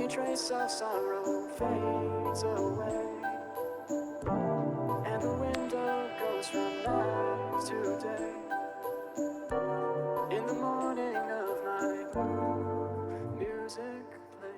Any trace of sorrow fades away, and the window goes from night to day. In the morning of night, music plays.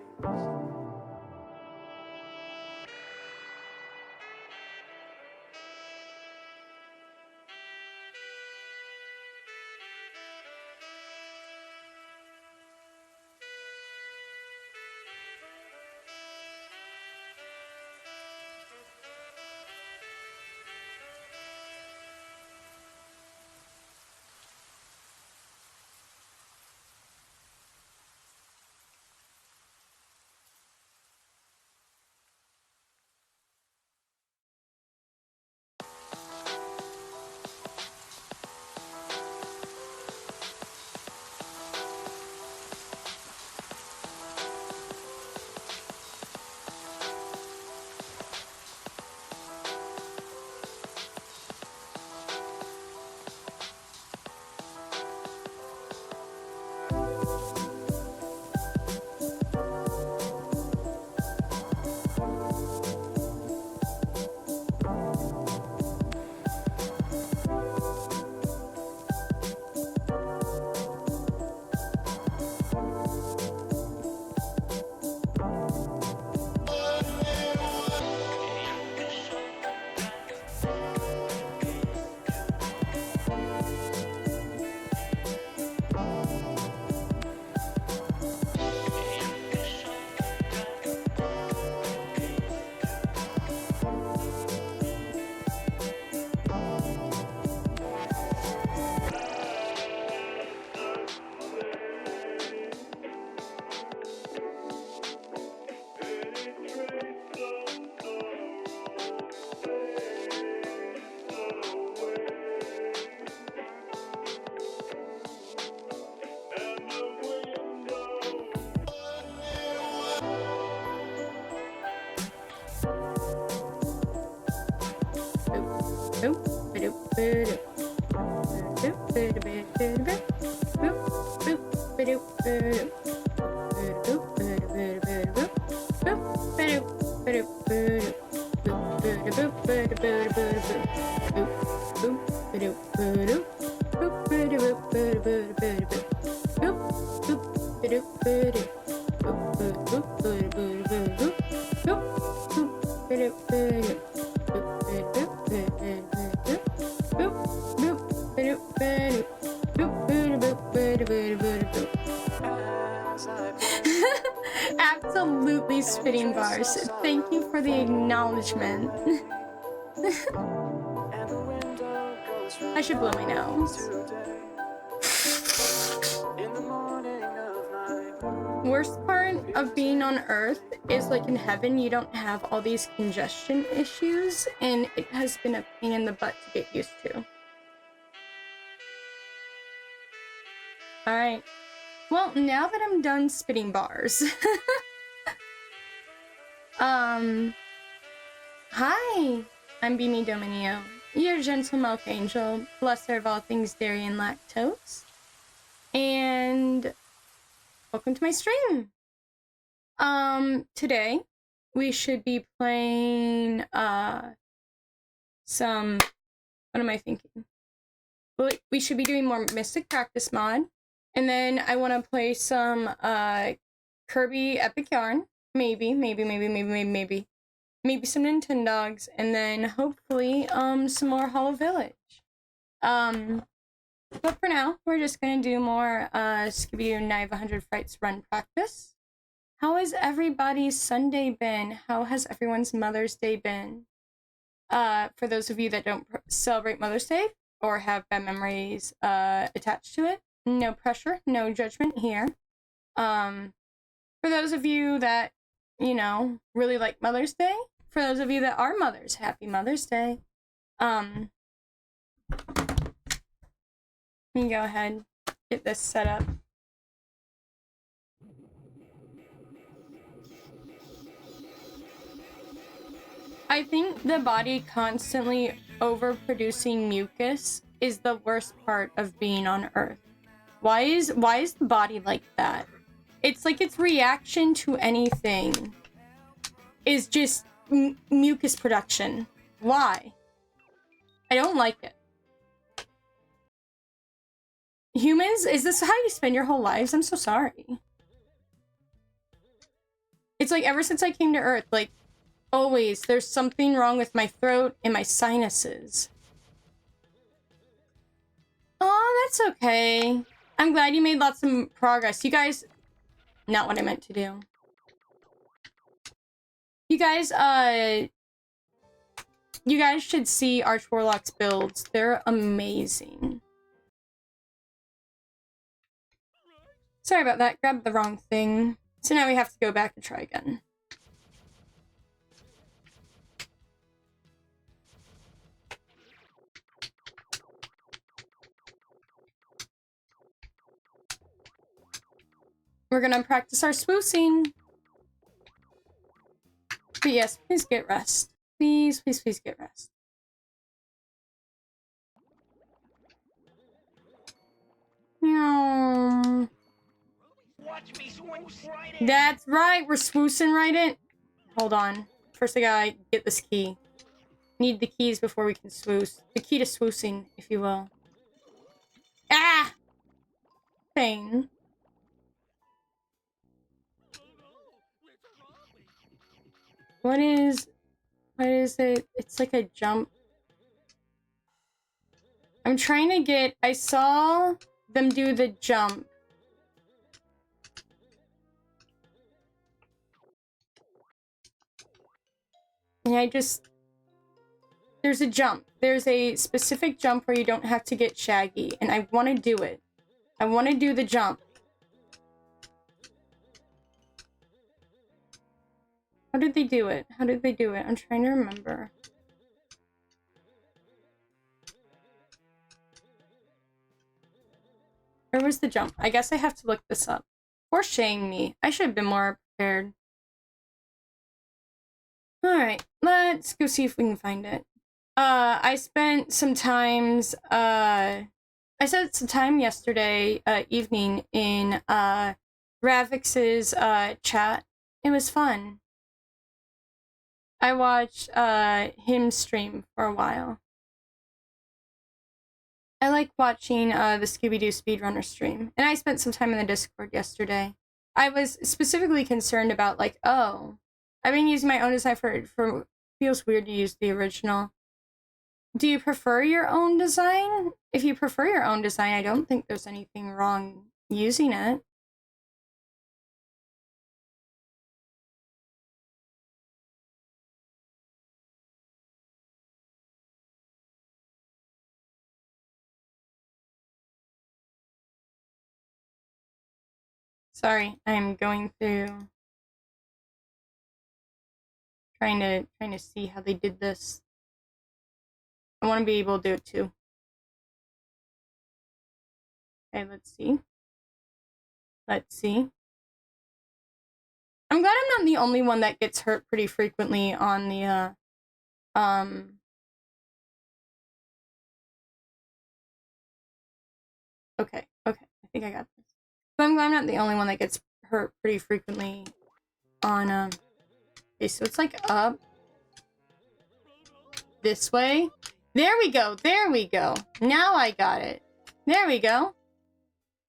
Absolutely spitting bars. Thank you for the acknowledgement. I should blow my nose. Worst part of being on Earth is, like, in heaven you don't have all these congestion issues, and it has been a pain in the butt to get used to. Alright. Well, now that I'm done spitting bars. Hi! I'm Beamy Dominio, your gentle milk angel, blesser of all things dairy and lactose. And welcome to my stream. Today we should be playing some, what am I thinking? Well, we should be doing more Mystic Practice mod. And then I want to play some Kirby Epic Yarn. Maybe some Nintendogs, and then hopefully some more holoVillage. But for now, we're just gonna do more Scooby-Doo Knife 100 Frights run practice. How has everybody's Sunday been? How has everyone's Mother's Day been? For those of you that don't celebrate Mother's Day or have bad memories attached to it, no pressure, no judgment here. For those of you that, you know, really like Mother's Day, for those of you that are mothers, happy Mother's Day. Let me go ahead, get this set up. I think the body constantly overproducing mucus is the worst part of being on Earth. Why is the body like that? It's like its reaction to anything is just mucus production. Why? I don't like it. Humans, is this how you spend your whole lives? I'm so sorry. It's like ever since I came to Earth, like, always, there's something wrong with my throat and my sinuses. Oh, that's okay. I'm glad you made lots of progress. You guys... Not what I meant to do. You guys should see Arch Warlock's builds. They're amazing. Sorry about that. Grabbed the wrong thing. So now we have to go back and try again. We're gonna practice our swoosing. But yes, please get rest. Please, please, please get rest. Meow. Watch me swoosh right in. That's right, we're swoosing right in. Hold on. First I gotta get this key. Need the keys before we can swoosh. The key to swoosing, if you will. Ah! Pain. What is it? It's like a jump. I'm trying to get... I saw them do the jump. And I just... There's a jump. There's a specific jump where you don't have to get shaggy. And I want to do it. I want to do the jump. How did they do it? How did they do it? I'm trying to remember. Where was the jump? I guess I have to look this up. Poor shame me. I should have been more prepared. Alright, let's go see if we can find it. I spent some times, I spent some time yesterday, evening in, Ravix's, chat. It was fun. I watched, him stream for a while. I like watching, the Scooby-Doo speedrunner stream. And I spent some time in the Discord yesterday. I was specifically concerned about, like, oh, I've been using my own design for feels weird to use the original. Do you prefer your own design? If you prefer your own design, I don't think there's anything wrong using it. Sorry, I'm going through trying to see how they did this. I want to be able to do it too. Okay, let's see. Let's see. I'm glad I'm not the only one that gets hurt pretty frequently on the Okay, I think I got this. But I'm glad I'm not the only one that gets hurt pretty frequently on, okay, so it's like up this way. There we go, there we go. Now I got it. There we go.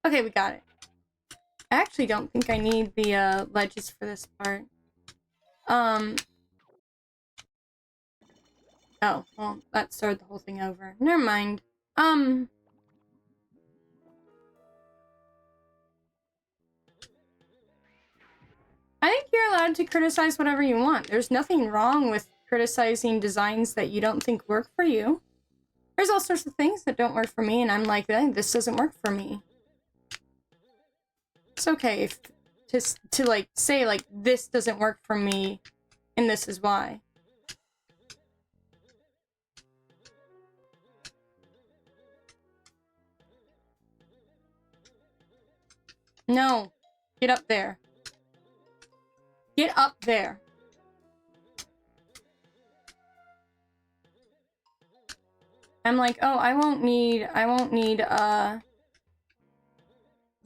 Okay, we got it. I actually don't think I need the, ledges for this part. Oh, well, that started the whole thing over. Never mind. I think you're allowed to criticize whatever you want. There's nothing wrong with criticizing designs that you don't think work for you. There's all sorts of things that don't work for me, and I'm like, this doesn't work for me. It's okay if to like say like this doesn't work for me, and this is why. No, get up there. Get up there. I'm like, oh, I won't need,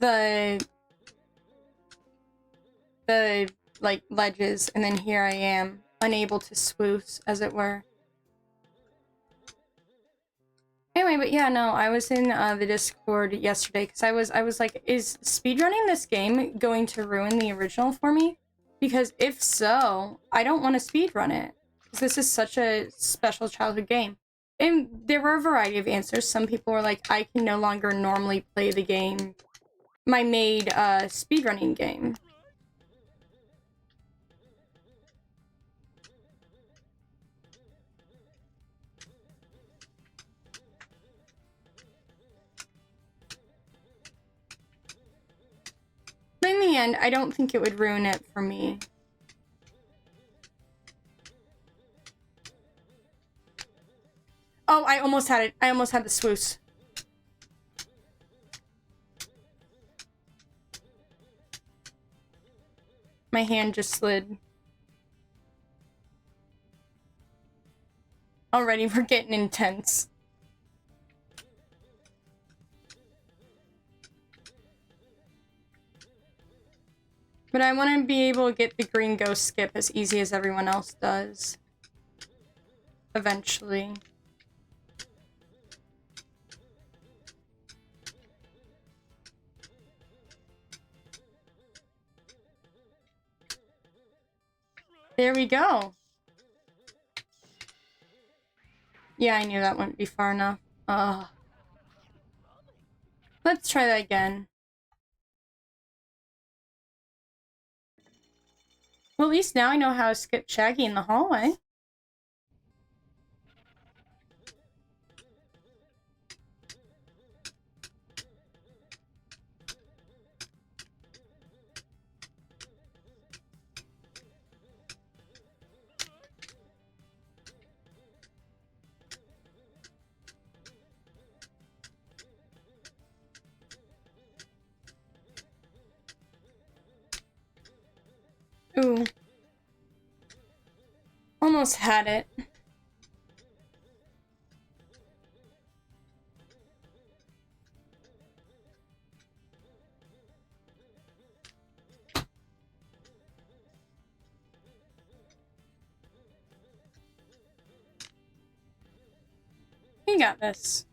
the the, like, ledges, and then here I am, unable to swoosh, as it were. Anyway, but yeah, no, I was in the Discord yesterday, because I was like, is speedrunning this game going to ruin the original for me? Because if so, I don't want to speedrun it, because this is such a special childhood game. And there were a variety of answers. Some people were like, I can no longer normally play the game, my made speedrunning game. But in the end, I don't think it would ruin it for me. Oh, I almost had it. I almost had the swoosh. My hand just slid. Already, we're getting intense. But I want to be able to get the green ghost skip as easy as everyone else does. Eventually. There we go. Yeah, I knew that wouldn't be far enough. Ugh. Let's try that again. Well, at least now I know how to skip Shaggy in the hallway. Ooh. Almost had it. You got this.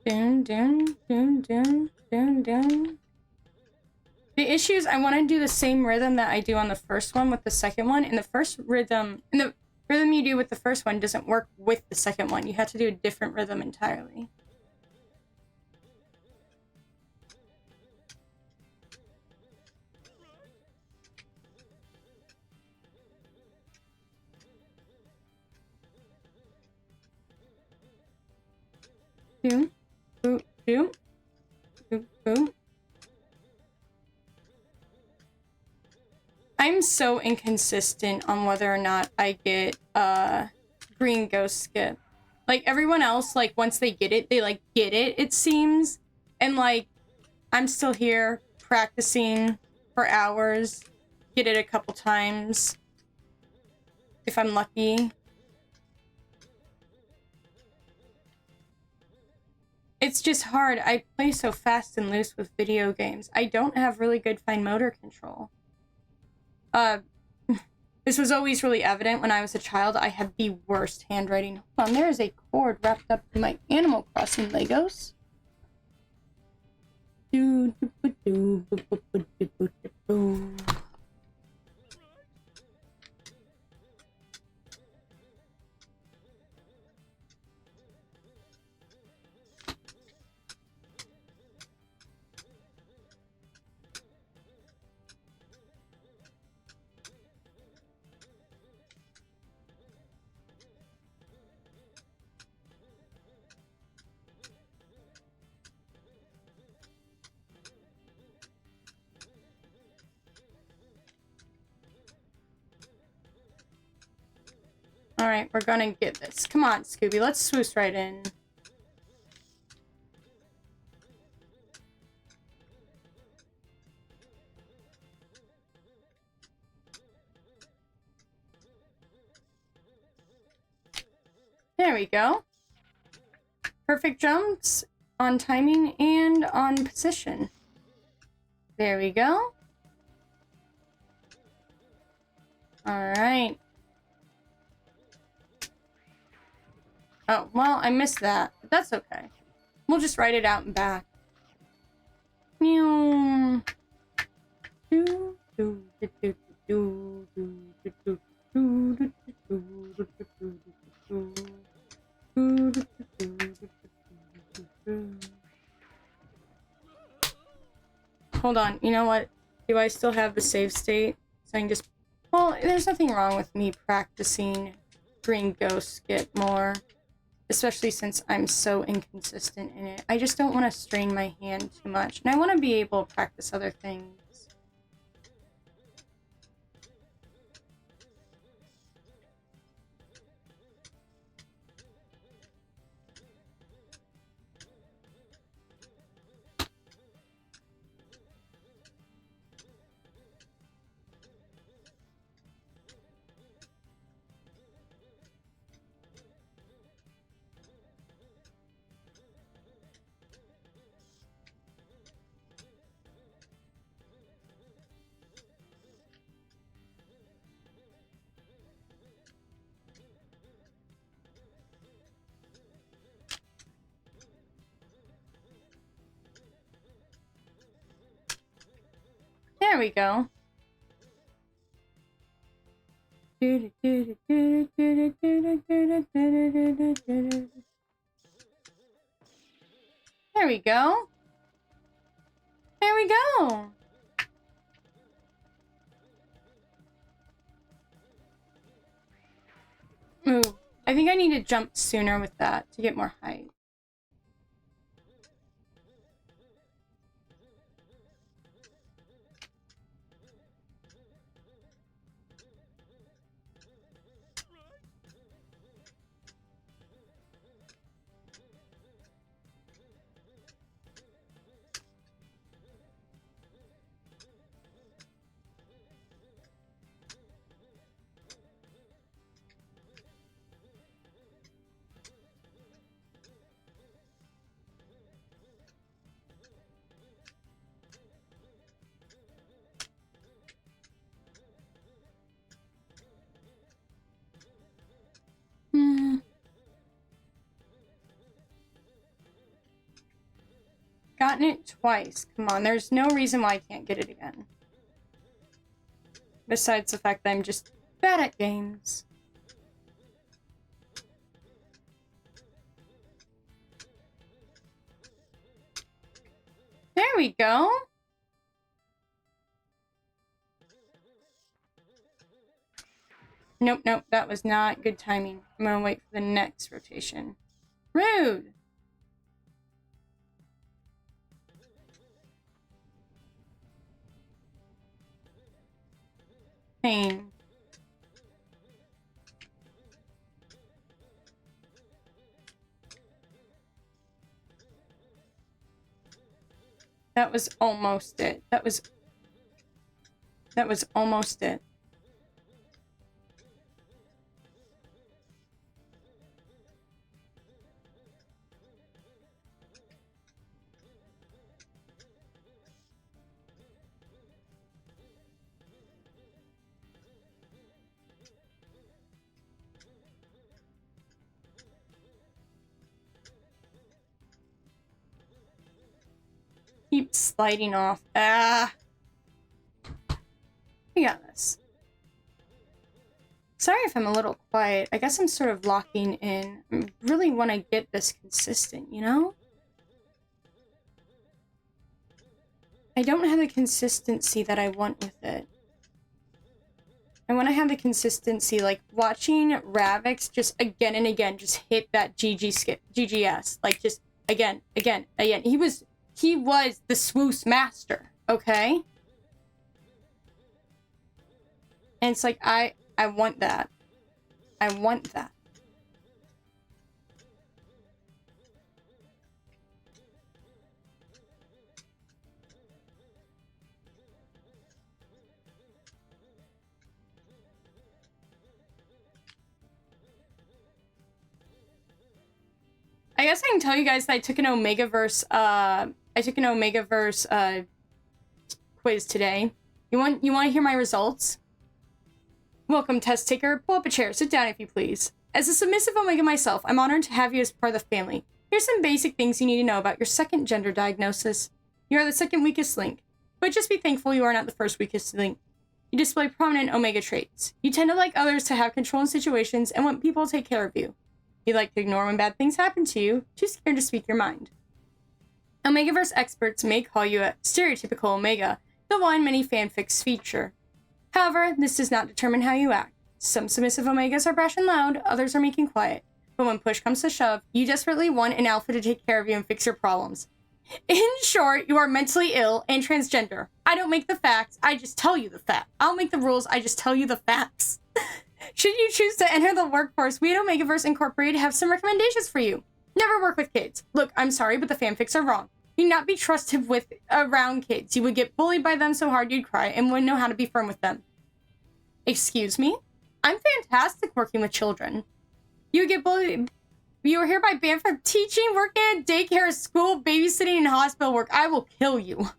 Doon, doon, doon, doon, doon, doon. The issue is I want to do the same rhythm that I do on the first one with the second one, and the first rhythm, and the rhythm you do with the first one doesn't work with the second one. You have to do a different rhythm entirely. Boom, boom, boom, boom, boom. I'm so inconsistent on whether or not I get green ghost skip. Like everyone else, like once they get it, they like get it, it seems. And like I'm still here practicing for hours, get it a couple times if I'm lucky. It's just hard. I play so fast and loose with video games. I don't have really good fine motor control. This was always really evident when I was a child. I had the worst handwriting. Hold on, there is a cord wrapped up in my Animal Crossing Legos. Alright, we're gonna get this. Come on, Scooby, let's swoosh right in. There we go. Perfect jumps on timing and on position. There we go. Alright. Oh, well, I missed that. But that's okay. We'll just write it out and back. Meow. Hold on, you know what? Do I still have the save state? So I can just... Well, there's nothing wrong with me practicing Green Ghost Skip more. Especially since I'm so inconsistent in it. I just don't want to strain my hand too much. And I want to be able to practice other things. There we go. There we go. There we go. Ooh, I think I need to jump sooner with that to get more height. Gotten it twice. Come on, there's no reason why I can't get it again. Besides the fact that I'm just bad at games. There we go. Nope, nope, that was not good timing. I'm gonna wait for the next rotation. Rude! Pain. That was almost it. That was almost it. Keep sliding off. Ah. We got this. Sorry if I'm a little quiet. I guess I'm sort of locking in. I really want to get this consistent, you know? I don't have the consistency that I want with it. I want to have the consistency, like watching Ravix just again and again just hit that GGS. Like just again. He was the Swooce master, okay? And it's like, I want that. I want that. I guess I can tell you guys that I took an Omegaverse, quiz today. You want to hear my results? Welcome, test taker. Pull up a chair. Sit down if you please. As a submissive Omega myself, I'm honored to have you as part of the family. Here's some basic things you need to know about your second gender diagnosis. You are the second weakest link, but just be thankful you are not the first weakest link. You display prominent Omega traits. You tend to like others to have control in situations and want people to take care of you. You like to ignore when bad things happen to you, too scared to speak your mind. Omegaverse experts may call you a stereotypical Omega, the one many fanfics feature. However, this does not determine how you act. Some submissive Omegas are brash and loud, others are meek and quiet. But when push comes to shove, you desperately want an alpha to take care of you and fix your problems. In short, you are mentally ill and transgender. I don't make the facts, I just tell you the facts. I don't make the rules, I just tell you the facts. Should you choose to enter the workforce, we at Omegaverse Incorporated have some recommendations for you. Never work with kids. Look, I'm sorry, but the fanfics are wrong. You not be trusted with around kids. You would get bullied by them so hard you'd cry and wouldn't know how to be firm with them. Excuse me? I'm fantastic working with children. You would get bullied. You are hereby banned from teaching, working at daycare, school, babysitting, and hospital work. I will kill you.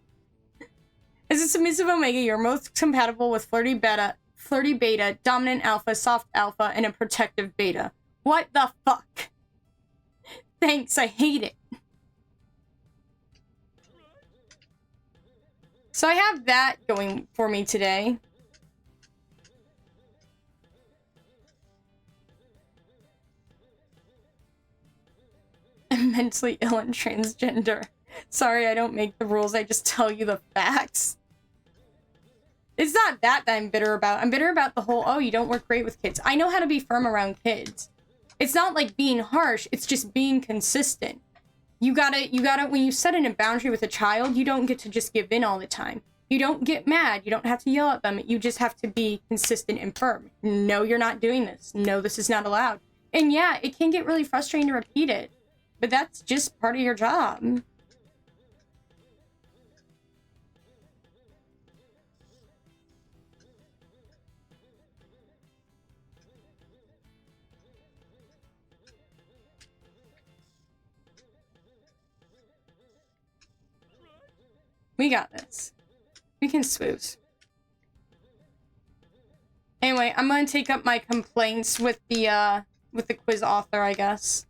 As a submissive Omega, you're most compatible with flirty beta, dominant alpha, soft alpha, and a protective beta. What the fuck? Thanks, I hate it. So I have that going for me today. I'm mentally ill and transgender. Sorry, I don't make the rules, I just tell you the facts. It's not that I'm bitter about. I'm bitter about the whole, oh, you don't work great with kids. I know how to be firm around kids. It's not like being harsh, it's just being consistent. You gotta, when you set in a boundary with a child, you don't get to just give in all the time. You don't get mad, you don't have to yell at them, you just have to be consistent and firm. No, you're not doing this. No, this is not allowed. And yeah, it can get really frustrating to repeat it, but that's just part of your job. We got this. We can swooze. Anyway, I'm gonna take up my complaints with the quiz author, I guess.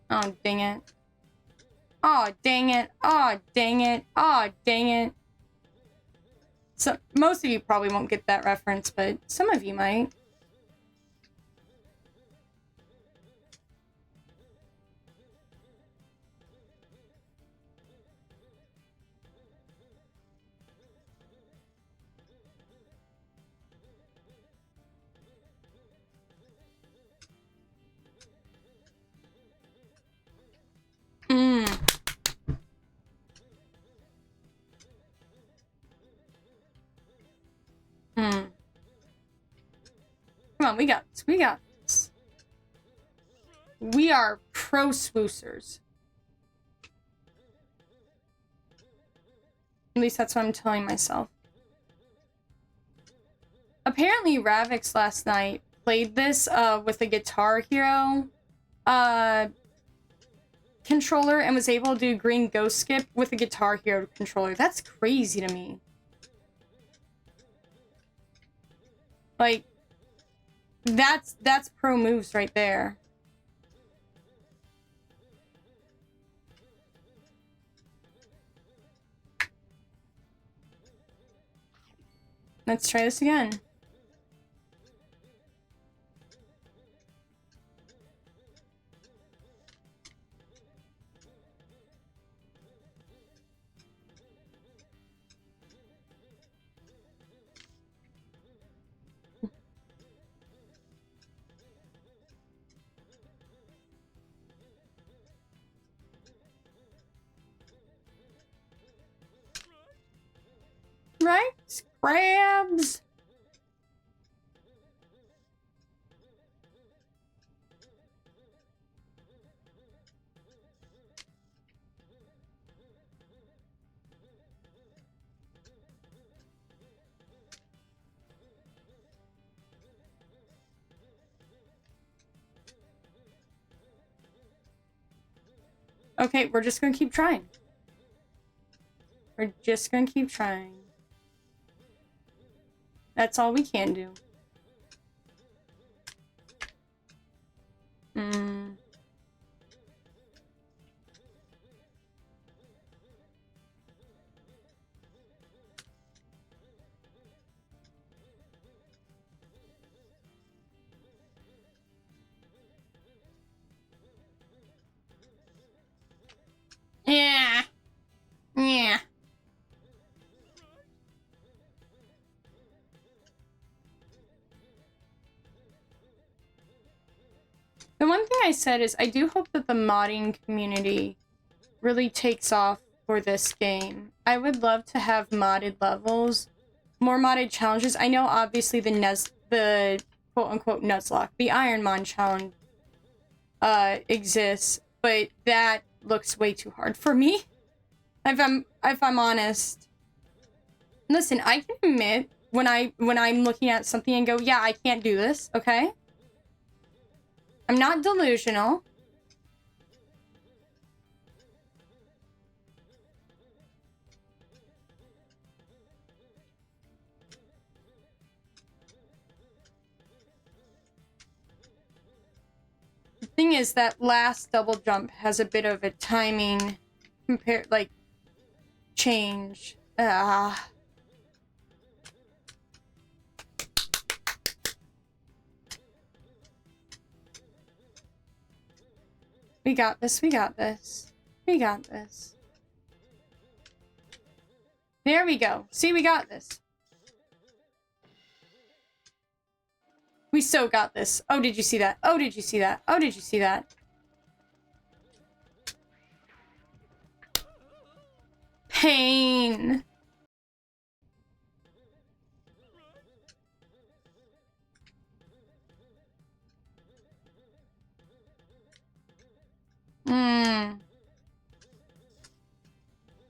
Oh, dang it. Oh, dang it. Oh, dang it. Oh, dang it. So, most of you probably won't get that reference, but some of you might. Come on, we got this. We got this. We are pro swoosers. At least that's what I'm telling myself. Apparently, Ravix last night played this with a Guitar Hero controller and was able to do green ghost skip with a Guitar Hero controller. That's crazy to me. Like, that's pro moves right there. Let's try this again. Right? Crabs. Okay, we're just gonna keep trying. We're just gonna keep trying. That's all we can do. Yeah. Yeah. The one thing I said is I do hope that the modding community really takes off for this game. I would love to have modded levels, more modded challenges. I know obviously the quote-unquote Nuzlocke, the Ironmon challenge exists, but that looks way too hard for me. If I'm honest. Listen, I can admit when I'm looking at something and go, yeah, I can't do this, okay? I'm not delusional. The thing is that last double jump has a bit of a timing change. We got this, we got this. We got this. There we go. See, we got this. We so got this. Oh, did you see that? Oh, did you see that? Oh, did you see that? Pain.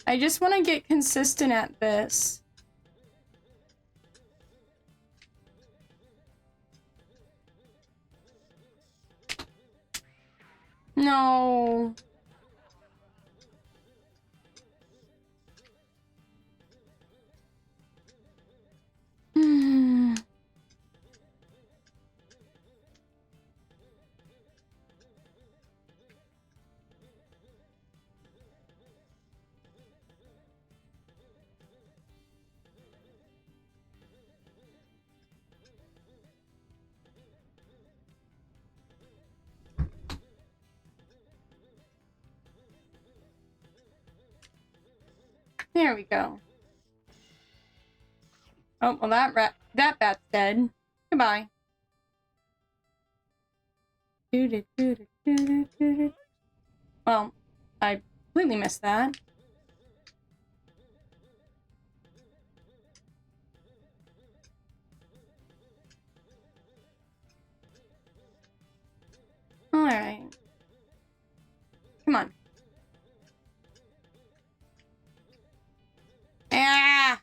I just want to get consistent at this. No. There we go. Oh, well that bat's dead. Goodbye. Well, I completely missed that. Alright. Come on. Ah!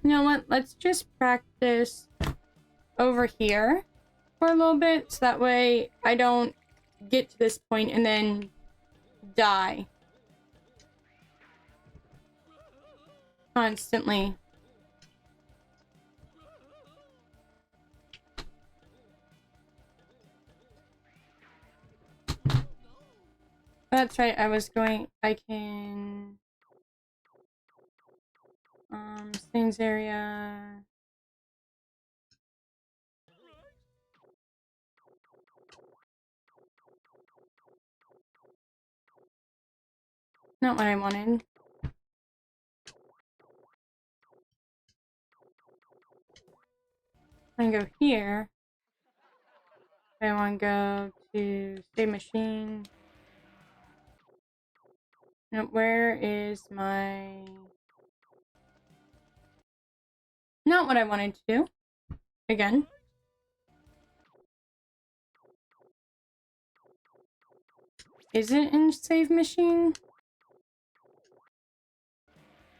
You know what? Let's just practice over here for a little bit, so that way I don't get to this point and then die constantly. That's right, I can... Things area... Not what I wanted. I can go here. I want to go to save machine. No, where is my... Not what I wanted to do. Again. Is it in save machine?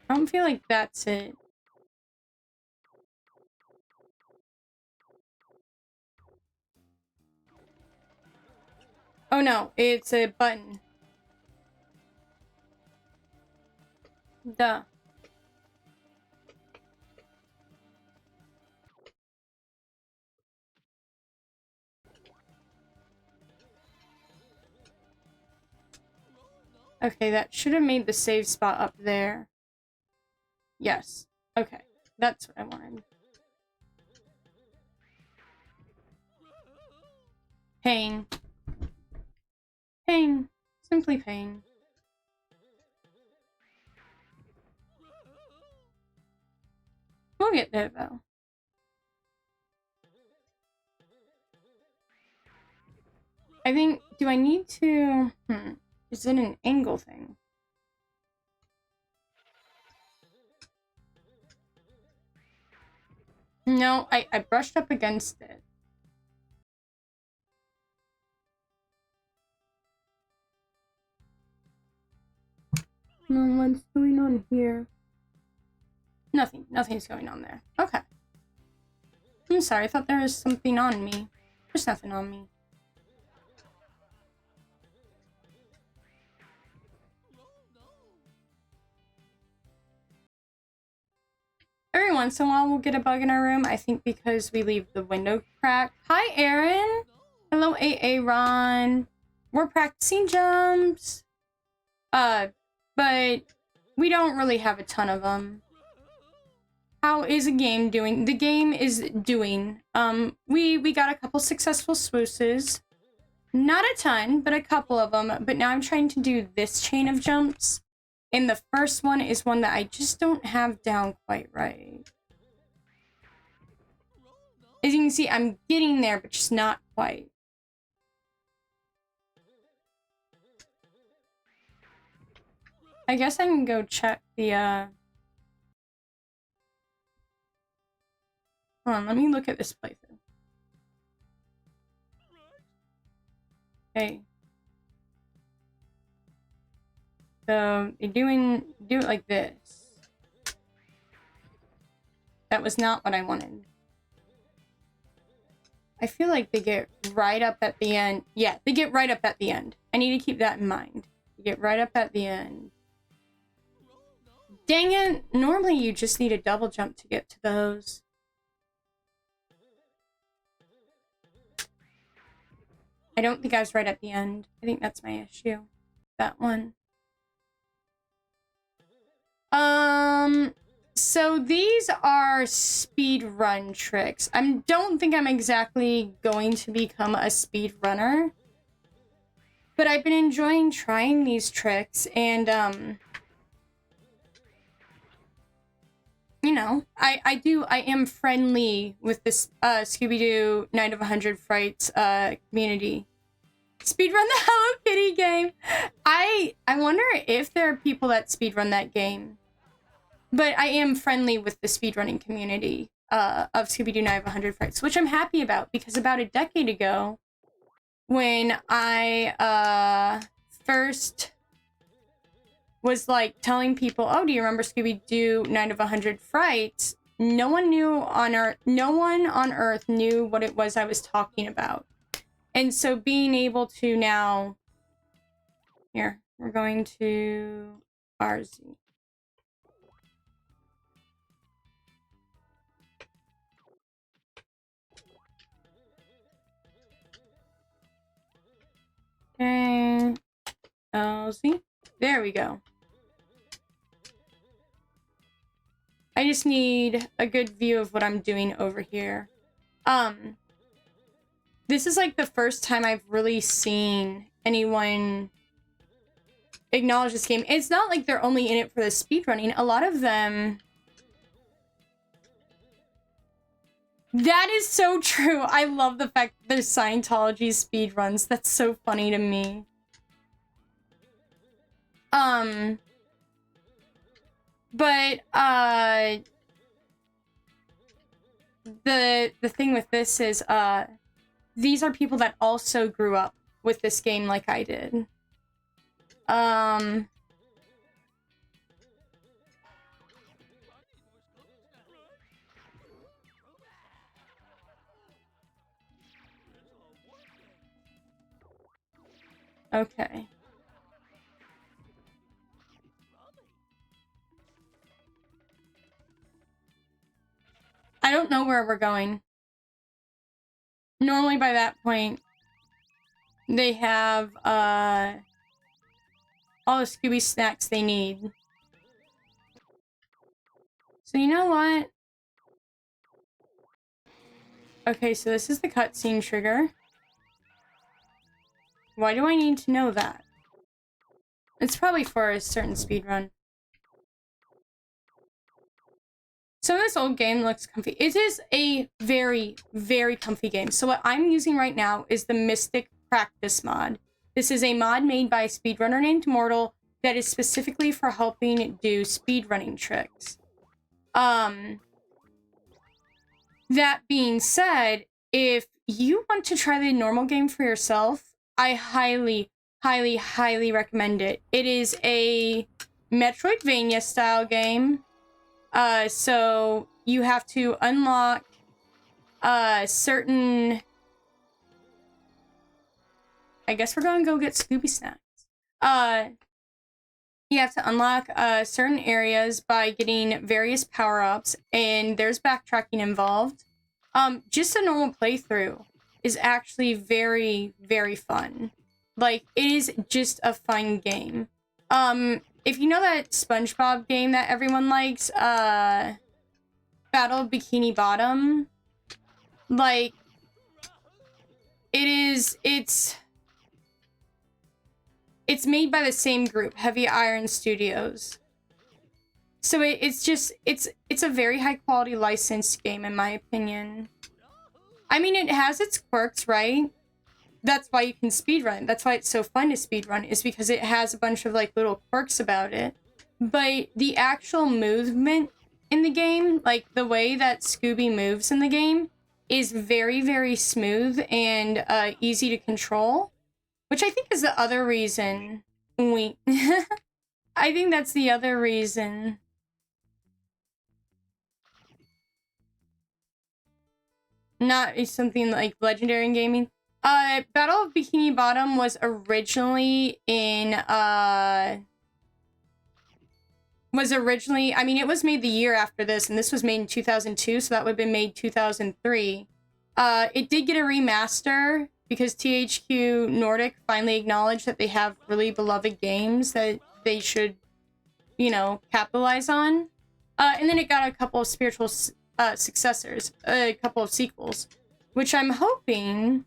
I don't feel like that's it. Oh no, it's a button. Duh. Okay, that should have made the save spot up there. Yes. Okay, that's what I wanted. Pain. Pain. Simply pain. We'll get there, though. I think... Do I need to... Is it an angle thing? No, I brushed up against it. What's going on here? Nothing. Nothing's going on there. Okay. I'm sorry, I thought there was something on me. There's nothing on me. Every once in a while we'll get a bug in our room, I think because we leave the window cracked. Hi, Aaron! Hello, AA Ron. We're practicing jumps. But we don't really have a ton of them. How is a game doing? The game is doing. We got a couple successful swooses. Not a ton, but a couple of them. But now I'm trying to do this chain of jumps. And the first one is one that I just don't have down quite right. As you can see, I'm getting there, but just not quite. I guess I can go check the, Hold on, let me look at this playthrough. Okay. So, you're do it like this. That was not what I wanted. I feel like they get right up at the end. Yeah, they get right up at the end. I need to keep that in mind. You get right up at the end. Dang it! Normally you just need a double jump to get to those. I don't think I was right at the end. I think that's my issue. That one. So these are speed run tricks. I don't think I'm exactly going to become a speed runner, but I've been enjoying trying these tricks, and you know, I am friendly with this Scooby-Doo Night of 100 Frights community. Speedrun the Hello Kitty game. I wonder if there are people that speedrun that game. But I am friendly with the speedrunning community of Scooby-Doo Night of 100 Frights, which I'm happy about, because about a decade ago, when I first was like telling people, oh, do you remember Scooby-Doo Night of 100 Frights? No one on earth knew what it was I was talking about. And so being able to now, here, we're going to RZ. Okay, LZ. There we go. I just need a good view of what I'm doing over here. This is like the first time I've really seen anyone acknowledge this game. It's not like they're only in it for the speedrunning. A lot of them... That is so true. I love the fact that there's Scientology speedruns. That's so funny to me. But, the thing with this is, these are people that also grew up with this game like I did. Okay. I don't know where we're going. Normally by that point, they have, all the Scooby snacks they need. So you know what? Okay, so this is the cutscene trigger. Why do I need to know that? It's probably for a certain speedrun. Some of this old game looks comfy. It is a very, very comfy game. So what I'm using right now is the Mystic Practice mod. This is a mod made by a speedrunner named Mortal that is specifically for helping do speedrunning tricks. That being said, if you want to try the normal game for yourself, I highly, highly, highly recommend it. It is a Metroidvania style game. So you have to unlock certain... I guess we're gonna go get Scooby snacks. You have to unlock certain areas by getting various power-ups, and there's backtracking involved. Just a normal playthrough is actually very, very fun. Like, it is just a fun game. If you know that SpongeBob game that everyone likes, Battle of Bikini Bottom, like, it's made by the same group, Heavy Iron Studios. So it's a very high quality licensed game in my opinion. I mean, it has its quirks, right? That's why you can speedrun. That's why it's so fun to speedrun, is because it has a bunch of like little quirks about it. But the actual movement in the game, like the way that Scooby moves in the game, is very, very smooth and easy to control. Which I think is the other reason I think that's the other reason. Not something like legendary in gaming. Battle of Bikini Bottom was originally in, I mean, it was made the year after this, and this was made in 2002, so that would have been made 2003. It did get a remaster, because THQ Nordic finally acknowledged that they have really beloved games that they should, you know, capitalize on. And then it got a couple of spiritual successors, a couple of sequels, which I'm hoping...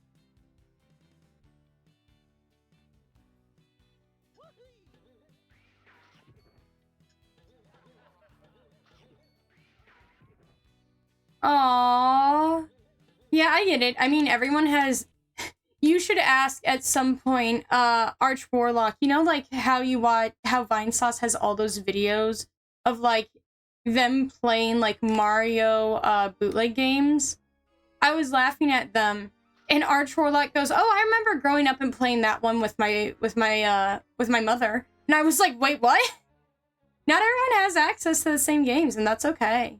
Aww. Yeah, I get it. I mean, everyone has... You should ask at some point, Arch Warlock, you know, like how you watch, how Vinesauce has all those videos of like them playing like Mario bootleg games? I was laughing at them, and Arch Warlock goes, "Oh, I remember growing up and playing that one with my mother." And I was like, "Wait, what?" Not everyone has access to the same games, and that's okay.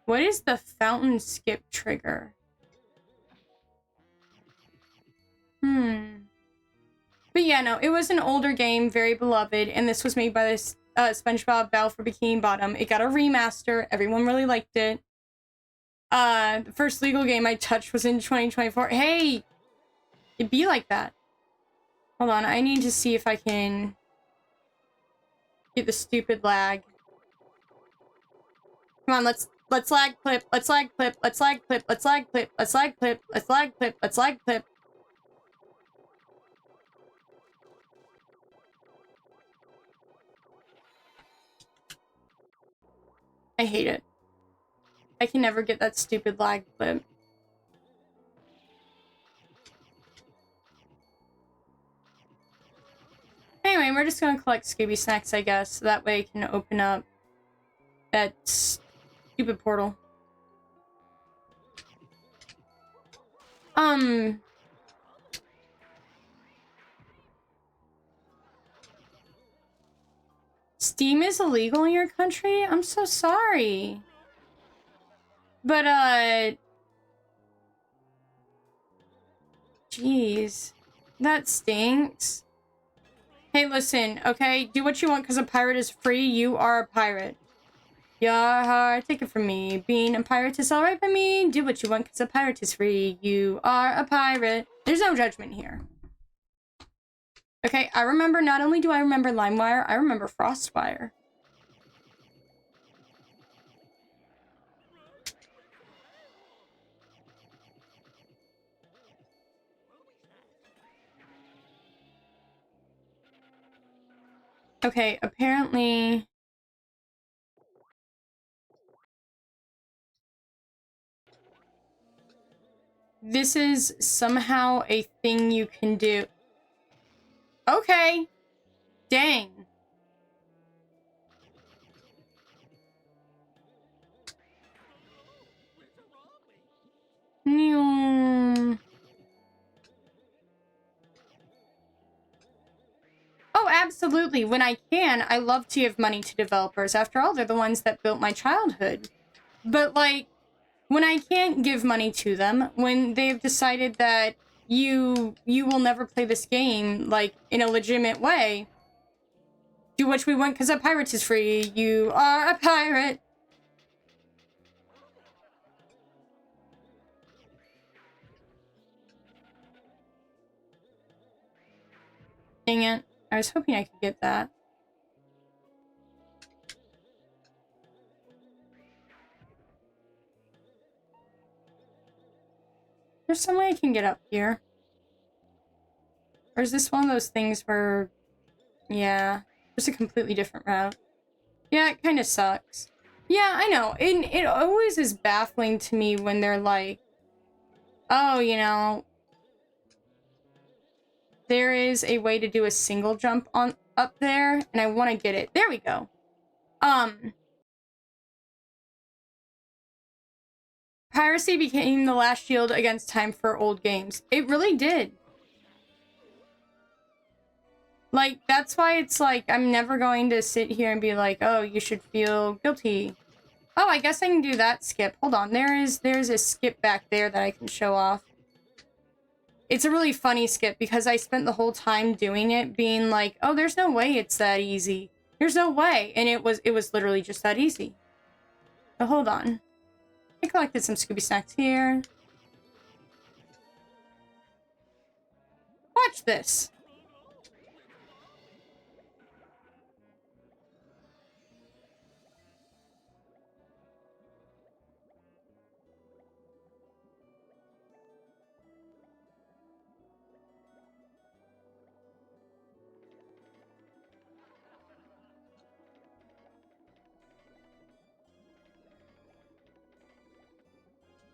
What is the fountain skip trigger? But yeah, no, it was an older game, very beloved, and this was made by this SpongeBob Battle for Bikini Bottom. It got a remaster. Everyone really liked it. The first legal game I touched was in 2024. Hey! It'd be like that. Hold on, I need to see if I can get the stupid lag. Come on, let's lag clip, let's lag clip, let's lag clip, let's lag clip, let's lag clip, let's lag clip, let's lag clip. I hate it. I can never get that stupid lag clip. Anyway, we're just gonna collect Scooby Snacks, I guess. So that way I can open up that stupid portal. Steam is illegal in your country? I'm so sorry. But, jeez. That stinks. Hey, listen, okay? Do what you want because a pirate is free. You are a pirate. Yar, take it from me. Being a pirate is alright by me. Do what you want because a pirate is free. You are a pirate. There's no judgment here. Okay, I remember, not only do I remember LimeWire, I remember FrostWire. Okay, apparently... this is somehow a thing you can do. Okay. Dang. Oh, absolutely. When I can, I love to give money to developers. After all, they're the ones that built my childhood. But, like, when I can't give money to them, when they've decided that you will never play this game, like, in a legitimate way, do what we want because a pirate is free. You are a pirate. Dang it. I was hoping I could get that. There's some way I can get up here. Or is this one of those things where... yeah, there's a completely different route. Yeah, it kind of sucks. Yeah, I know. It always is baffling to me when they're like, oh, you know, there is a way to do a single jump on up there, and I want to get it. There we go. Piracy became the last shield against time for old games. It really did. Like, that's why it's like, I'm never going to sit here and be like, oh, you should feel guilty. Oh, I guess I can do that skip. Hold on, there's a skip back there that I can show off. It's a really funny skip because I spent the whole time doing it being like, oh, there's no way it's that easy. There's no way. And it was literally just that easy. So hold on. I collected some Scooby Snacks here. Watch this.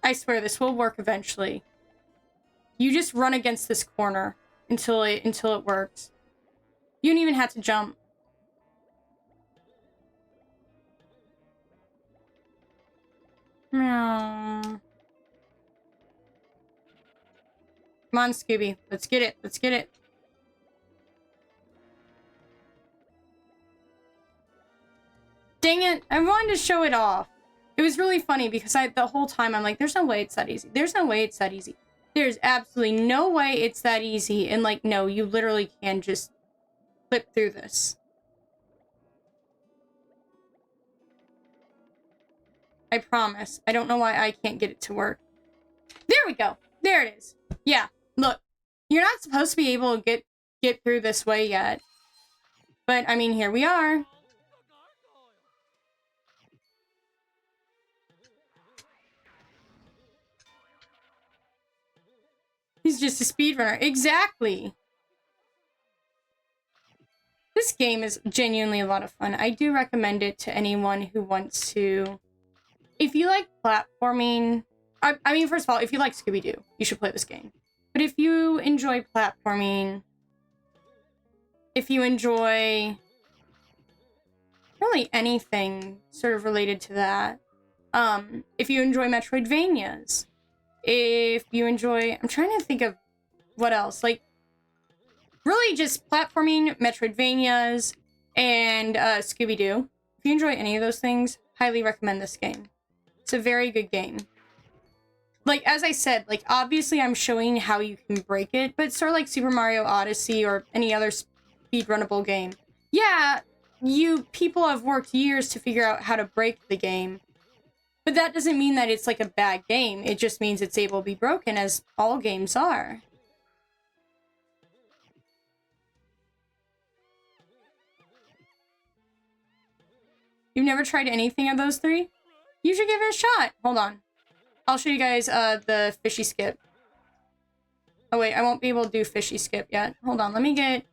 I swear this will work eventually. You just run against this corner until it works. You don't even have to jump. Meow. Come on, Scooby. Let's get it. Let's get it. Dang it. I wanted to show it off. It was really funny because the whole time I'm like, there's no way it's that easy. There's no way it's that easy. There's absolutely no way it's that easy. And like, no, you literally can just flip through this. I promise. I don't know why I can't get it to work. There we go. There it is. Yeah, look. You're not supposed to be able to get through this way yet. But, I mean, here we are. He's just a speedrunner. Exactly. This game is genuinely a lot of fun. I do recommend it to anyone who wants to... if you like platforming... I mean, first of all, if you like Scooby-Doo, you should play this game. But if you enjoy platforming... if you enjoy really anything sort of related to that. If you enjoy Metroidvanias, if you enjoy, I'm trying to think of what else, like really just platforming, Metroidvanias, and Scooby-Doo. If you enjoy any of those things, highly recommend this game. It's a very good game. Like, as I said, like, obviously I'm showing how you can break it, but it's sort of like Super Mario Odyssey or any other speedrunnable game. Yeah, people have worked years to figure out how to break the game, but that doesn't mean that it's like a bad game. It just means it's able to be broken, as all games are. You've never tried anything of those three? You should give it a shot. Hold on. I'll show you guys the fishy skip. Oh wait, I won't be able to do fishy skip yet. Hold on, let me get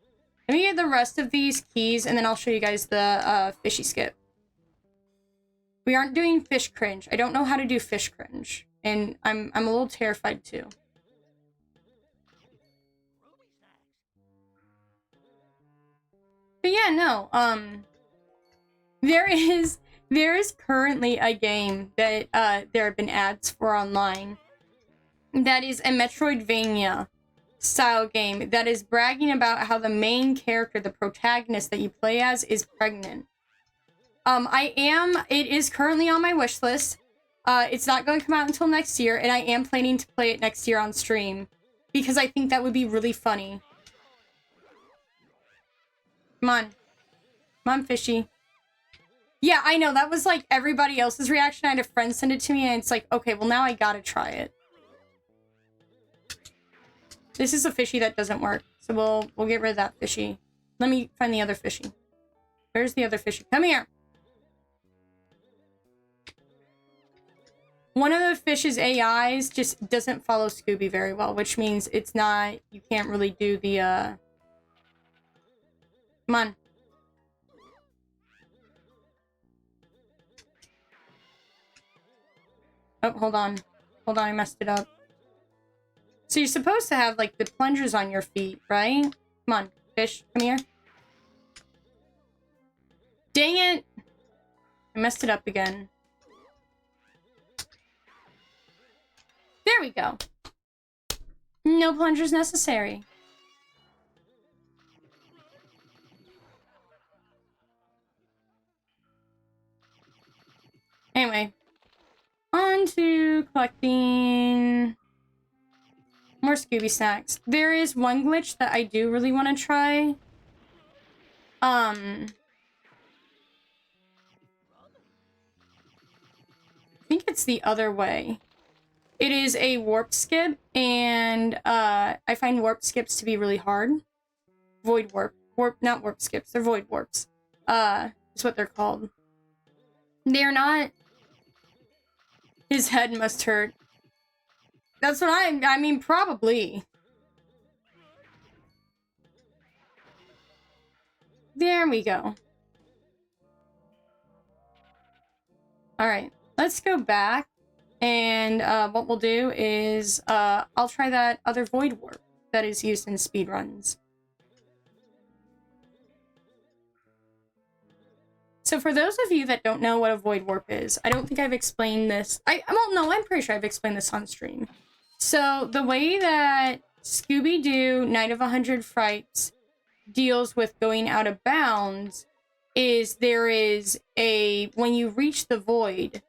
the rest of these keys, and then I'll show you guys the fishy skip. We aren't doing fish cringe. I don't know how to do fish cringe, and I'm a little terrified too. But yeah, no. There is currently a game that there have been ads for online. That is a Metroidvania style game that is bragging about how the main character, the protagonist that you play as, is pregnant. It is currently on my wish list. It's not going to come out until next year, and I am planning to play it next year on stream because I think that would be really funny. Come on. Come on, fishy. Yeah, I know, that was like everybody else's reaction. I had a friend send it to me, and it's like, okay, well now I gotta try it. This is a fishy that doesn't work, so we'll get rid of that fishy. Let me find the other fishy. Where's the other fishy? Come here! One of the fish's AIs just doesn't follow Scooby very well, which means it's not, you can't really do the, Come on. Oh, hold on. Hold on, I messed it up. So you're supposed to have, like, the plungers on your feet, right? Come on, fish, come here. Dang it! I messed it up again. There we go. No plungers necessary. Anyway. On to collecting more Scooby snacks. There is one glitch that I do really want to try. I think it's the other way. It is a warp skip, and I find warp skips to be really hard. Void warp. Not warp skips, they're void warps. Is what they're called. They're not... His head must hurt. That's what I mean, probably. There we go. Alright, let's go back. And what we'll do is I'll try that other void warp that is used in speedruns. So for those of you that don't know what a void warp is, I don't think I've explained this. Well, no, I'm pretty sure I've explained this on stream. So the way that Scooby-Doo Night of 100 Frights deals with going out of bounds is there is when you reach the void,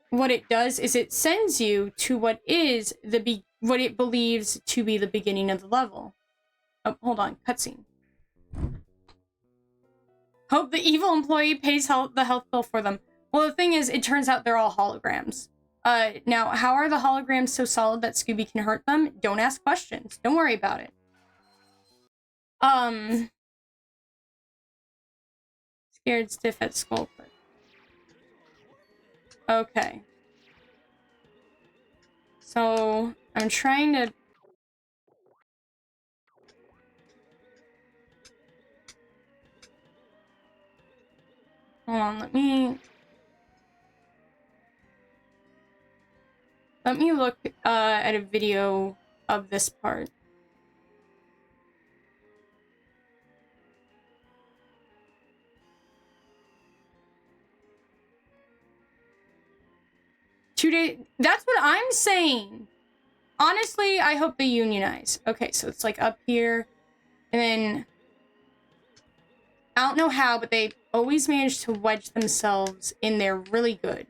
what it does is it sends you to what is what it believes to be the beginning of the level. Oh, hold on, cutscene. Hope the evil employee pays the health bill for them. Well, the thing is, it turns out they're all holograms. Now, how are the holograms so solid that Scooby can hurt them? Don't ask questions. Don't worry about it. Scared stiff at skull clip. Okay. So, I'm trying to... Hold on, let me look at a video of this part. 2 days. That's what I'm saying. Honestly, I hope they unionize. Okay, so it's like up here. And then I don't know how, but they always manage to wedge themselves in there really good.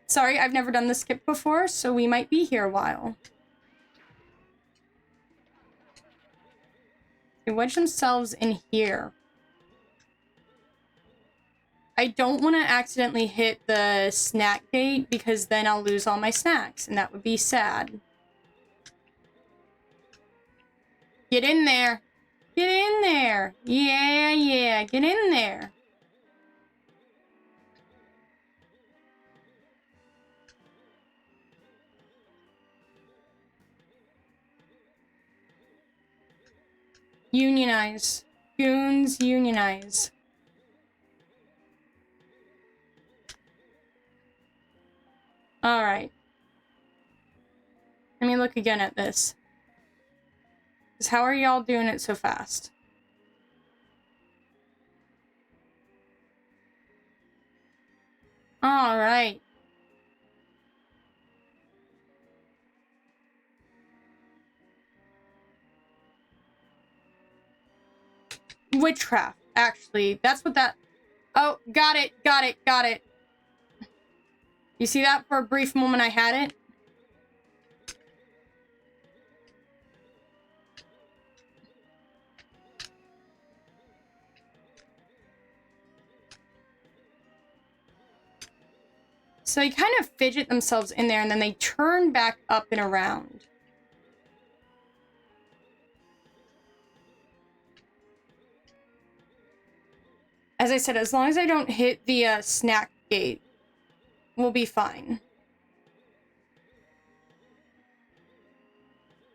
Sorry, I've never done the skip before, so we might be here a while. They wedge themselves in here. I don't want to accidentally hit the snack gate because then I'll lose all my snacks, and that would be sad. Get in there. Get in there. Yeah, yeah, get in there. Unionize. Goons, unionize. Alright. Let me look again at this. Because how are y'all doing it so fast? Alright. Witchcraft, actually. That's what that... Oh, got it, got it, got it. You see that? For a brief moment I had it. So they kind of fidget themselves in there and then they turn back up and around. As I said, as long as I don't hit the snack gate, we'll be fine.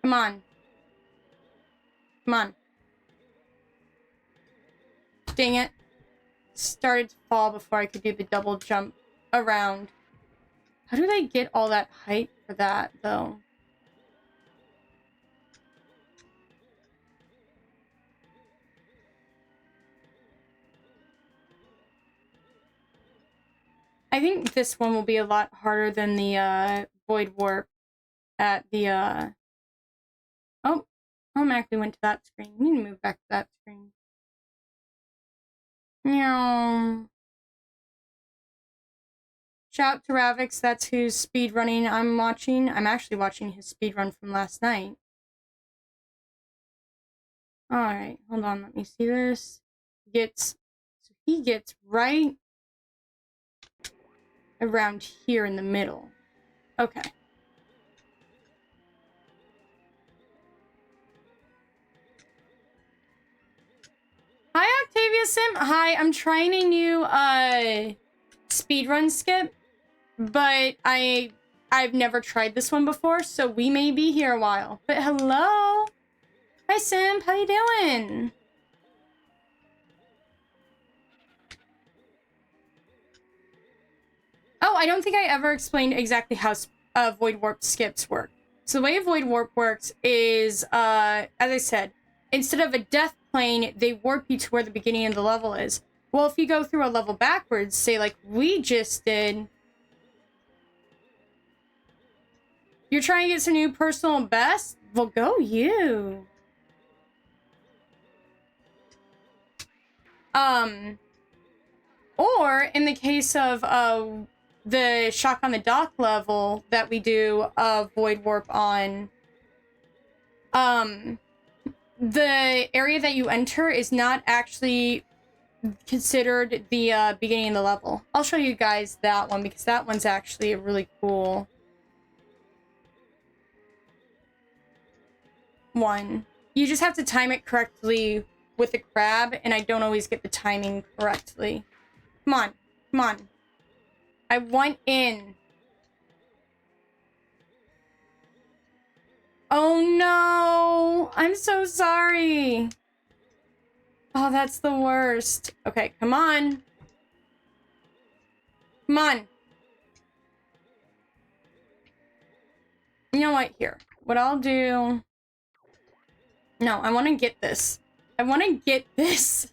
Come on. Come on. Dang it. Started to fall before I could do the double jump around. How do they get all that height for that, though? I think this one will be a lot harder than the Void Warp at the Oh, automatically went to that screen. I need to move back to that screen. Meow. Shout out to Ravix, that's whose speedrunning I'm watching. I'm actually watching his speedrun from last night. Alright, hold on, let me see this. He gets right around here in the middle. Okay. Hi, Octavia Sim. Hi, I'm trying a new speedrun skip, but I've never tried this one before, so we may be here a while. But hello. Hi, Simp. How you doing? Oh, I don't think I ever explained exactly how Void Warp skips work. So the way Void Warp works is, as I said, instead of a death plane, they warp you to where the beginning of the level is. Well, if you go through a level backwards, say like we just did, you're trying to get some new personal best? Well, go you. Or in the case of the Shock on the Dock level that we do Void Warp on, the area that you enter is not actually considered the beginning of the level. I'll show you guys that one because that one's actually a really cool one. You just have to time it correctly with the crab, and I don't always get the timing correctly. Come on. Come on. I want in. Oh no! I'm so sorry! Oh, that's the worst. Okay, come on. Come on. You know what? Here. What I'll do... No, I want to get this. I want to get this.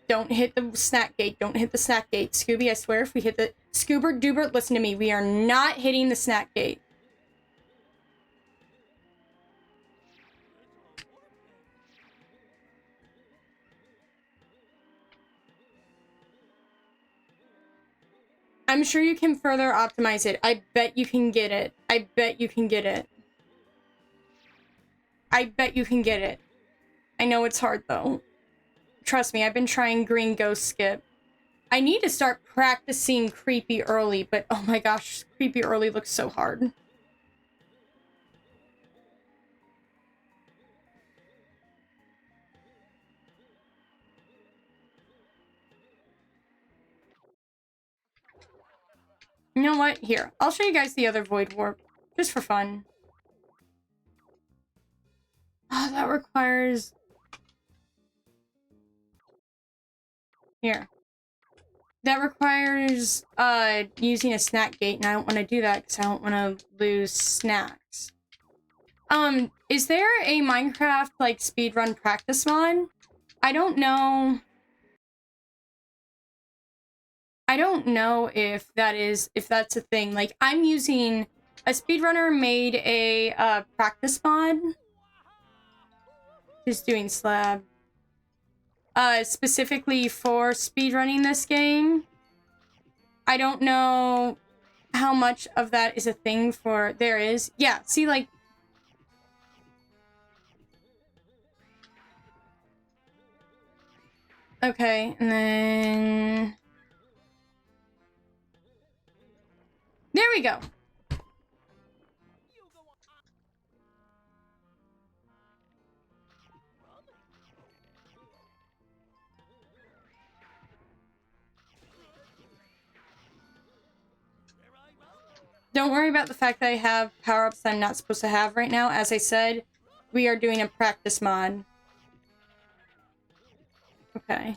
Don't hit the snack gate. Don't hit the snack gate. Scooby, I swear if we hit the... Scoobert, Doobert, listen to me. We are not hitting the snack gate. I'm sure you can further optimize it. I bet you can get it. I bet you can get it. I bet you can get it. I know it's hard, though. Trust me, I've been trying green ghost skip. I need to start practicing creepy early, but oh my gosh, creepy early looks so hard. You know what? Here, I'll show you guys the other void warp, just for fun. Oh, that requires... Here. That requires, using a snack gate, and I don't want to do that because I don't want to lose snacks. Is there a Minecraft, like, speedrun practice mod? I don't know... I don't know if that's a thing. Like, I'm using... A speedrunner made a, practice mod. Just doing slab. Specifically for speedrunning this game. I don't know how much of that is a thing for... There is. Yeah, see, like... Okay, and then... There we go. Don't worry about the fact that I have power-ups that I'm not supposed to have right now. As I said, we are doing a practice mod. Okay.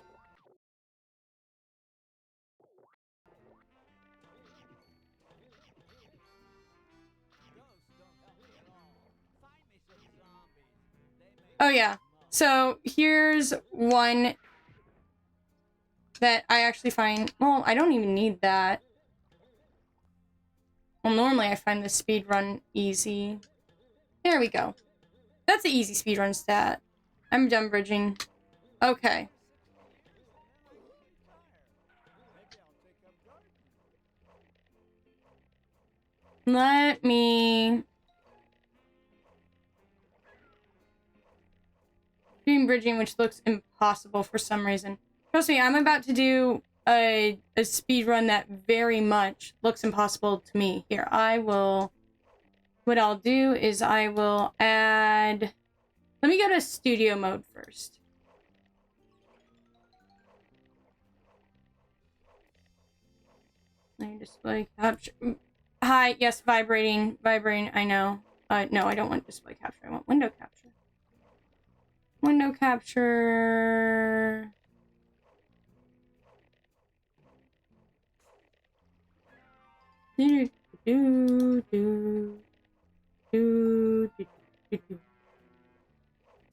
Oh yeah. So here's one that I actually find... Well, I don't even need that. Well, normally I find the speedrun easy. There we go. That's an easy speedrun stat. I'm done bridging. Okay. Let me... Doing bridging, which looks impossible for some reason. Trust me, I'm about to do a speedrun that very much looks impossible to me. Here, I will... What I'll do is I will add... Let me go to studio mode first. Let me display capture... Hi, yes, vibrating, I know. No, I don't want display capture, I want window capture. Window capture... So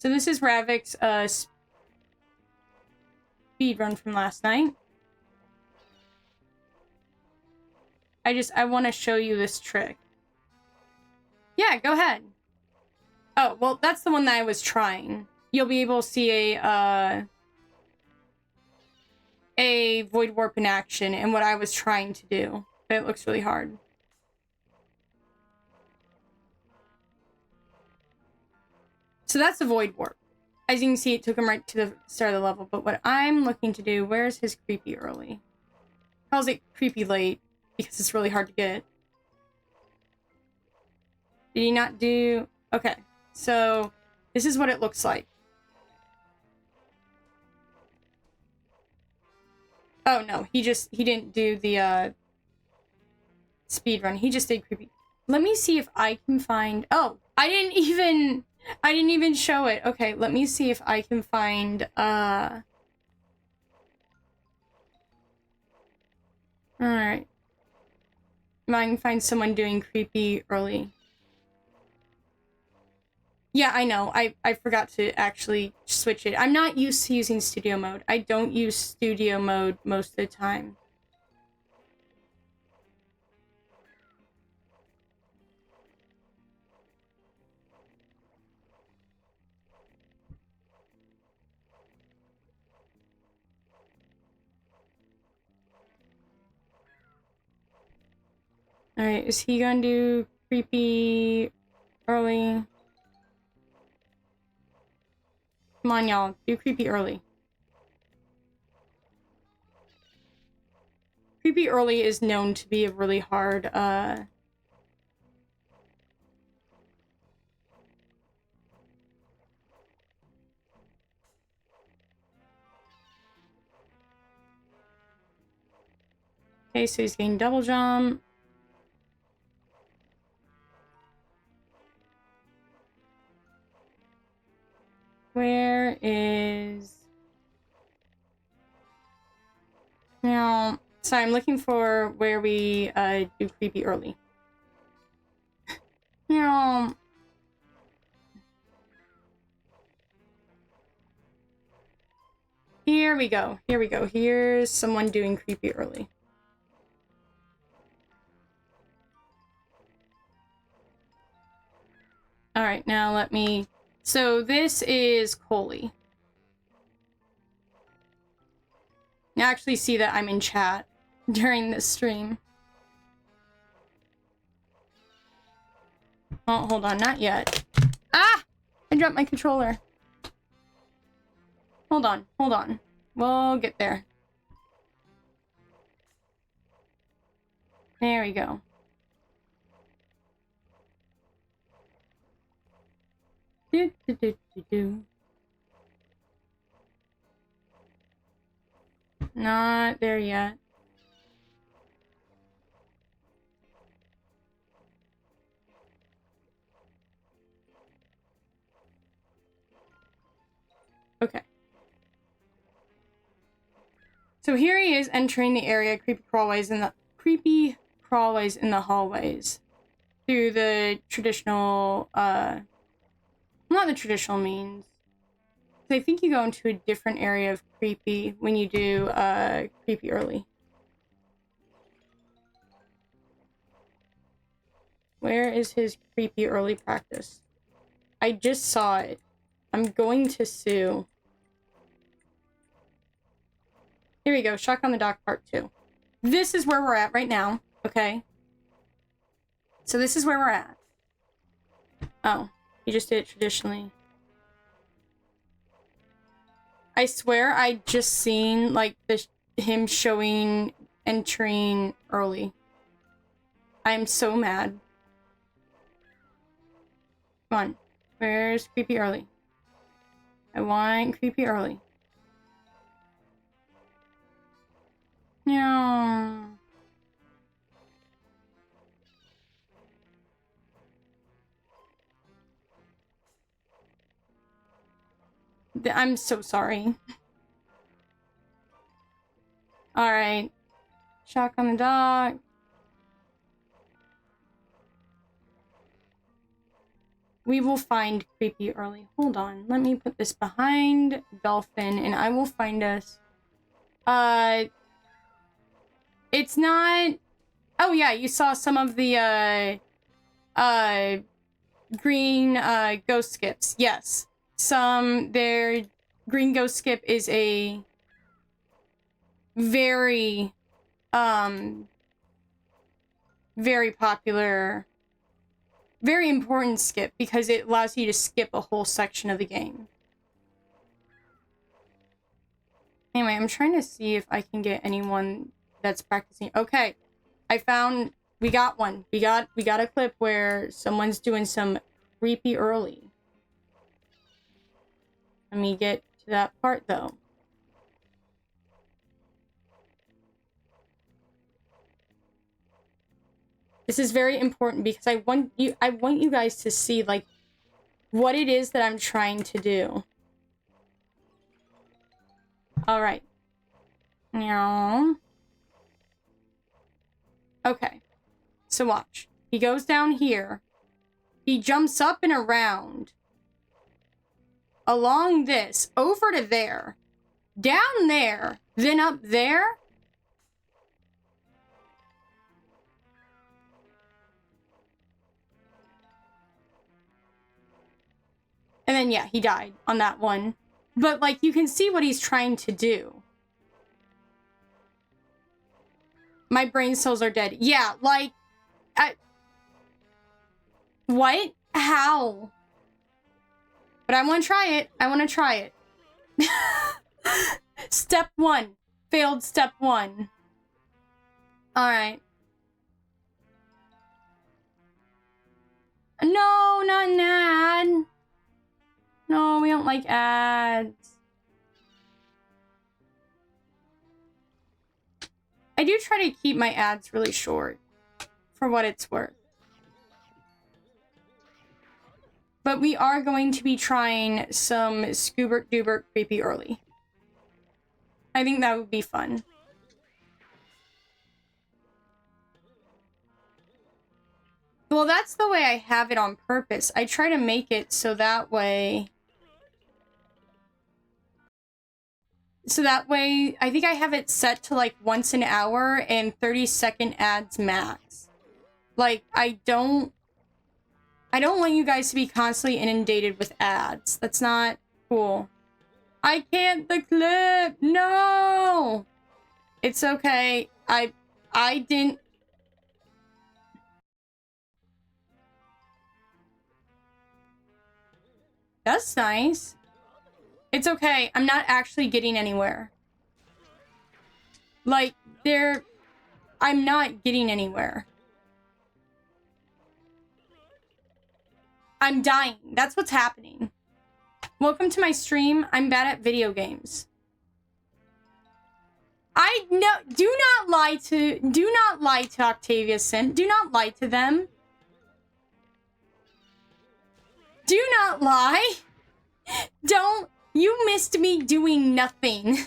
this is Ravik's speed run from last night. I want to show you this trick. Yeah, go ahead. Oh, well, that's the one that I was trying. You'll be able to see a void warp in action and what I was trying to do. But it looks really hard. So that's a void warp. As you can see, it took him right to the start of the level. But what I'm looking to do, where's his creepy early? Calls it creepy late because it's really hard to get. Did he not do... Okay, so this is what it looks like. Oh no, he didn't do the speed run. He just did creepy. Let me see if I can find... Oh, I didn't even show it. Okay, let me see if I can find Alright. If I can find someone doing creepy early. Yeah, I know. I forgot to actually switch it. I'm not used to using studio mode. I don't use studio mode most of the time. Alright, is he gonna do creepy early? Come on, y'all. Do creepy early. Creepy early is known to be a really hard, Okay, so he's getting double jump. Where is... Now, so I'm looking for where we do creepy early. Now, here we go. Here we go. Here's someone doing creepy early. Alright, now let me... So this is Coley. You actually see that I'm in chat during this stream. Oh, hold on, not yet. Ah! I dropped my controller. Hold on, hold on. We'll get there. There we go. Do, do, do, do, do. Not there yet. Okay. So here he is entering the area, creepy crawlways in the hallways. Through the traditional, not the traditional means. I think you go into a different area of creepy when you do, creepy early. Where is his creepy early practice? I just saw it. I'm going to sue. Here we go, Shock on the Dock Part 2. This is where we're at right now, okay? So this is where we're at. Oh, you just did it traditionally. I swear I just seen, like, him showing entering early. I'm so mad. Come on. Where's creepy early? I want creepy early. No. I'm so sorry. Alright. Shock on the dock. We will find creepy early. Hold on. Let me put this behind Dolphin and I will find us. It's not... Oh yeah, you saw some of the, green, ghost skips. Yes. Their green ghost skip is a very, very popular, very important skip because it allows you to skip a whole section of the game. Anyway, I'm trying to see if I can get anyone that's practicing. Okay, we got one. We got a clip where someone's doing some creepy early. Let me get to that part though. This is very important because I want you guys to see like what it is that I'm trying to do. All right. Now. Okay. So watch. He goes down here. He jumps up and around along this, over to there, down there, then up there. And then, yeah, he died on that one. But, like, you can see what he's trying to do. My brain cells are dead. Yeah, like... What? How? But I want to try it. I want to try it. Step 1. Failed step 1. Alright. No, not an ad. No, we don't like ads. I do try to keep my ads really short, for what it's worth. But we are going to be trying some Scoobert Doobert Creepy Early. I think that would be fun. Well, that's the way I have it on purpose. I try to make it so that way... I think I have it set to like once an hour and 30-second ads max. Like, I don't want you guys to be constantly inundated with ads. That's not cool. I can't the clip. No. It's okay. I didn't. That's nice. It's okay. I'm not actually getting anywhere. Like, I'm not getting anywhere. I'm dying. That's what's happening. Welcome to my stream. I'm bad at video games. Do not lie to Octavia Sim. Do not lie to them. Do not lie. Don't. You missed me doing nothing.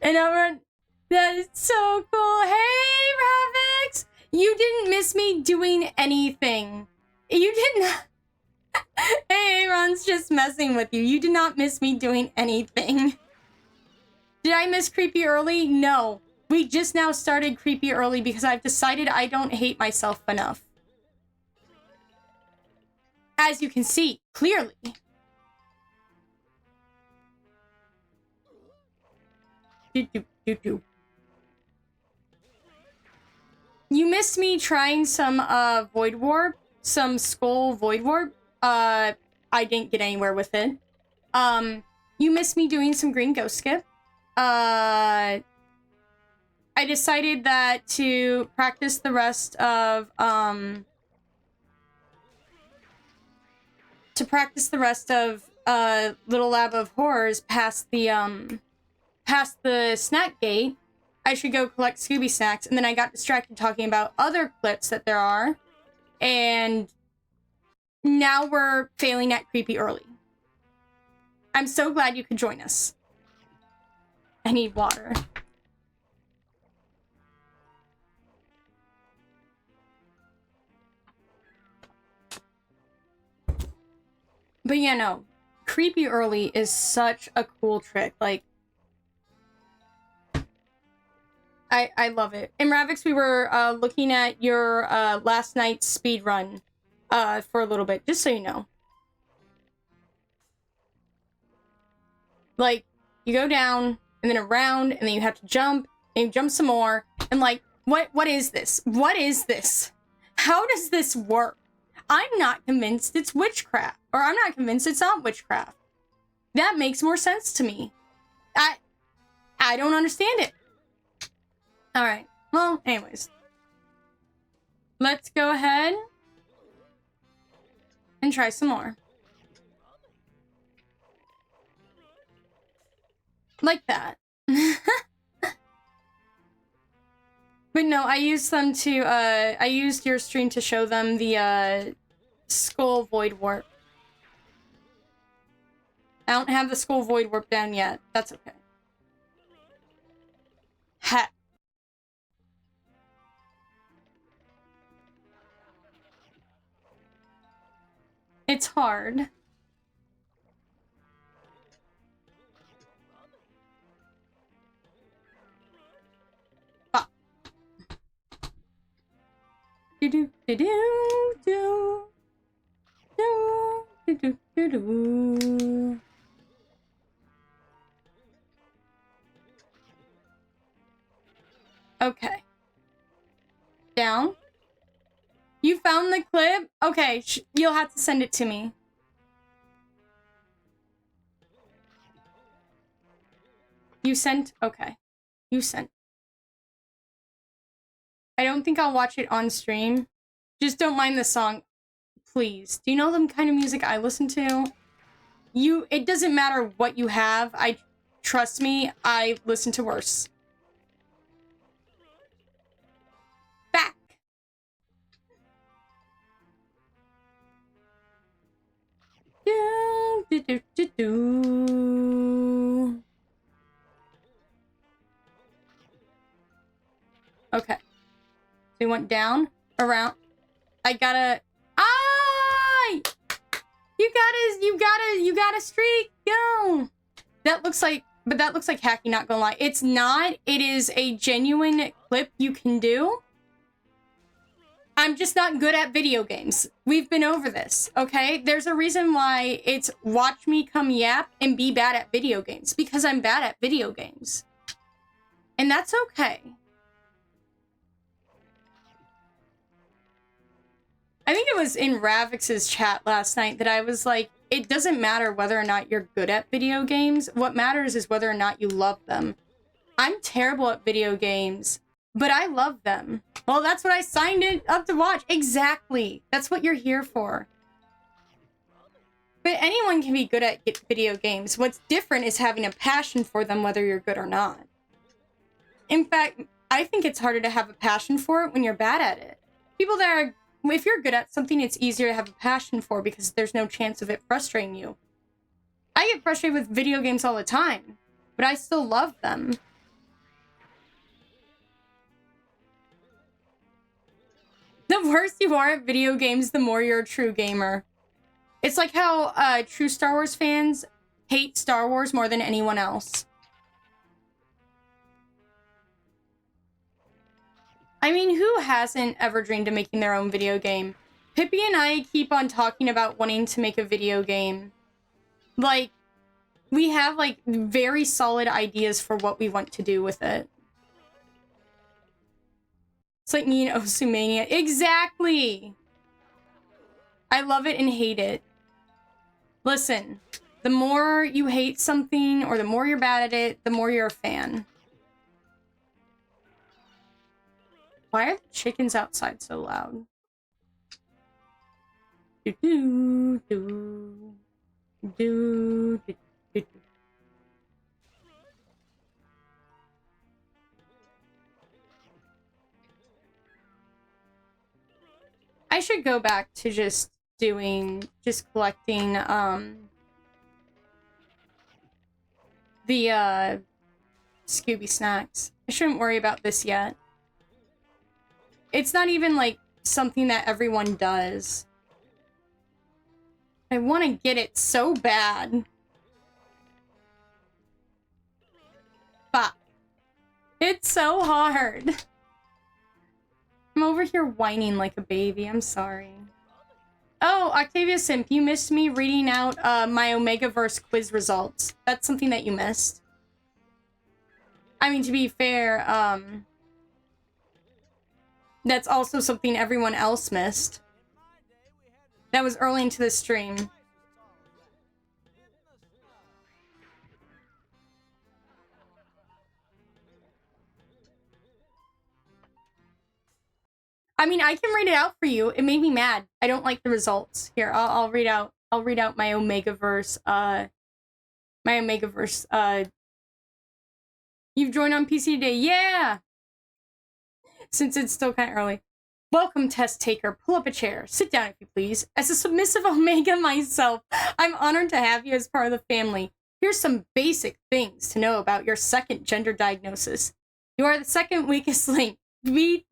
And everyone, that is so cool. Hey, Ravix! You didn't miss me doing anything. You didn't. Hey, Aaron's just messing with you. You did not miss me doing anything. Did I miss Creepy Early? No. We just now started Creepy Early because I've decided I don't hate myself enough. As you can see, clearly. You missed me trying some Void Warp, some Skull Void Warp. I didn't get anywhere with it. You missed me doing some Green Ghost Skip. I decided that to practice the rest of Little Lab of Horrors past the snack gate, I should go collect Scooby snacks, and then I got distracted talking about other clips that there are, and now we're failing at Creepy Early. I'm so glad you could join us. I need water. But yeah, no. Creepy Early is such a cool trick. Like, I love it. In Ravix, we were looking at your last night's speed run for a little bit, just so you know. Like, you go down, and then around, and then you have to jump, and you jump some more, and like, what is this? What is this? How does this work? I'm not convinced it's witchcraft. Or I'm not convinced it's not witchcraft. That makes more sense to me. I don't understand it. Alright. Well, anyways. Let's go ahead and try some more. Like that. But no, I used them to, I used your stream to show them the, Skull Void Warp. I don't have the Skull Void Warp down yet. That's okay. Ha. It's hard. Ah. Do do do do do do do do do. Okay. Down. You found the clip? Okay, you'll have to send it to me. You sent? Okay. You sent. I don't think I'll watch it on stream. Just don't mind the song, please. Do you know the kind of music I listen to? It doesn't matter what you have. Trust me, I listen to worse. Back. Do, do, do, do, do. Okay. So we went down, around. I gotta. You got a streak. Go. That looks like hacking, not gonna lie. It's not. It is a genuine clip you can do. I'm just not good at video games. We've been over this, okay? There's a reason why it's watch me come yap and be bad at video games. Because I'm bad at video games. And that's okay. I think it was in Ravix's chat last night that I was like, it doesn't matter whether or not you're good at video games. What matters is whether or not you love them. I'm terrible at video games, but I love them. Well, that's what I signed it up to watch. Exactly. That's what you're here for. But anyone can be good at video games. What's different is having a passion for them, whether you're good or not. In fact, I think it's harder to have a passion for it when you're bad at it. People that are... If you're good at something, it's easier to have a passion for because there's no chance of it frustrating you. I get frustrated with video games all the time, but I still love them. The worse you are at video games, the more you're a true gamer. It's like how true Star Wars fans hate Star Wars more than anyone else. I mean, who hasn't ever dreamed of making their own video game? Pippi and I keep on talking about wanting to make a video game. Like, we have, like, very solid ideas for what we want to do with it. It's like me and Osumania. Exactly! I love it and hate it. Listen, the more you hate something, or the more you're bad at it, the more you're a fan. Why are the chickens outside so loud? Do do do do do do. I should go back to just collecting the Scooby snacks. I shouldn't worry about this yet. It's not even, like, something that everyone does. I want to get it so bad. But it's so hard. I'm over here whining like a baby. I'm sorry. Oh, Octavia Simp, you missed me reading out my Omegaverse quiz results. That's something that you missed. I mean, to be fair, that's also something everyone else missed. That was early into the stream. I mean, I can read it out for you. It made me mad. I don't like the results. Here, I'll read out my Omegaverse, you've joined on PC today. Yeah! Since it's still kind of early. Welcome, test taker. Pull up a chair. Sit down if you please. As a submissive Omega myself, I'm honored to have you as part of the family. Here's some basic things to know about your second gender diagnosis. You are the second weakest link,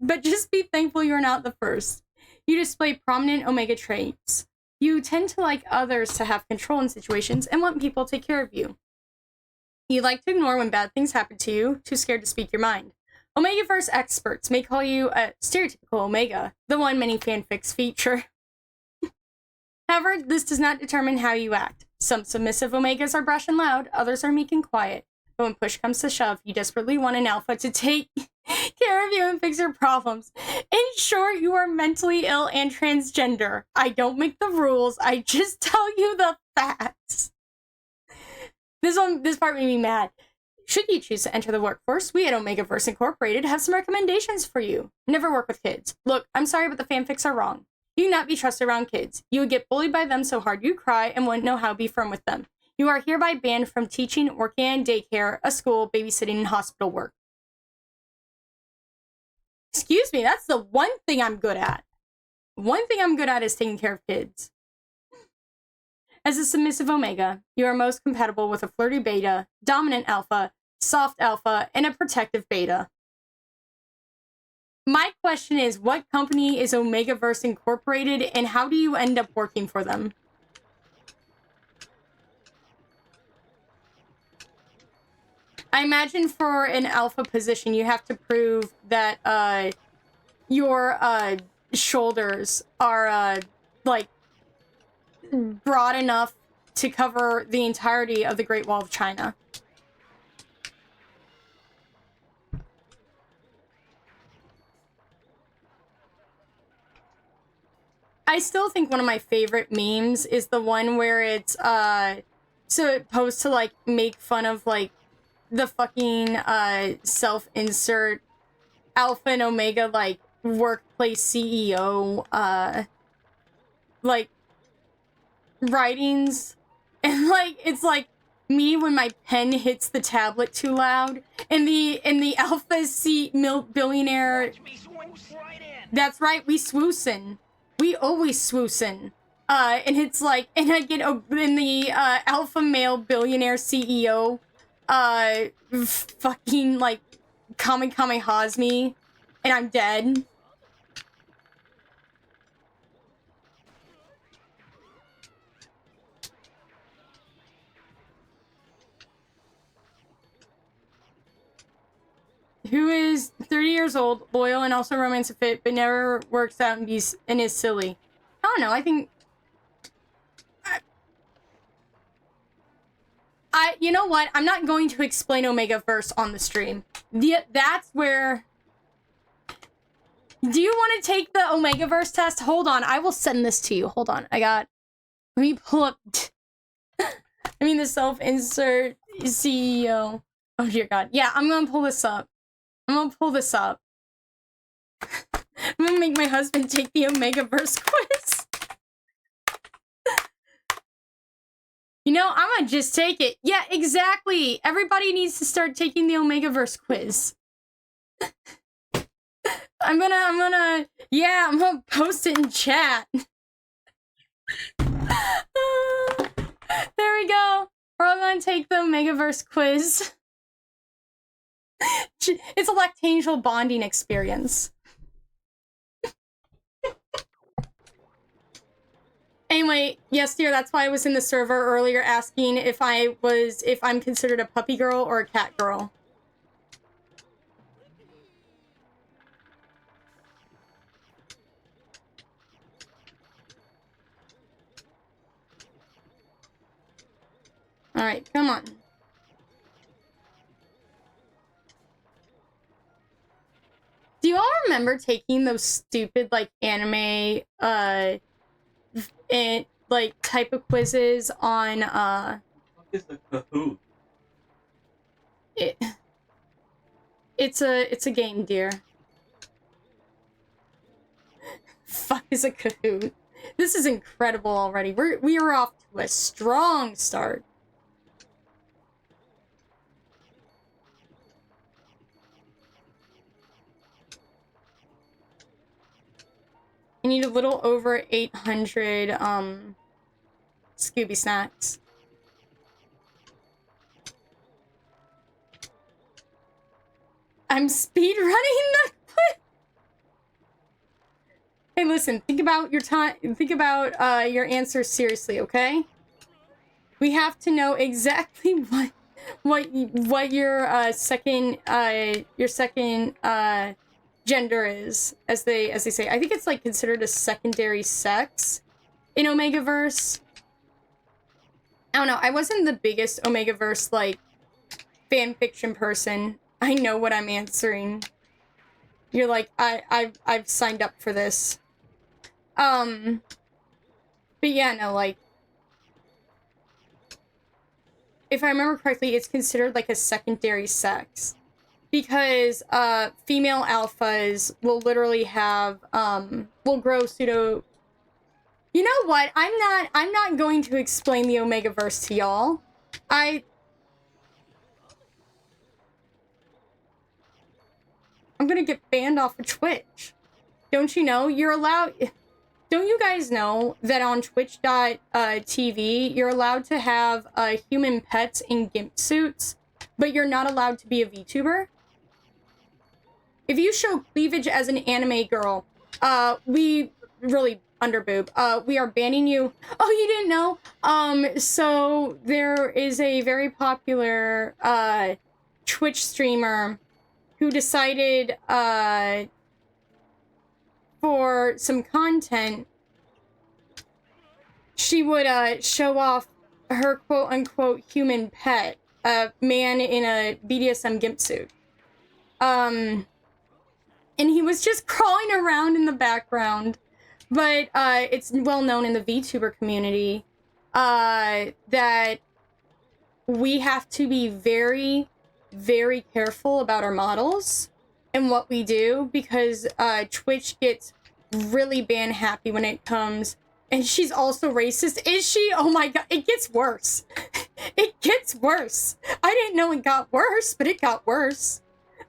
but just be thankful you're not the first. You display prominent Omega traits. You tend to like others to have control in situations and want people to take care of you. You like to ignore when bad things happen to you, too scared to speak your mind. Omegaverse experts may call you a stereotypical Omega, the one many fanfics feature. However, this does not determine how you act. Some submissive Omegas are brash and loud, others are meek and quiet. But when push comes to shove, you desperately want an alpha to take care of you and fix your problems. In short, you are mentally ill and transgender. I don't make the rules, I just tell you the facts. This part made me mad. Should you choose to enter the workforce, we at Omegaverse Incorporated have some recommendations for you. Never work with kids. Look, I'm sorry, but the fanfics are wrong. You cannot be trusted around kids. You would get bullied by them so hard you'd cry and wouldn't know how to be firm with them. You are hereby banned from teaching, working in daycare, a school, babysitting, and hospital work. Excuse me, that's the one thing I'm good at. One thing I'm good at is taking care of kids. As a submissive Omega, you are most compatible with a flirty beta, dominant alpha, soft alpha, and a protective beta. My question is, what company is Omegaverse Incorporated, and how do you end up working for them? I imagine for an alpha position, you have to prove that your shoulders are like broad enough to cover the entirety of the Great Wall of China. I still think one of my favorite memes is the one where it's supposed to like make fun of like the fucking self-insert alpha and omega like workplace CEO like writings, and like it's like me when my pen hits the tablet too loud, and the alpha billionaire. Watch me swoosh right in. That's right, we swoosing. We always swoosing. And it's like, and I get in the alpha male billionaire CEO fucking like kamikazes me, and I'm dead. Who is 30 years old, loyal, and also romance fit, but never works out and is silly. I don't know, I think... you know what? I'm not going to explain Omegaverse on the stream. That's where... Do you want to take the Omegaverse test? Hold on, I will send this to you. Hold on, let me pull up... I mean, the self-insert CEO. Oh dear God. Yeah, I'm gonna pull this up. I'm gonna make my husband take the Omegaverse quiz. You know, I'm gonna just take it. Yeah, exactly. Everybody needs to start taking the Omegaverse quiz. I'm gonna post it in chat. There we go. We're all gonna take the Omegaverse quiz. It's a lactangel bonding experience. Anyway, yes, dear, that's why I was in the server earlier asking if I'm considered a puppy girl or a cat girl. Alright, come on. Do you all remember taking those stupid, like, anime, like, type of quizzes on, What is a Kahoot? It's a game, dear. Fuck is a Kahoot. This is incredible already. We are off to a strong start. I need a little over 800, Scooby snacks. I'm speedrunning the quiz. Hey, listen, think about your time, think about your answer seriously, okay? We have to know exactly what your second gender is, as they say. I think it's like considered a secondary sex in Omegaverse. I don't know. I wasn't the biggest Omegaverse like fan fiction person. I know what I'm answering. You're like, I've signed up for this. But yeah, no, like, if I remember correctly, it's considered like a secondary sex. Because female alphas will literally have will grow pseudo. You know what? I'm not going to explain the Omegaverse to y'all. I'm gonna get banned off of Twitch. Don't you know? You're allowed. Don't you guys know that on Twitch.tv you're allowed to have human pets in gimp suits, but you're not allowed to be a VTuber? If you show cleavage as an anime girl, we really underboob. We are banning you. Oh, you didn't know? So there is a very popular Twitch streamer who decided for some content she would show off her quote-unquote human pet, a man in a BDSM gimp suit. And he was just crawling around in the background. But it's well known in the VTuber community that we have to be very, very careful about our models and what we do, because Twitch gets really ban happy when it comes. And she's also racist. Is she? Oh my god, it gets worse. It gets worse. I didn't know it got worse, but it got worse.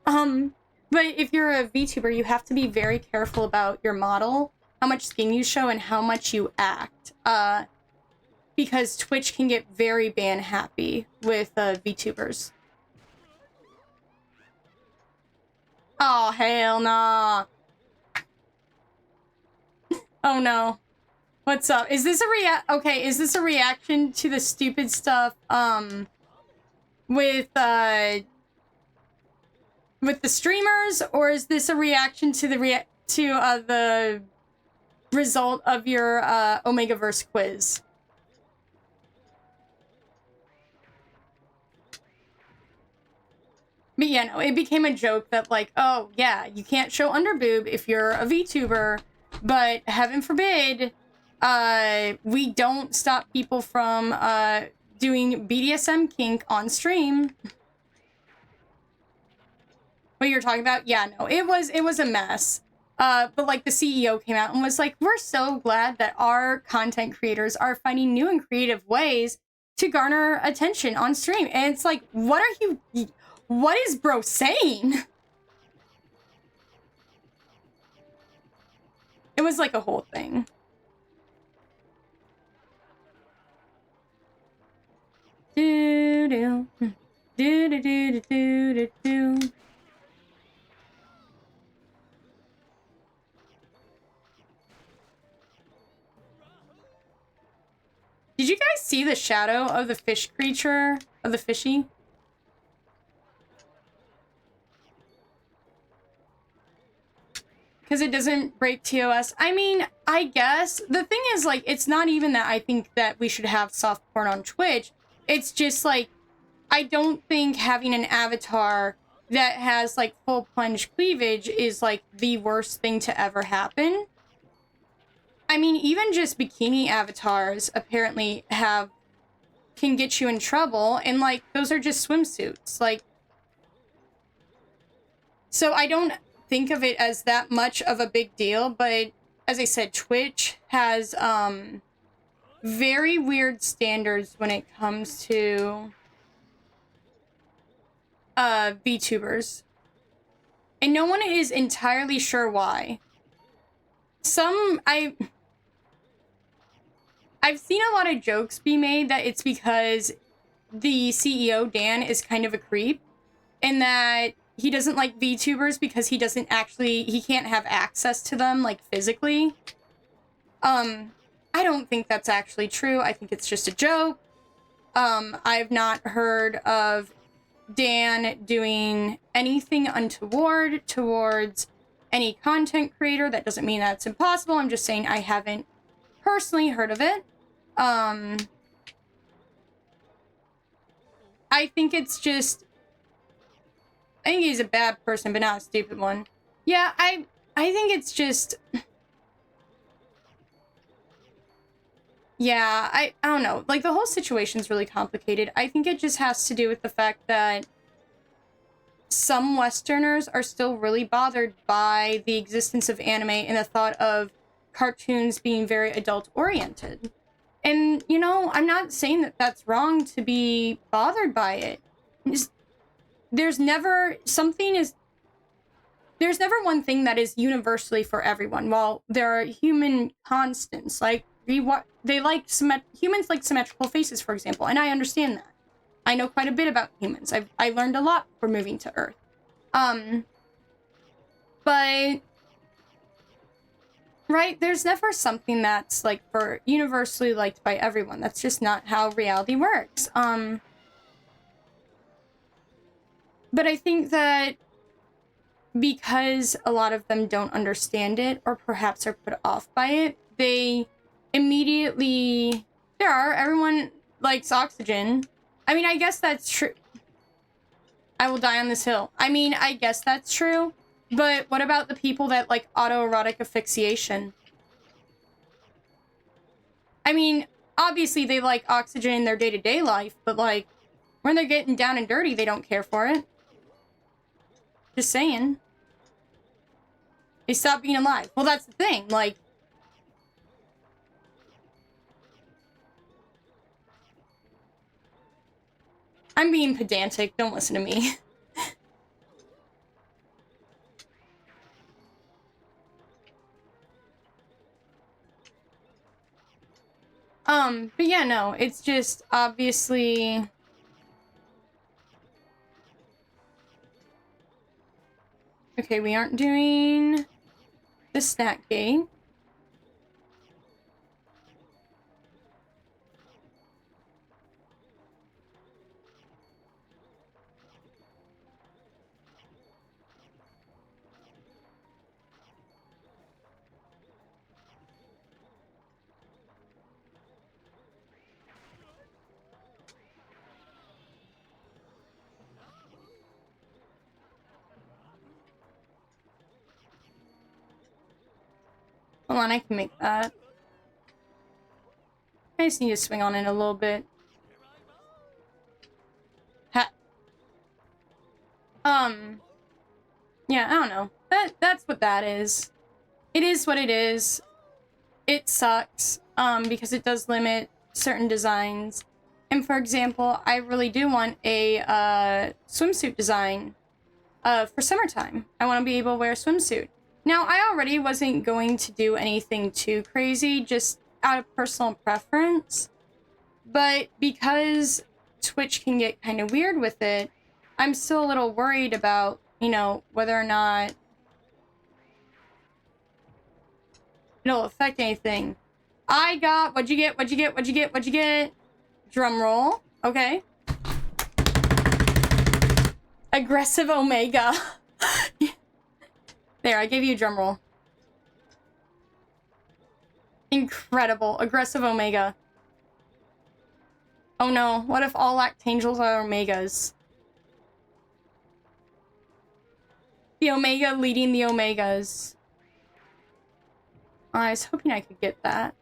But if you're a VTuber, you have to be very careful about your model, how much skin you show, and how much you act. Because Twitch can get very ban happy with VTubers. Oh, hell nah. Oh no. What's up? Is this a is this a reaction to the stupid stuff, with the streamers, or is this a reaction to the result of your Omegaverse quiz? But yeah, no, it became a joke that like, oh yeah, you can't show underboob if you're a VTuber, but heaven forbid, we don't stop people from doing BDSM kink on stream. What you're talking about? Yeah, no, it was a mess. But like the CEO came out and was like, we're so glad that our content creators are finding new and creative ways to garner attention on stream. And it's like, what is bro saying? It was like a whole thing. Do do do do do do do do. Did you guys see the shadow of the fish creature, of the fishy? Because it doesn't break TOS. I mean, I guess. The thing is, like, it's not even that I think that we should have soft porn on Twitch. It's just, like, I don't think having an avatar that has, like, full plunge cleavage is, like, the worst thing to ever happen. I mean, even just bikini avatars apparently can get you in trouble, and like those are just swimsuits. Like, so I don't think of it as that much of a big deal, but as I said, Twitch has very weird standards when it comes to VTubers. And no one is entirely sure why. I've seen a lot of jokes be made that it's because the CEO, Dan, is kind of a creep, and that he doesn't like VTubers because he can't have access to them, like, physically. I don't think that's actually true. I think it's just a joke. I've not heard of Dan doing anything untoward towards any content creator. That doesn't mean that's impossible. I'm just saying I haven't personally heard of it. I think it's just... I think he's a bad person, but not a stupid one. Yeah, I think it's just... Yeah, I don't know. Like, the whole situation's really complicated. I think it just has to do with the fact that some Westerners are still really bothered by the existence of anime and the thought of cartoons being very adult-oriented. And, you know, I'm not saying that that's wrong to be bothered by it. There's never one thing that is universally for everyone. While there are human constants, like, humans like symmetrical faces, for example, and I understand that. I know quite a bit about humans. I learned a lot before moving to Earth. But... Right? There's never something that's, like, for universally liked by everyone. That's just not how reality works. But I think that because a lot of them don't understand it, or perhaps are put off by it, they immediately... Everyone likes oxygen. I mean, I guess that's true. I will die on this hill. I mean, I guess that's true. But what about the people that like autoerotic asphyxiation? I mean, obviously they like oxygen in their day-to-day life, but like, when they're getting down and dirty, they don't care for it. Just saying. They stop being alive. Well, that's the thing, like... I'm being pedantic, don't listen to me. But yeah, no, it's just obviously... Okay, we aren't doing the snack gate. Hold on, I can make that. I just need to swing on it a little bit. Ha. Yeah, I don't know. That's what that is. It is what it is. It sucks, because it does limit certain designs. And for example, I really do want a, swimsuit design, for summertime. I want to be able to wear a swimsuit. Now, I already wasn't going to do anything too crazy, just out of personal preference. But because Twitch can get kind of weird with it, I'm still a little worried about, you know, whether or not it'll affect anything. I got, what'd you get, what'd you get, what'd you get, what'd you get? Drum roll. Okay. Aggressive Omega. There, I gave you a drum roll. Incredible. Aggressive Omega. Oh no, what if all Lactangels are Omegas? The Omega leading the Omegas. I was hoping I could get that.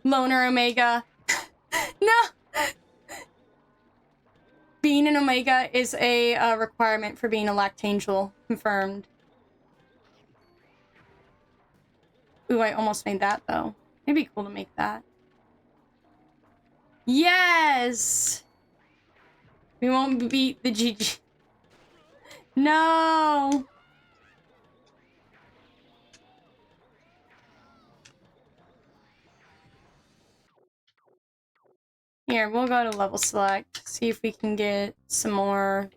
Loner Omega. No! Being an Omega is a requirement for being a Lactangel. Confirmed. Ooh, I almost made that, though. It'd be cool to make that. Yes! We won't beat the GG. No! Here, we'll go to level select. See if we can get some more...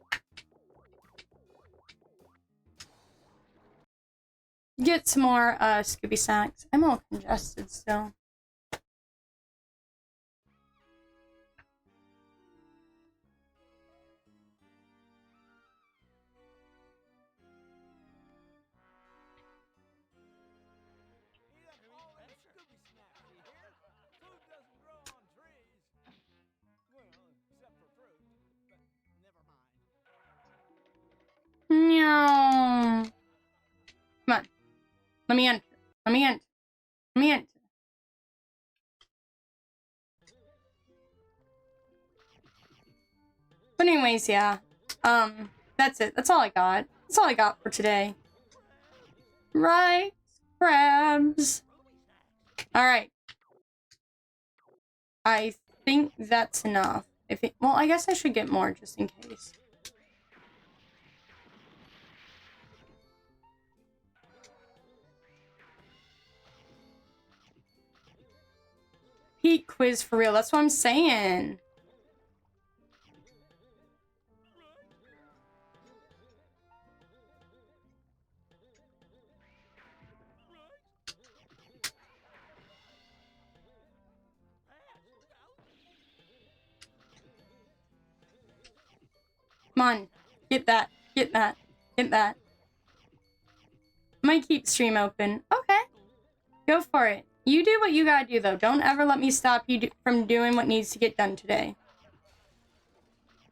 get some more Scooby snacks. I'm all congested still. No. Come on. Let me enter. Let me enter. Let me enter. But anyways, yeah. That's it. That's all I got. That's all I got for today. Right, crabs. Alright. I think that's enough. Well, I guess I should get more just in case. Heat quiz for real. That's what I'm saying. Come on. Get that. Get that. Get that. Might keep stream open. Okay. Go for it. You do what you gotta do, though. Don't ever let me stop you from doing what needs to get done today.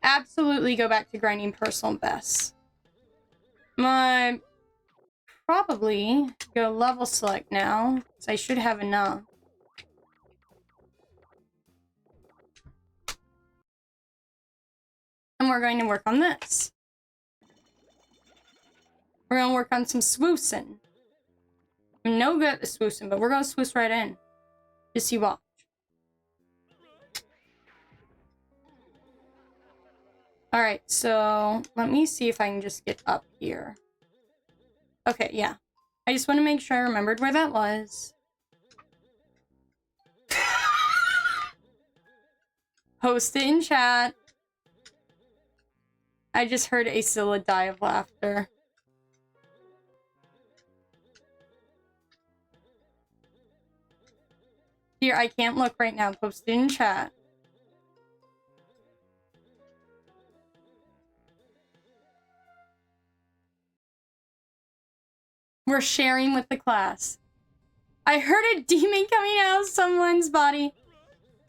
Absolutely go back to grinding personal bests. Probably go level select now, because I should have enough. And we're going to work on this. We're going to work on some swoosing. I'm no good at the swoosing, but we're going to swoosh right in. Just you watch. Alright, so let me see if I can just get up here. Okay, yeah. I just want to make sure I remembered where that was. Post it in chat. I just heard Asilla die of laughter. Here, I can't look right now. Post it in chat. We're sharing with the class. I heard a demon coming out of someone's body.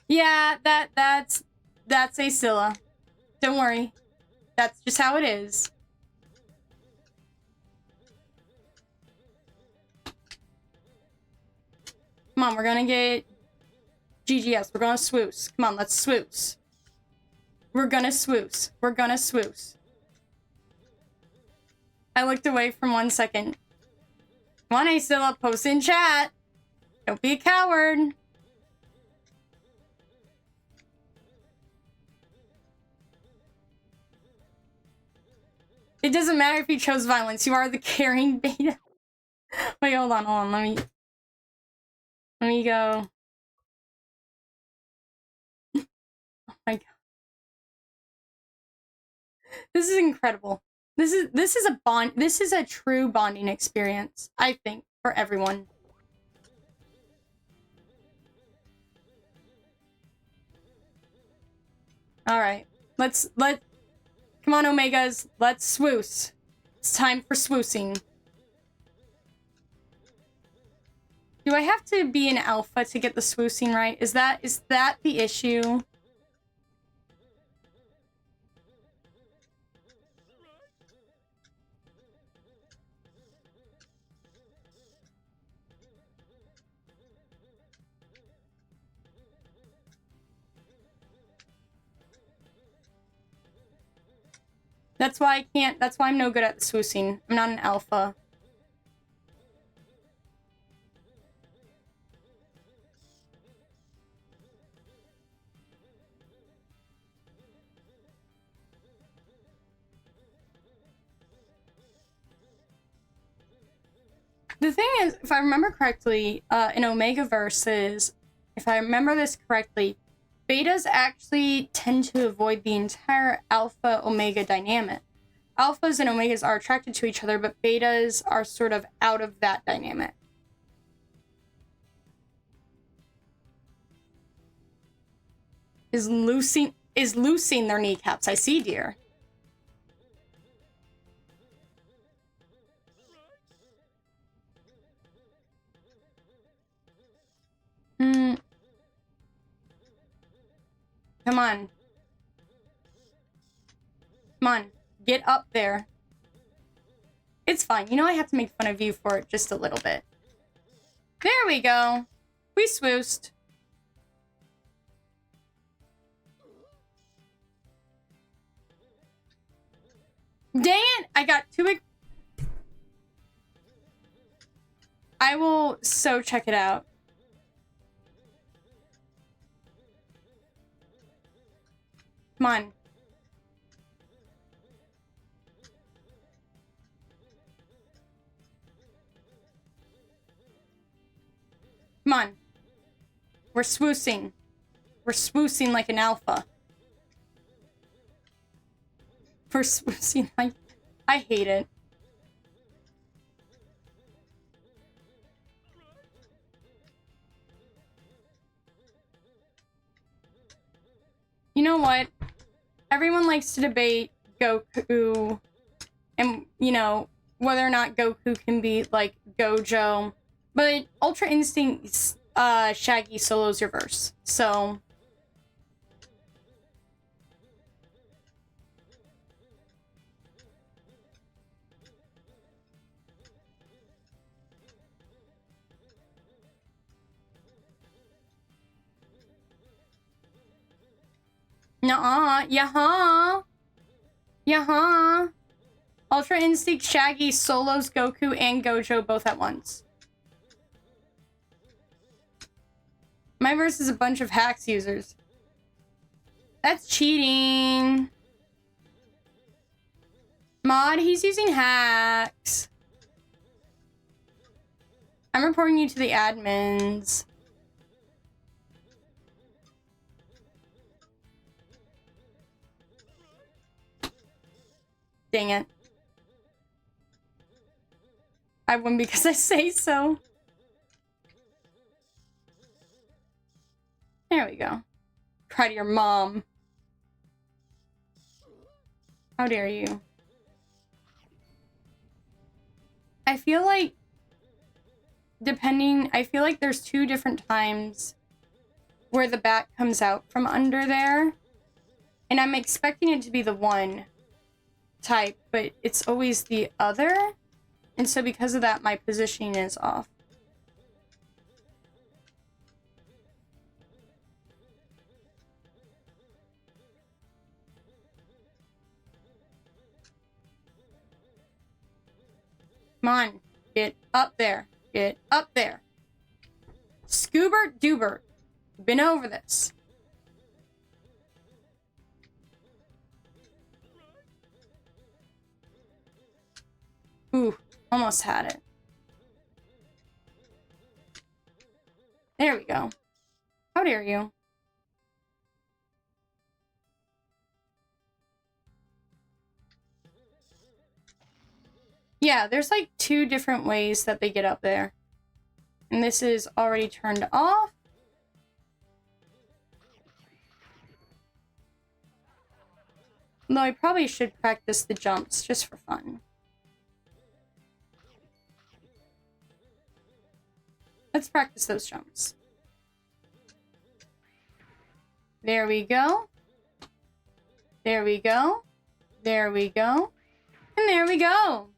Yeah, that's Asilla. Don't worry. That's just how it is. Come on, we're gonna get GGS. We're gonna swoosh. Come on, let's swoosh. We're gonna swoosh. We're gonna swoosh. I looked away for 1 second. Come on, Asilla, post in chat. Don't be a coward. It doesn't matter if you chose violence. You are the carrying beta. Wait, hold on. Let me go. Oh my god. This is incredible. This is a true bonding experience, I think, for everyone. Alright. Come on, Omegas. Let's swoosh. It's time for swooshing. Do I have to be an alpha to get the swooshing right? Is that the issue? That's why I'm no good at the swooshing. I'm not an alpha. The thing is, if I remember correctly, in Omega versus, if I remember this correctly, betas actually tend to avoid the entire alpha-omega dynamic. alphas and omegas are attracted to each other, but betas are sort of out of that dynamic. Is loosing their kneecaps. I see, dear. Come on. Come on. Get up there. It's fine. You know I have to make fun of you for it just a little bit. There we go. We swoosed. Dang it! I got too... I will so check it out. Come on. Come on. We're swoosing. We're swoosing like an alpha. We're swoosing like... I hate it. You know what? Everyone likes to debate Goku and, you know, whether or not Goku can be like Gojo. But Ultra Instinct's Shaggy solos reverse. So nuh-uh. Yaha. Yaha. Ultra Instinct Shaggy solos Goku and Gojo both at once. My verse is a bunch of hacks users. That's cheating. Mod, he's using hacks. I'm reporting you to the admins. Dang it. I win because I say so. There we go. Cry to your mom. How dare you? I feel like I feel like there's two different times where the bat comes out from under there. And I'm expecting it to be the one type, but it's always the other. And so because of that, my positioning is off. Come on, get up there. Get up there. Scoobert Doobert. Been over this. Ooh, almost had it. There we go. How dare you? Yeah, there's like two different ways that they get up there. And this is already turned off. Though I probably should practice the jumps just for fun. Let's practice those jumps. There we go. There we go. There we go. And there we go.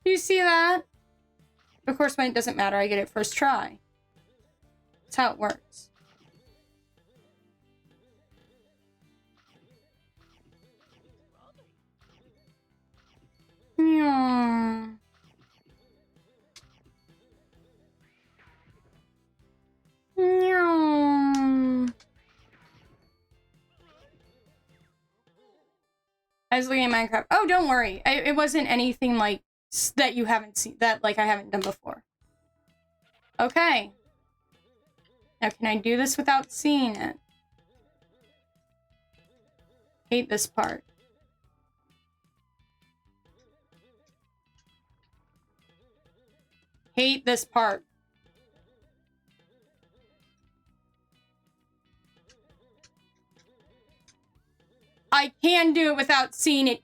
Do you see that? Of course, when it doesn't matter, I get it first try. That's how it works. Yeah. Yeah. I was looking at Minecraft. Oh, don't worry. It wasn't anything like that you haven't seen, that like I haven't done before. Okay. Now can I do this without seeing it? Hate this part. hate this part. I can do it without seeing it.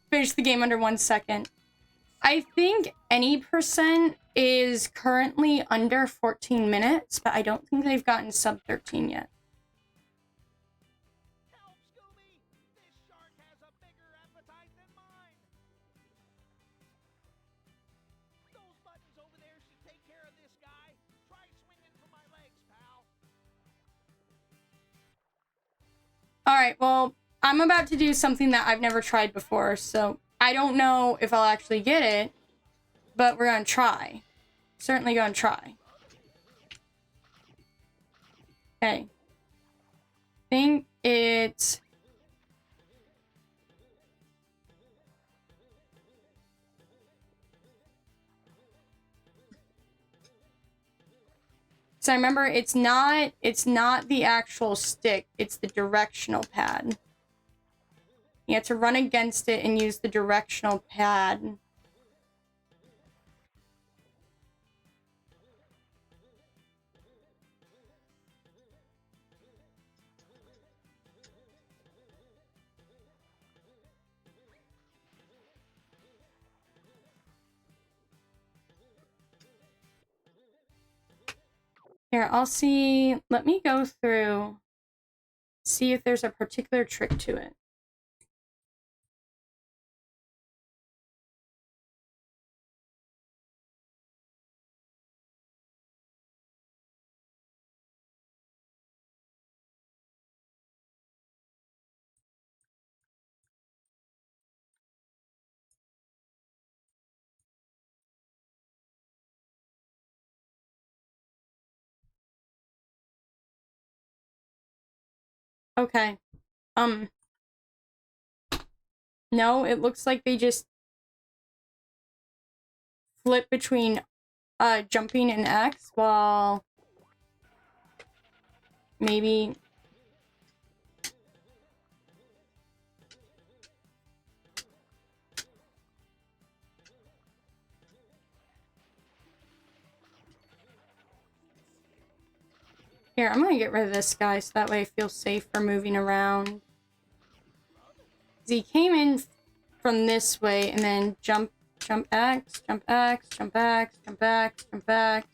Finish the game under 1 second. I think any percent is currently under 14 minutes, but I don't think they've gotten sub 13 yet. Help, Scooby! This shark has a bigger appetite than mine! Those buttons over there should take care of this guy. Try swinging for my legs, pal. Alright, well, I'm about to do something that I've never tried before, so I don't know if I'll actually get it, but we're gonna try. Certainly gonna try. Okay. I think it's... So remember, it's not the actual stick, it's the directional pad. You have to run against it and use the directional pad. Here, I'll see. Let me go through, see if there's a particular trick to it. Okay. No, it looks like they just flip between jumping and X while maybe here, I'm gonna get rid of this guy so that way I feel safe for moving around. He came in from this way and then jump X, jump X, jump X, jump X, jump X.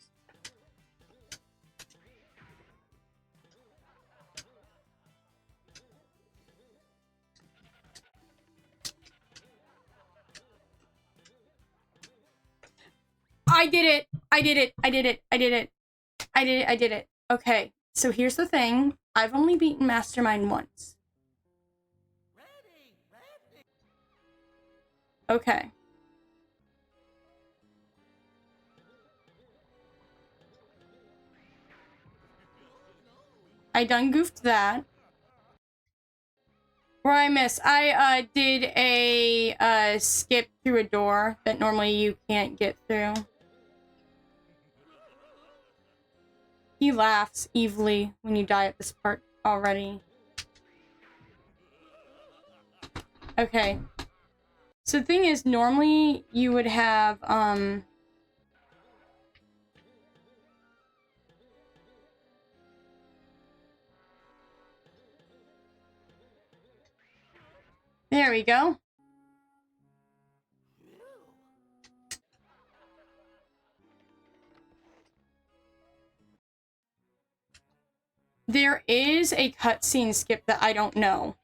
I did it! I did it! I did it! I did it! I did it! I did it! Okay, so here's the thing. I've only beaten Mastermind once. Okay. I done goofed that. Where I missed, I did a skip through a door that normally you can't get through. He laughs evilly when you die at this part already. Okay. So the thing is, normally you would have, there we go. There is a cutscene skip that I don't know.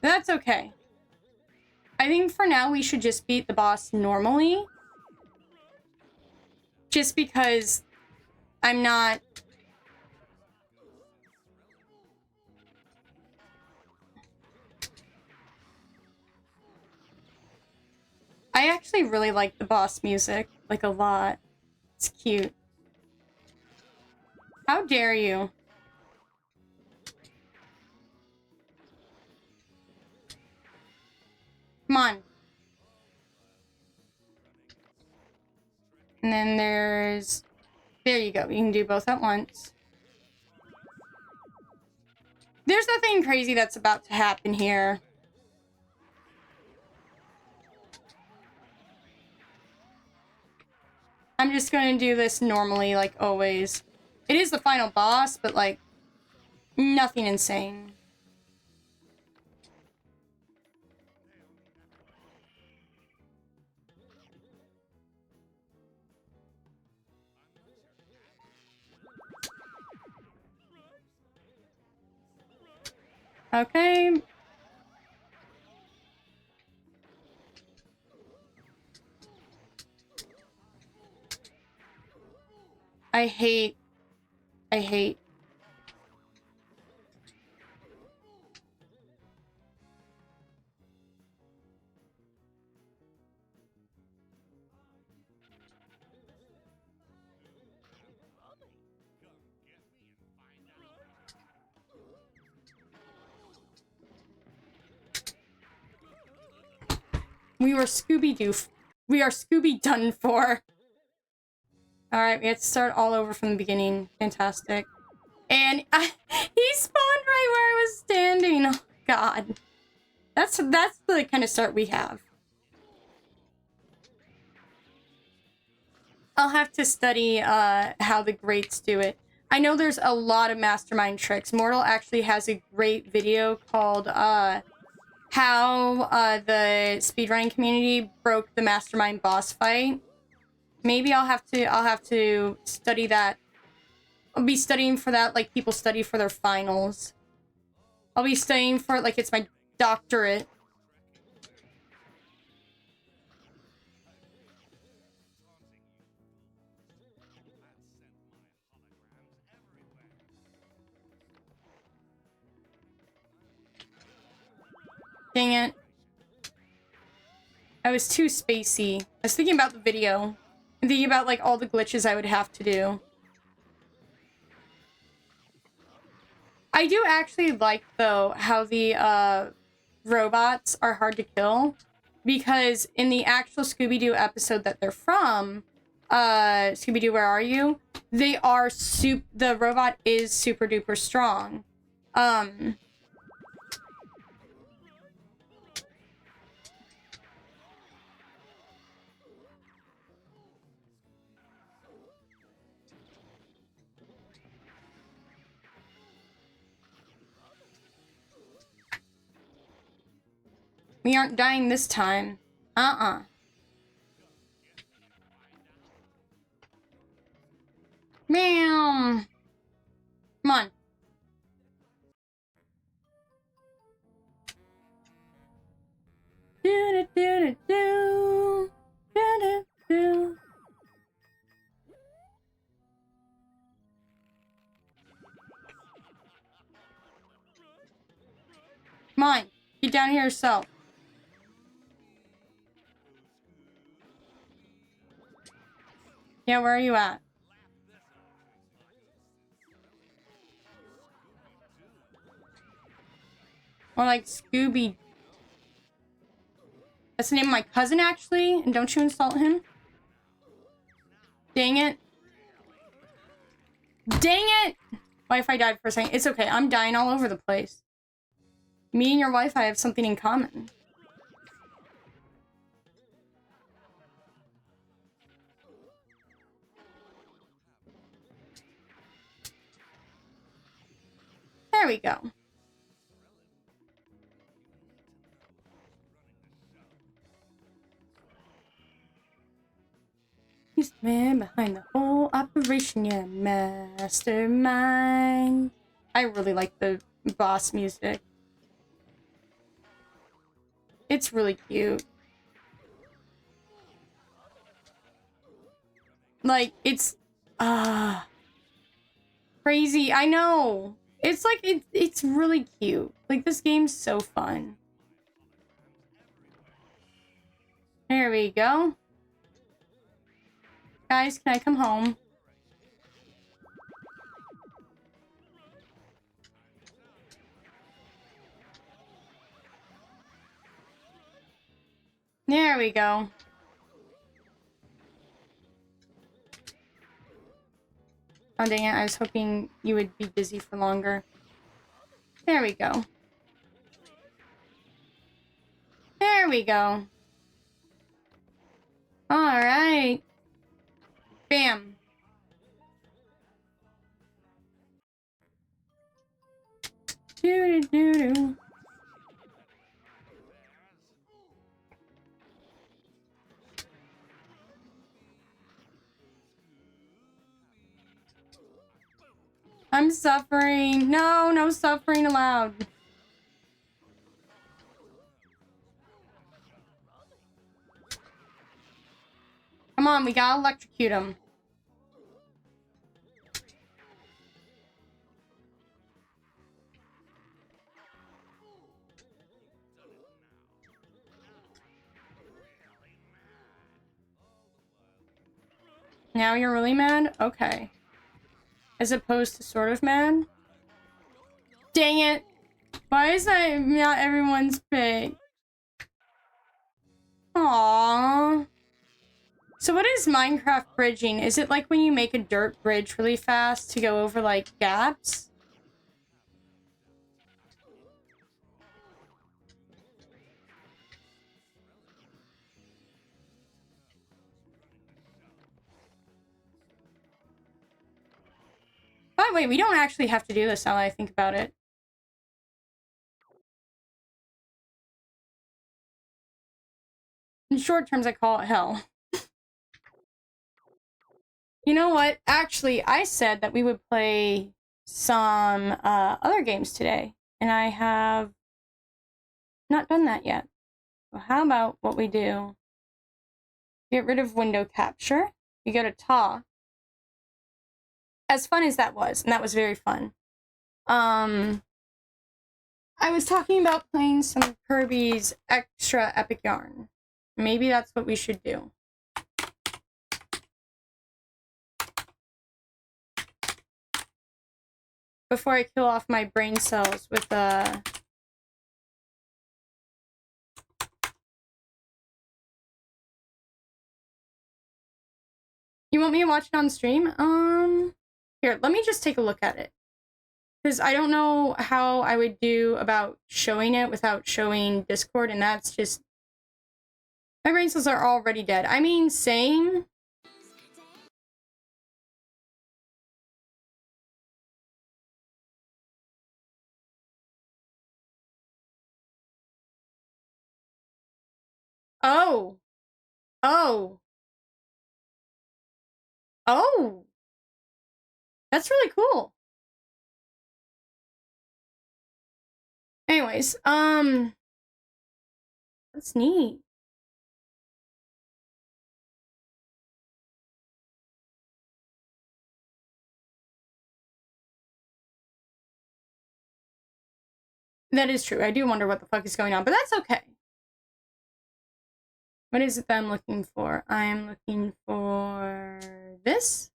That's okay. I think for now we should just beat the boss normally. Just because I'm not... I actually really like the boss music, like a lot. It's cute. How dare you? Come on. And then there's... There you go. You can do both at once. There's nothing crazy that's about to happen here. I'm just gonna do this normally, like always. It is the final boss, but like, nothing insane. Okay. I hate. We were Scooby-Doo. We are Scooby done for. Alright, we have to start all over from the beginning. Fantastic. And he spawned right where I was standing. Oh, God. That's the kind of start we have. I'll have to study how the greats do it. I know there's a lot of mastermind tricks. Mortal actually has a great video called how the speedrunning community broke the mastermind boss fight. Maybe I'll have to study that. I'll be studying for that like people study for their finals. I'll be studying for it like it's my doctorate. Dang it. I was too spacey. I was thinking about the video. And thinking about, like, all the glitches I would have to do. I do actually like, though, how the, robots are hard to kill. Because in the actual Scooby-Doo episode that they're from, Scooby-Doo, Where Are You? They are the robot is super duper strong. We aren't dying this time. Ma'am. Come on. Do-do-do-do-do. Do-do-do. Come on. Get down here yourself. Yeah, where are you at? Or like Scooby. That's the name of my cousin, actually. And don't you insult him? Dang it. Dang it! Wi-Fi died for a second. It's okay. I'm dying all over the place. Me and your Wi-Fi have something in common. There we go. He's the man behind the whole operation, yeah, mastermind. I really like the boss music. It's really cute. Like, it's crazy. I know. It's like it's really cute. Like, this game's so fun. There we go. Guys, can I come home? There we go. Oh, dang it. I was hoping you would be busy for longer. There we go. There we go. Alright. Bam. Do do do do. I'm suffering. No, no suffering allowed. Come on, we gotta electrocute him. Now you're really mad? Okay. As opposed to sort of mad? Dang it! Why is that not everyone's pick? Aww. So what is Minecraft bridging? Is it like when you make a dirt bridge really fast to go over, like, gaps? By the way, we don't actually have to do this now that I think about it. In short terms, I call it hell. You know what? Actually, I said that we would play some other games today, and I have not done that yet. So how about what we do? Get rid of window capture. We go to talk. As fun as that was, and that was very fun. I was talking about playing some Kirby's Extra Epic Yarn. Maybe that's what we should do. Before I kill off my brain cells with You want me to watch it on stream? Here, let me just take a look at it. Because I don't know how I would do about showing it without showing Discord, and that's just... My brain cells are already dead. I mean, same. Oh. Oh. Oh. That's really cool. Anyways, that's neat. That is true. I do wonder what the fuck is going on, but that's okay. What is it that I'm looking for? I am looking for this.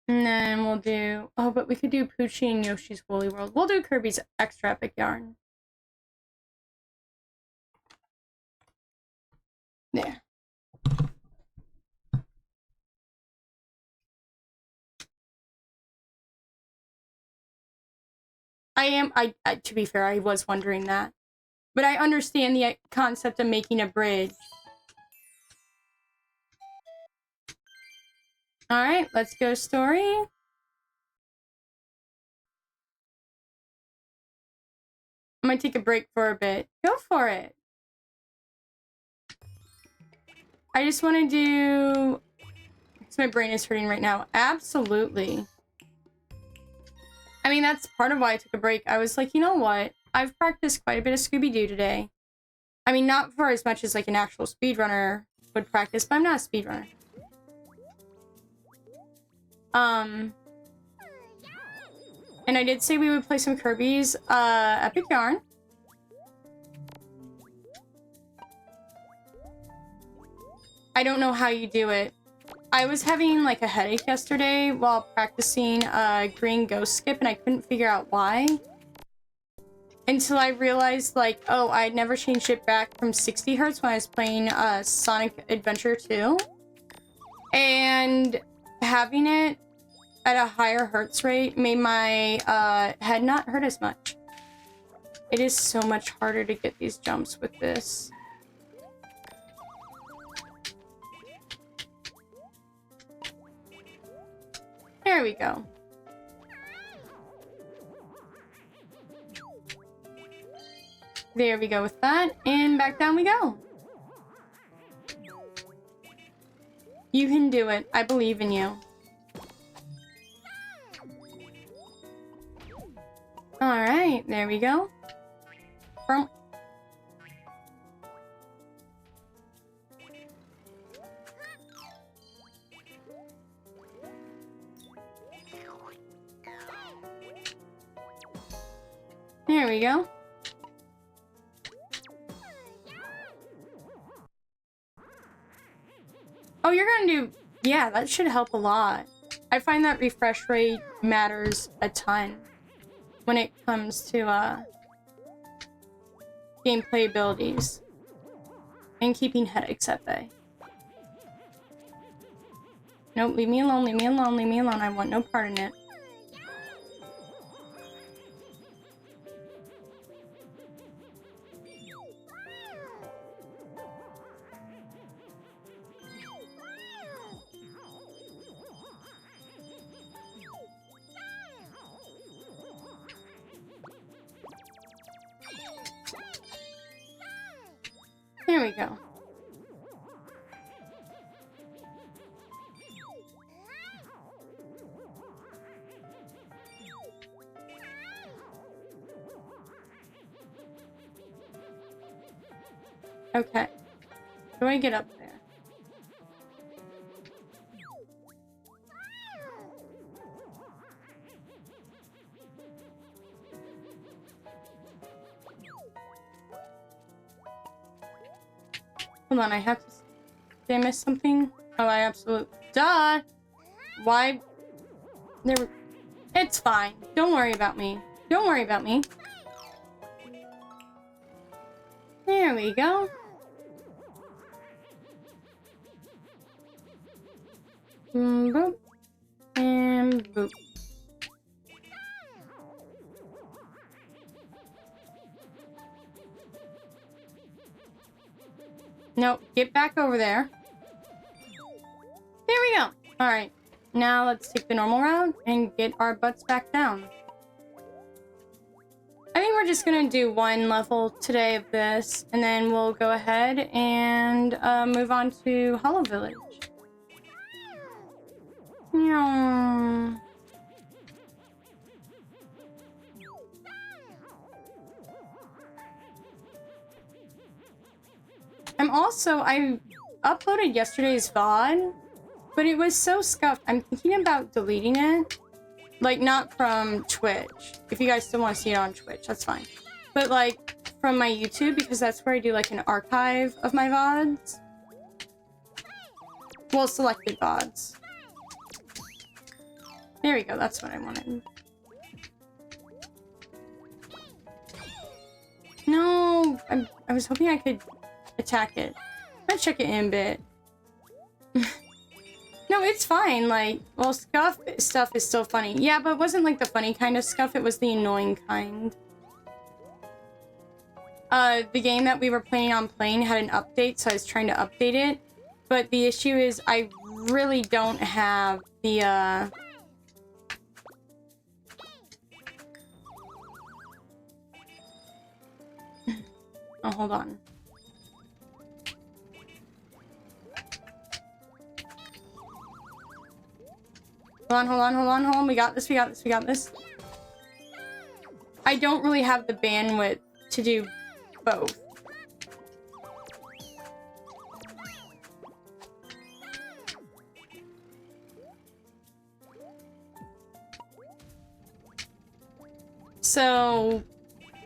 And then we'll do... Oh, but we could do Poochie and Yoshi's Woolly World. We'll do Kirby's Extra Epic Yarn. There. To be fair, I was wondering that. But I understand the concept of making a bridge. Alright, let's go story. I might take a break for a bit. Go for it. I just want to do... Because my brain is hurting right now. Absolutely. I mean, that's part of why I took a break. I was like, you know what? I've practiced quite a bit of Scooby-Doo today. I mean, not for as much as like an actual speedrunner would practice, but I'm not a speedrunner. And I did say we would play some Kirby's Epic Yarn. I don't know how you do it. I was having like a headache yesterday while practicing Green Ghost Skip, and I couldn't figure out why. Until I realized, like, oh, I had never changed it back from 60 Hz when I was playing Sonic Adventure 2. And having it at a higher hertz rate made my head not hurt as much. it is so much harder to get these jumps with this. There we go. There we go with that, and back down we go. You can do it. I believe in you. Alright, there we go. From there we go. Oh, you're gonna do... Yeah, that should help a lot. I find that refresh rate matters a ton when it comes to, gameplay abilities. And keeping headaches at bay. Nope, leave me alone, leave me alone, leave me alone. I want no part in it. There we go. Okay. How do I get up there? Hold on, I have to... Did I miss something? Oh, I absolutely... Duh! Why? There we... It's fine. Don't worry about me. Don't worry about me. There we go. Boop. And boop. Nope, get back over there. There we go. Alright, now let's take the normal route and get our butts back down. I think we're just gonna do one level today of this, and then we'll go ahead and move on to holoVillage. Meow. I uploaded yesterday's VOD, but it was so scuffed. I'm thinking about deleting it. Like, not from Twitch. If you guys still want to see it on Twitch, that's fine. But, like, from my YouTube, because that's where I do, like, an archive of my VODs. Well, selected VODs. There we go, that's what I wanted. No, I was hoping I could attack it. I'll check it in a bit. No, it's fine, like, well, scuff stuff is still funny. Yeah, but it wasn't like the funny kind of scuff, it was the annoying kind. The game that we were playing on plane had an update, so I was trying to update it. But the issue is I really don't have the, Oh, hold on. Hold on. We got this. I don't really have the bandwidth to do both. So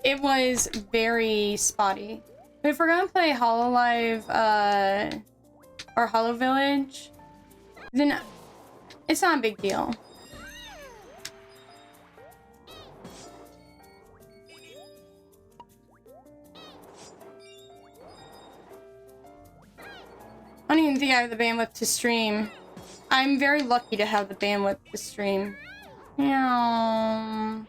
it was very spotty. But if we're gonna play holoLive, or holoVillage, then it's not a big deal. I don't even think I have the bandwidth to stream. I'm very lucky to have the bandwidth to stream. Yeah.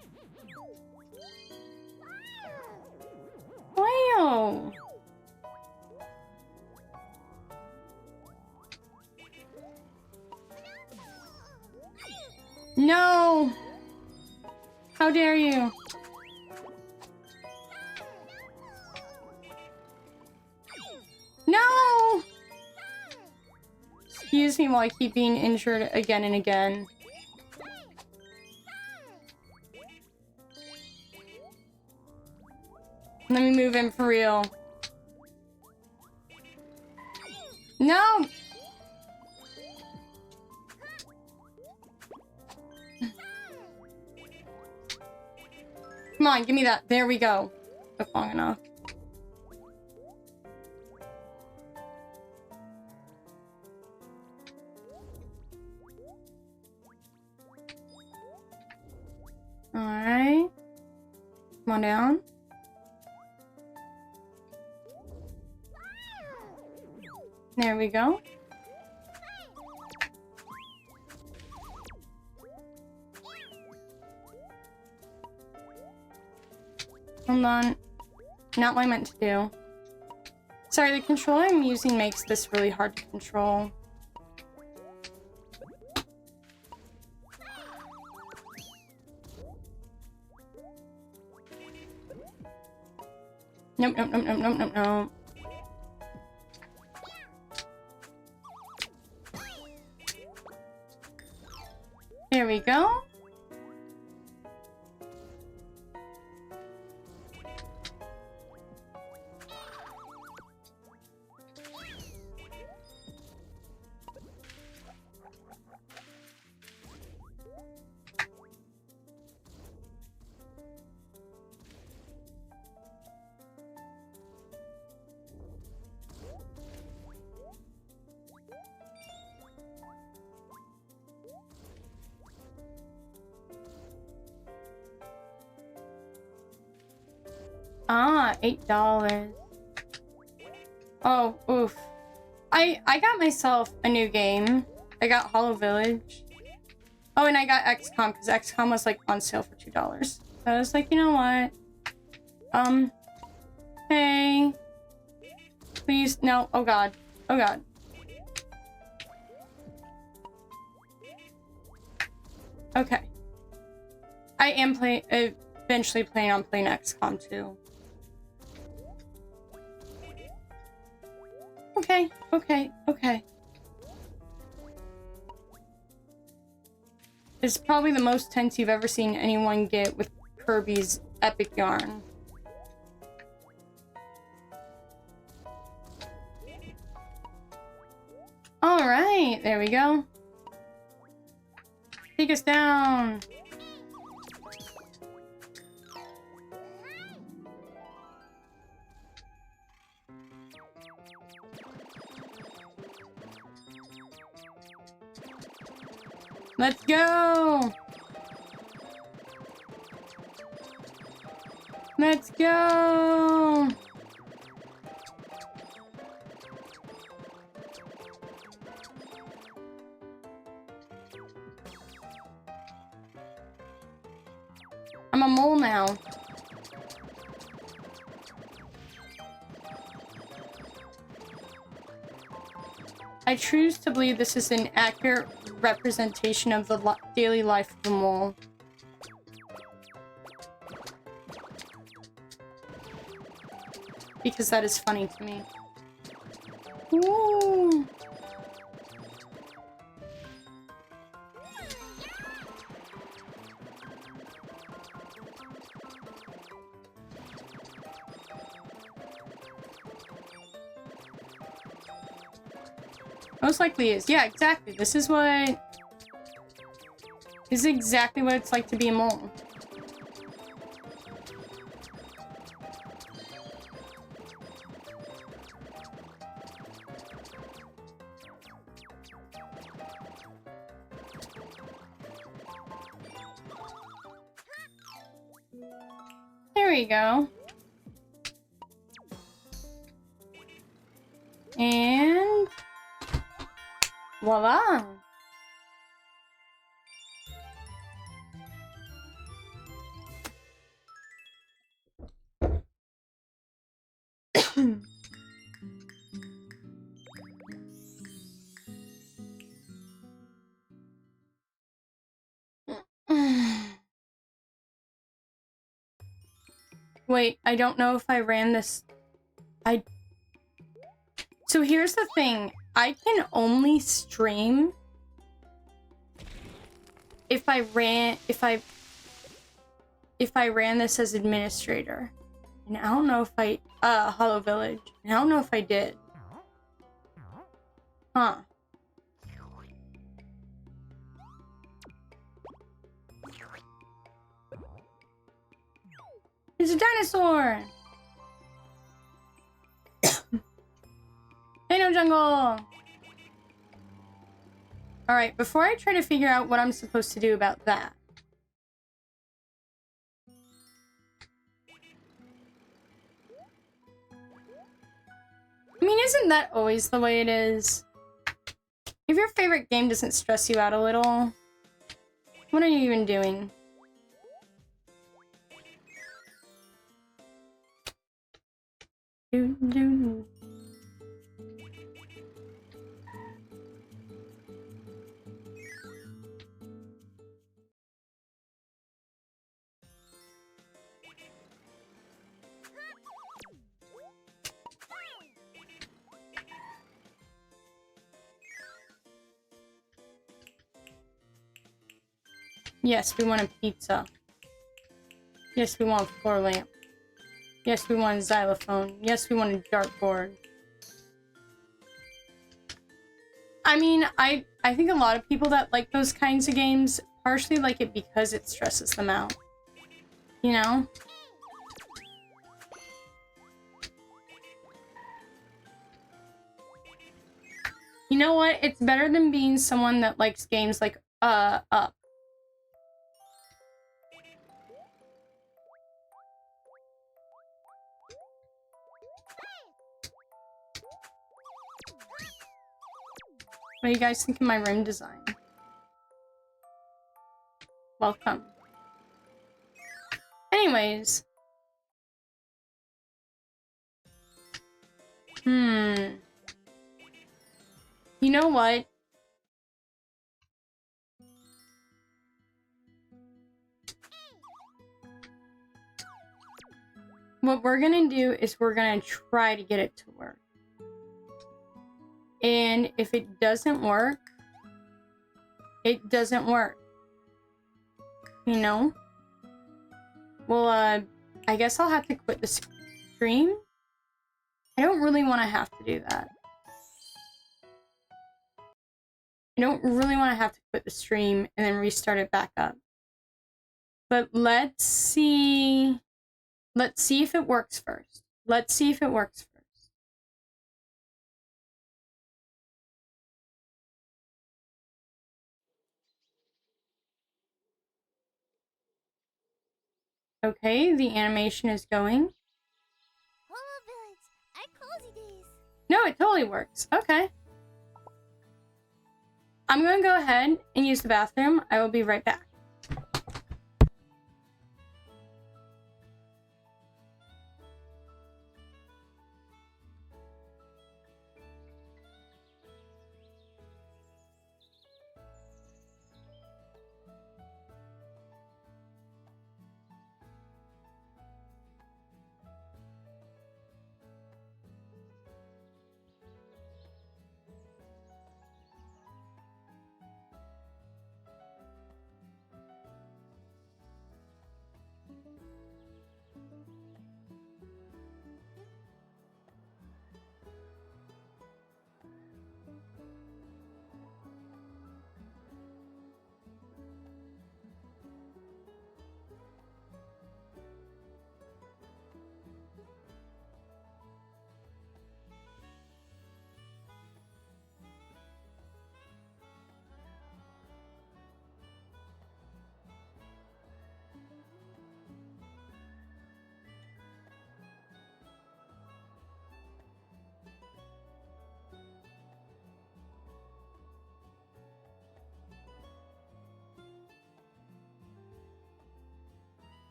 Ew. No! How dare you? No! Excuse me while I keep being injured again and again. Let me move in for real. No! Come on, give me that. There we go. Took long enough. Alright. Come on down. There we go. Hold on. Not what I meant to do. Sorry, the controller I'm using makes this really hard to control. Nope, nope, nope, nope, nope, nope, nope. There we go. Ah, $8. Oh, oof. I got myself a new game. I got holoVillage. Oh, and I got XCOM because XCOM was like on sale for $2. So I was like, you know what? Hey. Please, no. Oh god. Oh god. Okay. I am eventually planning on playing XCOM too. Okay, okay, okay. It's probably the most tense you've ever seen anyone get with Kirby's epic yarn. Alright, there we go. Take us down. Let's go! Let's go! I'm a mole now. I choose to believe this is an accurate representation of the daily life of a mole. Because that is funny to me. Ooh. Most likely is. Yeah, exactly. This is exactly what it's like to be a mole. There we go. And voila! Wait, I don't know if I ran this... So here's the thing. I can only stream if I ran this as administrator. And I don't know if I... holoVillage. And I don't know if I did. Huh. It's a dinosaur! Hey, no jungle! Alright, before I try to figure out what I'm supposed to do about that. I mean, isn't that always the way it is? If your favorite game doesn't stress you out a little, what are you even doing? Yes, we want a pizza. Yes, we want a floor lamp. Yes, we want a xylophone. Yes, we want a dartboard. I mean, I think a lot of people that like those kinds of games partially like it because it stresses them out. You know? You know what? It's better than being someone that likes games like, Up. What do you guys think of my room design? Welcome. Anyways. You know what? What we're gonna do is we're gonna try to get it to work. And if it doesn't work, it doesn't work. You know? Well, I guess I'll have to quit the stream. I don't really want to have to do that. I don't really want to have to quit the stream and then restart it back up. But let's see. Let's see if it works first. Let's see if it works first. Okay, the animation is going. holoVillage, I cozy days. No, it totally works. Okay. I'm going to go ahead and use the bathroom. I will be right back.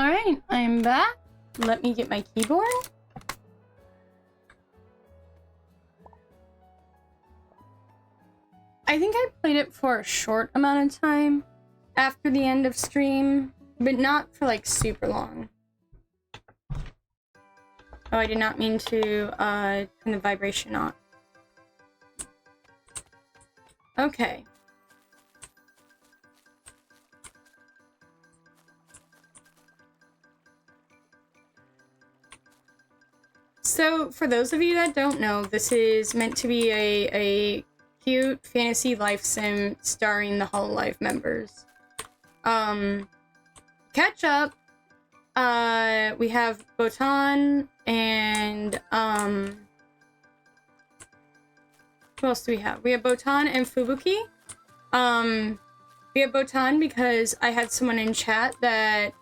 Alright, I'm back. Let me get my keyboard. I think I played it for a short amount of time after the end of stream, but not for like super long. Oh, I did not mean to turn the vibration off. Okay. So, for those of you that don't know, this is meant to be a cute fantasy life sim starring the holoLive members. Catch up. We have Botan and who else do we have? We have Botan and Fubuki. We have Botan because I had someone in chat that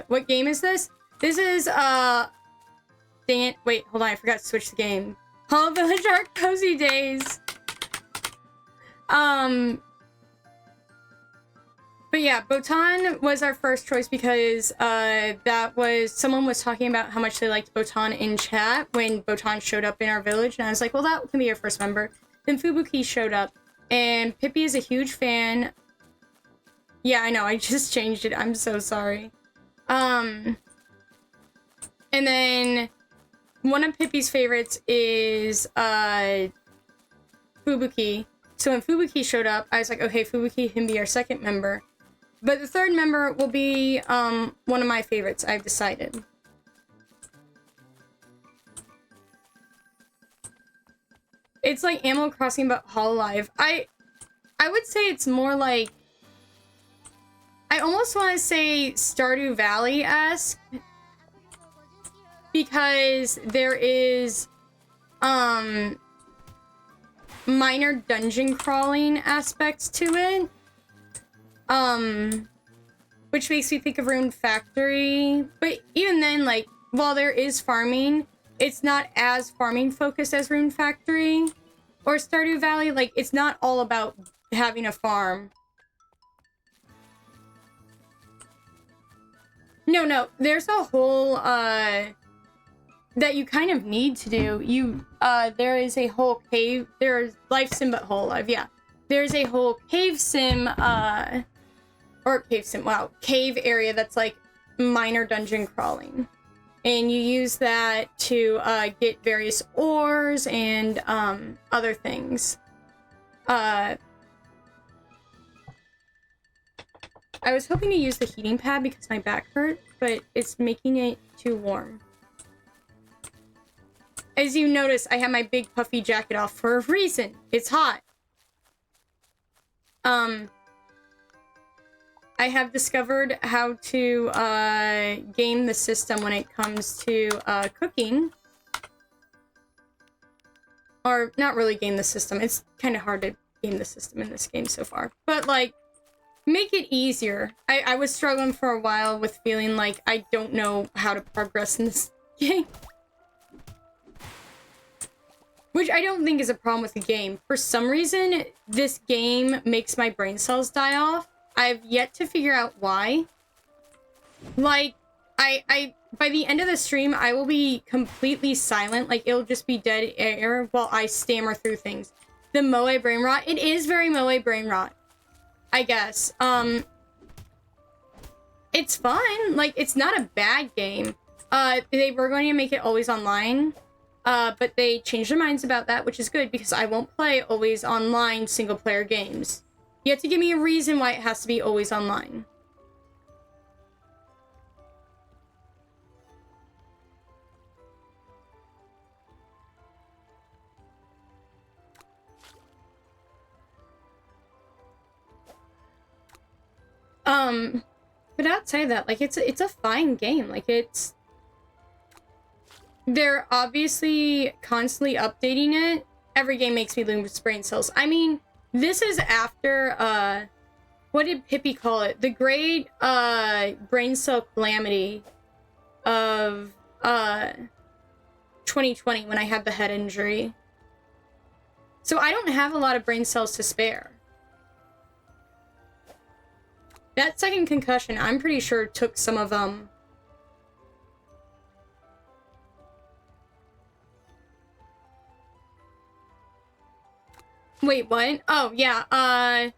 what game is this? This is dang it, wait, hold on, I forgot to switch the game. holoVillage Art Cozy Days. But yeah, Botan was our first choice because that was someone was talking about how much they liked Botan in chat when Botan showed up in our village, and I was like, well, that can be our first member. Then Fubuki showed up, and Pippi is a huge fan. Yeah, I know, I just changed it. I'm so sorry. And then one of Pippi's favorites is Fubuki. So when Fubuki showed up, I was like, okay, Fubuki can be our second member. But the third member will be one of my favorites, I've decided. It's like Animal Crossing but holoLive. I would say it's more like, I almost want to say Stardew Valley-esque, because there is minor dungeon crawling aspects to it. Which makes me think of Rune Factory. But even then, like, while there is farming, it's not as farming focused as Rune Factory or Stardew Valley. Like, it's not all about having a farm. No, there's a whole, that you kind of need to do. There is a whole cave, there's Life Sim but holoLive, yeah. There's a whole cave sim, cave area that's like minor dungeon crawling. And you use that to get various ores and other things. I was hoping to use the heating pad because my back hurt, but it's making it too warm. As you notice, I have my big puffy jacket off for a reason. It's hot. I have discovered how to game the system when it comes to cooking. Or not really game the system. It's kind of hard to game the system in this game so far. But like, make it easier. I was struggling for a while with feeling like I don't know how to progress in this game. Which I don't think is a problem with the game. For some reason, this game makes my brain cells die off. I've yet to figure out why. Like, by the end of the stream, I will be completely silent. Like, it'll just be dead air while I stammer through things. The Moe brain rot, it is very Moe brain rot, I guess. It's fun. Like, it's not a bad game. They were going to make it always online. But they changed their minds about that, which is good because I won't play always online single player games. You have to give me a reason why it has to be always online. But outside of that, like, it's a fine game. Like, they're obviously constantly updating it. Every game makes me lose brain cells. I mean, this is after, what did Pippi call it? The great, brain cell calamity of, 2020 when I had the head injury. So I don't have a lot of brain cells to spare. That second concussion, I'm pretty sure took some of, Wait, what? Oh, yeah, I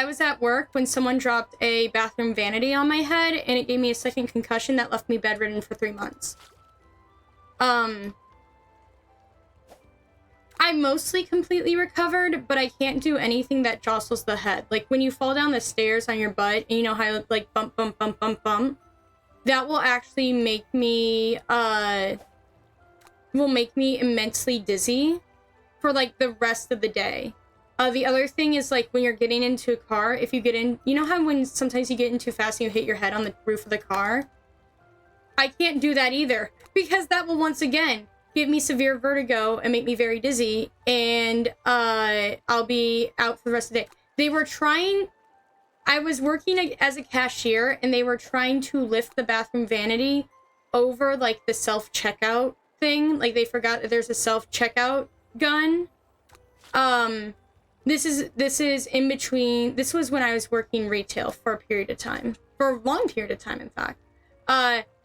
was at work when someone dropped a bathroom vanity on my head, and it gave me a second concussion that left me bedridden for 3 months. I mostly completely recovered, but I can't do anything that jostles the head. Like, when you fall down the stairs on your butt, and you know how, like, bump, bump, bump, bump, bump, that will actually make me, immensely dizzy for, like, the rest of the day. The other thing is, like, when you're getting into a car, if you get in... You know how when sometimes you get in too fast and you hit your head on the roof of the car? I can't do that either, because that will once again give me severe vertigo and make me very dizzy, and I'll be out for the rest of the day. They were trying... I was working as a cashier, and they were trying to lift the bathroom vanity over, like, the self-checkout thing. Like, they forgot that there's a self-checkout gun. This is in between... This was when I was working retail for a period of time. For a long period of time, in fact.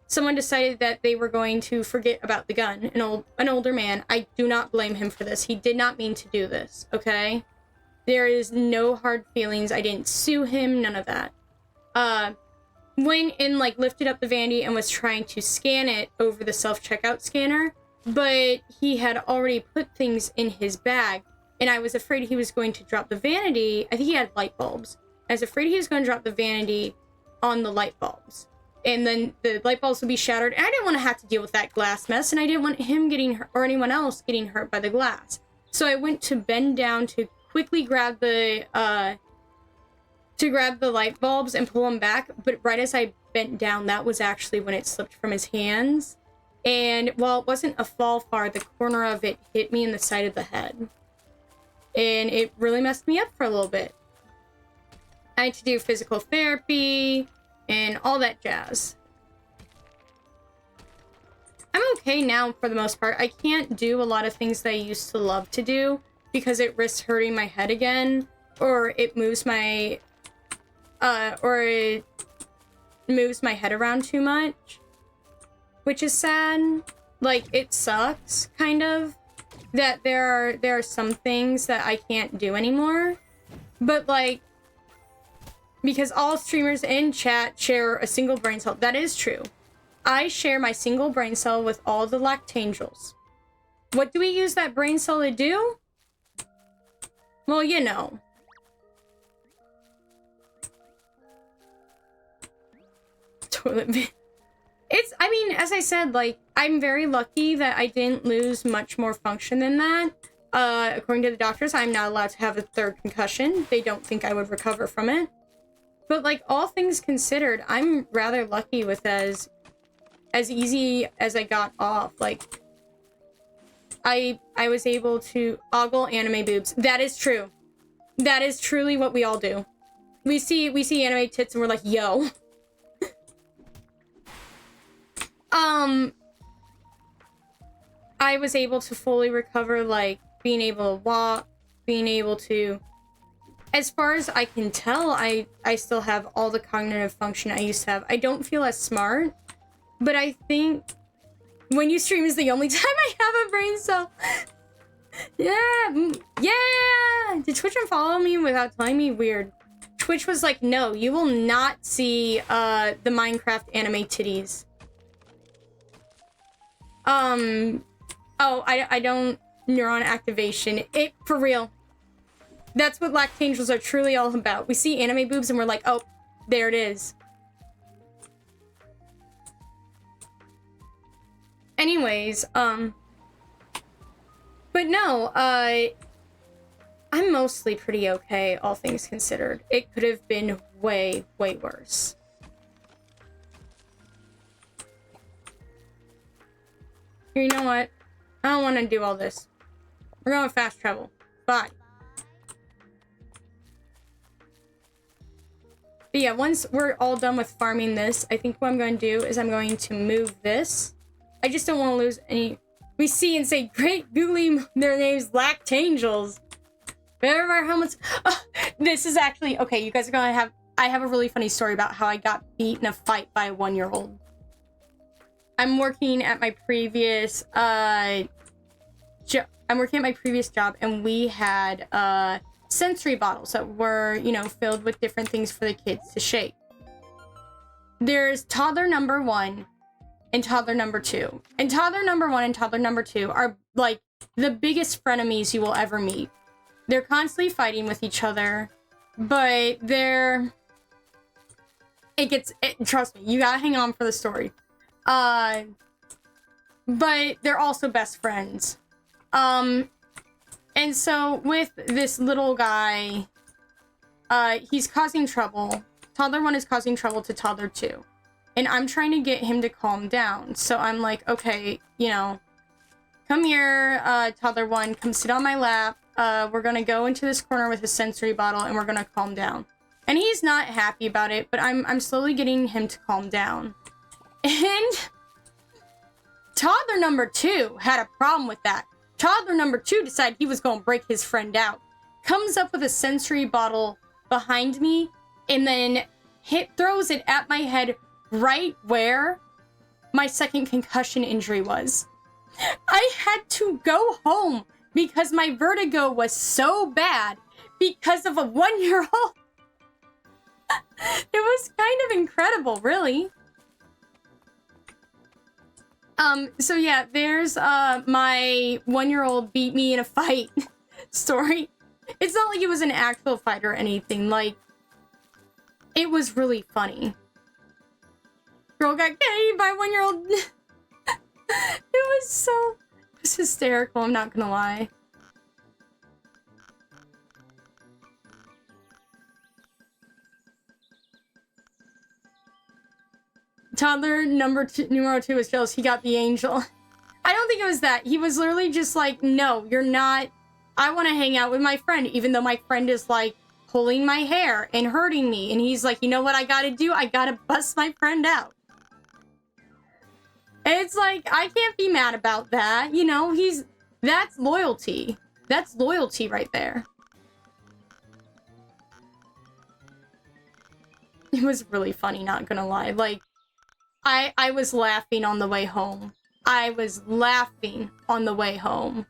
Someone decided that they were going to forget about the gun. An older man. I do not blame him for this. He did not mean to do this, okay? There is no hard feelings. I didn't sue him, none of that. Went and, like, lifted up the vanity and was trying to scan it over the self-checkout scanner, but he had already put things in his bag, and I was afraid he was going to drop the vanity. I think he had light bulbs. I was afraid he was going to drop the vanity on the light bulbs, and then the light bulbs would be shattered, and I didn't want to have to deal with that glass mess, and I didn't want him getting hurt, or anyone else getting hurt by the glass. So I went to bend down to quickly grab the light bulbs and pull them back, but right as I bent down, that was actually when it slipped from his hands. And while it wasn't a fall far, the corner of it hit me in the side of the head. And it really messed me up for a little bit. I had to do physical therapy and all that jazz. I'm okay now for the most part. I can't do a lot of things that I used to love to do because it risks hurting my head again, or it moves my head around too much, which is sad. Like, it sucks, kind of, that there are some things that I can't do anymore. But, like, because all streamers in chat share a single brain cell. That is true. I share my single brain cell with all the Lactangels. What do we use that brain cell to do? Well, you know. Toilet. I mean, as I said, like, I'm very lucky that I didn't lose much more function than that. According to the doctors, I'm not allowed to have a third concussion. They don't think I would recover from it. But, like, all things considered, I'm rather lucky with as easy as I got off. Like, I was able to ogle anime boobs. That is true. That is truly what we all do. We see anime tits and we're like, yo. I was able to fully recover, like, being able to walk, being able to... As far as I can tell, I still have all the cognitive function I used to have. I don't feel as smart, but I think when you stream is the only time I have a brain cell. Yeah! Did Twitch unfollow me without telling me? Weird. Twitch was like, no, you will not see the Minecraft anime titties. Oh, I don't... Neuron activation. It, for real. That's what Lactangels are truly all about. We see anime boobs and we're like, oh, there it is. Anyways, but no, I'm mostly pretty okay, all things considered. It could have been way, way worse. You know what? I don't want to do all this. We're going fast travel. Bye. But yeah, once we're all done with farming this, I think what I'm going to do is I'm going to move this. I just don't want to lose any... We see and say, great googly, their name's Lactangels. Where are our helmets? Oh, this is actually... Okay, you guys are going to have... I have a really funny story about how I got beat in a fight by a 1-year-old. I'm working at my previous job, and we had sensory bottles that were, you know, filled with different things for the kids to shake. There's toddler number 1 and toddler number 2. And toddler number 1 and toddler number 2 are like the biggest frenemies you will ever meet. They're constantly fighting with each other, but trust me, you gotta hang on for the story. But they're also best friends. And so with this little guy, he's causing trouble. Toddler 1 is causing trouble to toddler 2. And I'm trying to get him to calm down. So I'm like, okay, you know, come here, toddler 1, come sit on my lap. We're gonna go into this corner with a sensory bottle and we're gonna calm down. And he's not happy about it, but I'm slowly getting him to calm down. And toddler number 2 had a problem with that. Toddler number 2 decided he was gonna break his friend out. Comes up with a sensory bottle behind me and then throws it at my head right where my second concussion injury was. I had to go home because my vertigo was so bad because of a 1-year-old. It was kind of incredible, really. So yeah, there's my 1-year-old beat me in a fight story. It's not like it was an actual fight or anything, like, it was really funny. Girl got gay by 1-year-old. It was hysterical, I'm not gonna lie. Toddler numero 2 was jealous. He got the angel. I don't think it was that. He was literally just like, no, you're not. I want to hang out with my friend, even though my friend is like pulling my hair and hurting me. And he's like, you know what I gotta do? I gotta bust my friend out. And it's like, I can't be mad about that. You know, that's loyalty. That's loyalty right there. It was really funny, not gonna lie. Like, I was laughing on the way home. I was laughing on the way home.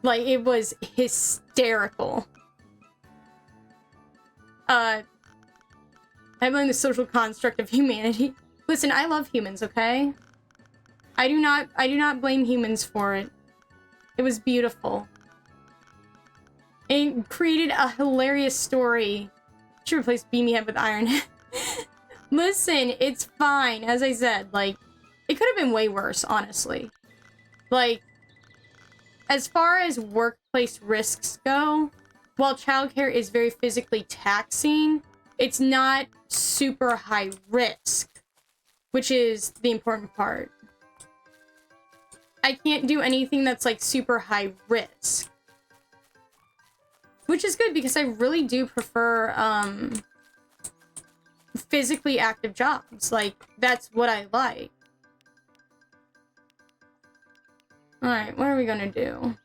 Like, it was hysterical. I blame the social construct of humanity. Listen, I love humans, okay? I do not blame humans for it. It was beautiful. It created a hilarious story. Should replace Beamy Head with Iron Head. Listen, it's fine. As I said, like, it could have been way worse, honestly. Like, as far as workplace risks go, while childcare is very physically taxing, it's not super high risk, which is the important part. I can't do anything that's like super high risk. Which is good because I really do prefer physically active jobs. Like, that's what I like. Alright, what are we gonna do?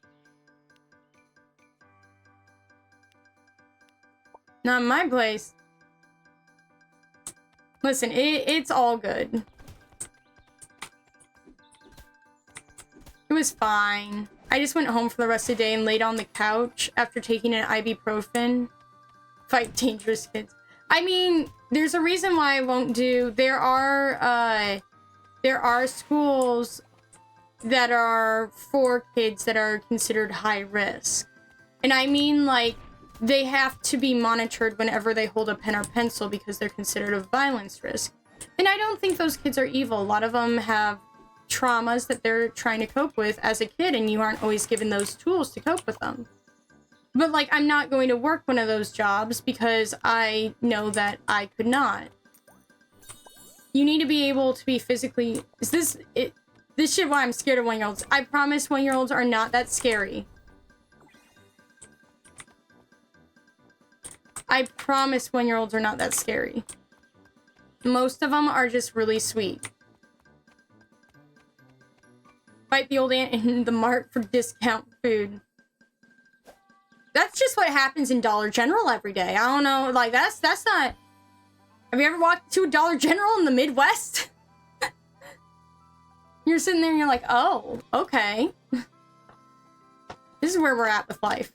Not my place. Listen, it's all good. It was fine. I just went home for the rest of the day and laid on the couch after taking an ibuprofen. Fight dangerous kids. I mean, there's a reason why I won't do... There are schools that are for kids that are considered high risk. And I mean, like, they have to be monitored whenever they hold a pen or pencil because they're considered a violence risk. And I don't think those kids are evil. A lot of them have traumas that they're trying to cope with as a kid, and you aren't always given those tools to cope with them. But, like, I'm not going to work one of those jobs because I know that I could not. You need to be able to be physically... This shit why I'm scared of 1-year-olds. I promise 1-year-olds are not that scary. I promise 1-year-olds are not that scary. Most of them are just really sweet. Fight the old aunt in the mart for discount food. That's just what happens in Dollar General every day. I don't know, like, that's not... Have you ever walked to a Dollar General in the Midwest? You're sitting there and you're like, oh, okay. This is where we're at with life.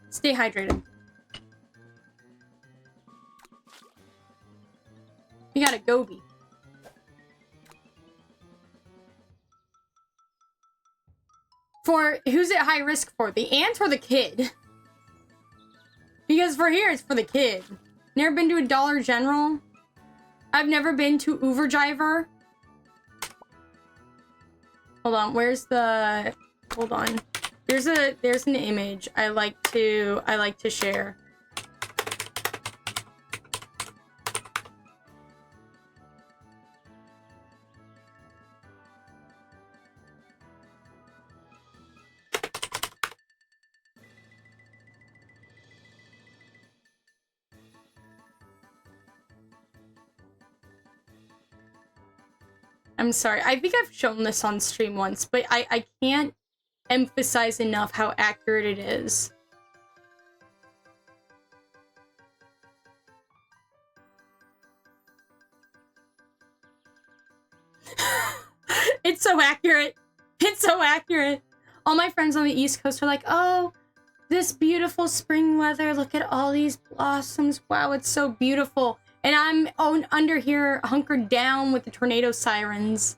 Stay hydrated. You got a goby. For who's at high risk for? The ant or the kid? Because for here, it's for the kid. Never been to a Dollar General? I've never been to Uberjiver. Hold on, where's the... Hold on. There's an image I like to share. I'm sorry. I think I've shown this on stream once, but I can't emphasize enough how accurate it is. It's so accurate. It's so accurate. All my friends on the East Coast are like, oh, this beautiful spring weather. Look at all these blossoms. Wow, it's so beautiful. And I'm under here hunkered down with the tornado sirens.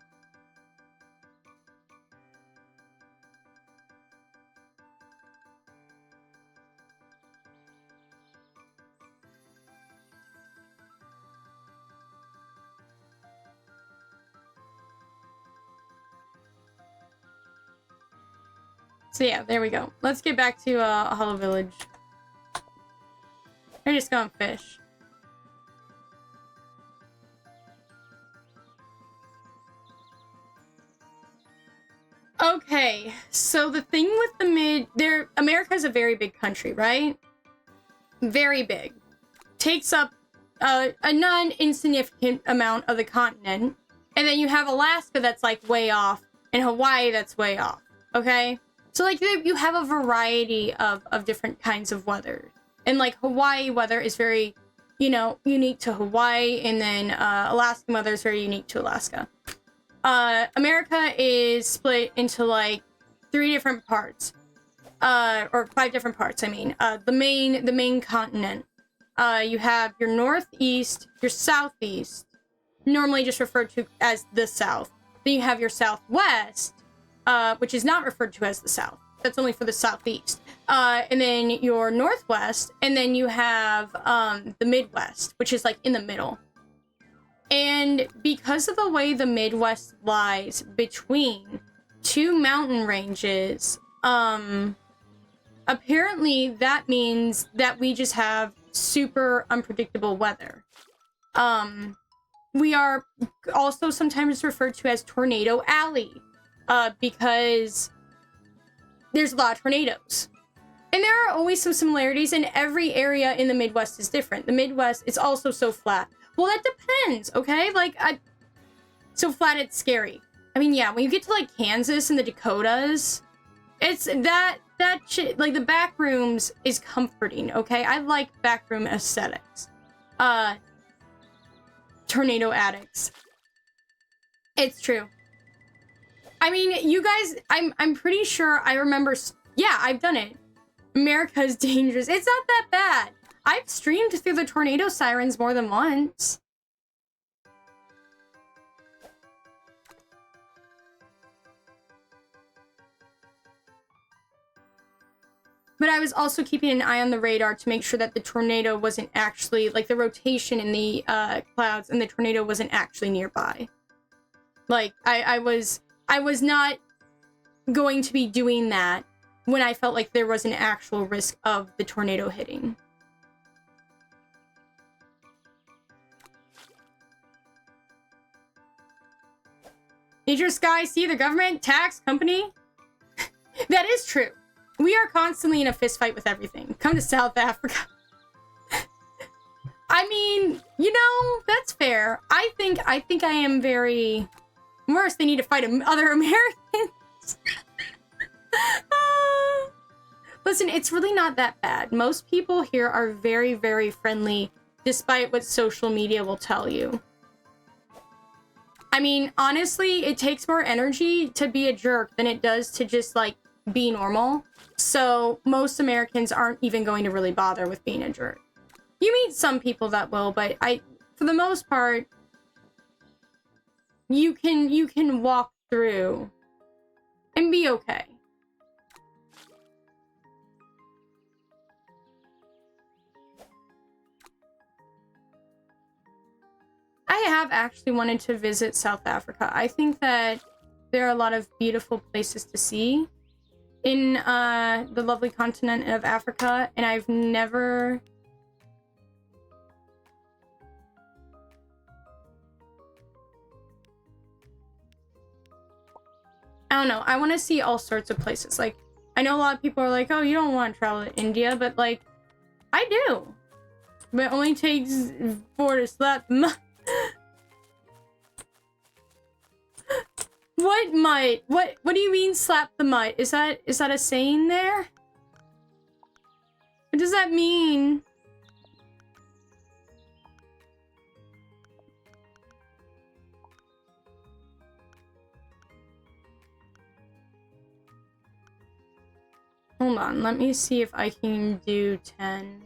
So yeah, there we go. Let's get back to holoVillage. They're just going fish. Okay, so the thing with the America's a very big country, right? Very big. Takes up a non-insignificant amount of the continent. And then you have Alaska that's like way off, and Hawaii that's way off, okay? So like you have a variety of different kinds of weather. And like Hawaii weather is very, you know, unique to Hawaii, and then Alaskan weather is very unique to Alaska. America is split into like 3 different parts, or 5 different parts. I mean, the main continent. You have your northeast, your southeast, normally just referred to as the South. Then you have your southwest, which is not referred to as the South. That's only for the southeast. And then your northwest, and then you have the Midwest, which is like in the middle. And because of the way the Midwest lies between 2 mountain ranges, apparently that means that we just have super unpredictable weather. We are also sometimes referred to as Tornado Alley, because there's a lot of tornadoes. And there are always some similarities, and every area in the Midwest is different. The Midwest is also so flat. Well, that depends, okay? Like, so flat it's scary. I mean, yeah, when you get to, like, Kansas and the Dakotas, it's that shit, like, the back rooms is comforting, okay? I like backroom aesthetics. Tornado addicts. It's true. I mean, you guys, I'm pretty sure I remember, yeah, I've done it. America's dangerous. It's not that bad. I've streamed through the tornado sirens more than once. But I was also keeping an eye on the radar to make sure that the tornado wasn't actually, like, the rotation in the clouds and the tornado wasn't actually nearby. Like, I was not going to be doing that when I felt like there was an actual risk of the tornado hitting. Major Sky, see the government, tax, company? That is true. We are constantly in a fist fight with everything. Come to South Africa. I mean, you know, that's fair. I think I am very... Worse, they need to fight other Americans. Listen, it's really not that bad. Most people here are very, very friendly, despite what social media will tell you. I mean, honestly, it takes more energy to be a jerk than it does to just, like, be normal. So most Americans aren't even going to really bother with being a jerk. You meet some people that will, but for the most part, you can walk through and be okay. I have actually wanted to visit South Africa. I think that there are a lot of beautiful places to see in the lovely continent of Africa, and I've never... I don't know. I want to see all sorts of places. Like, I know a lot of people are like, oh, you don't want to travel to India, but, like, I do. But it only takes 4 to slap them. What might? What do you mean slap the mutt? Is that a saying there? What does that mean? Hold on, let me see if I can do 10.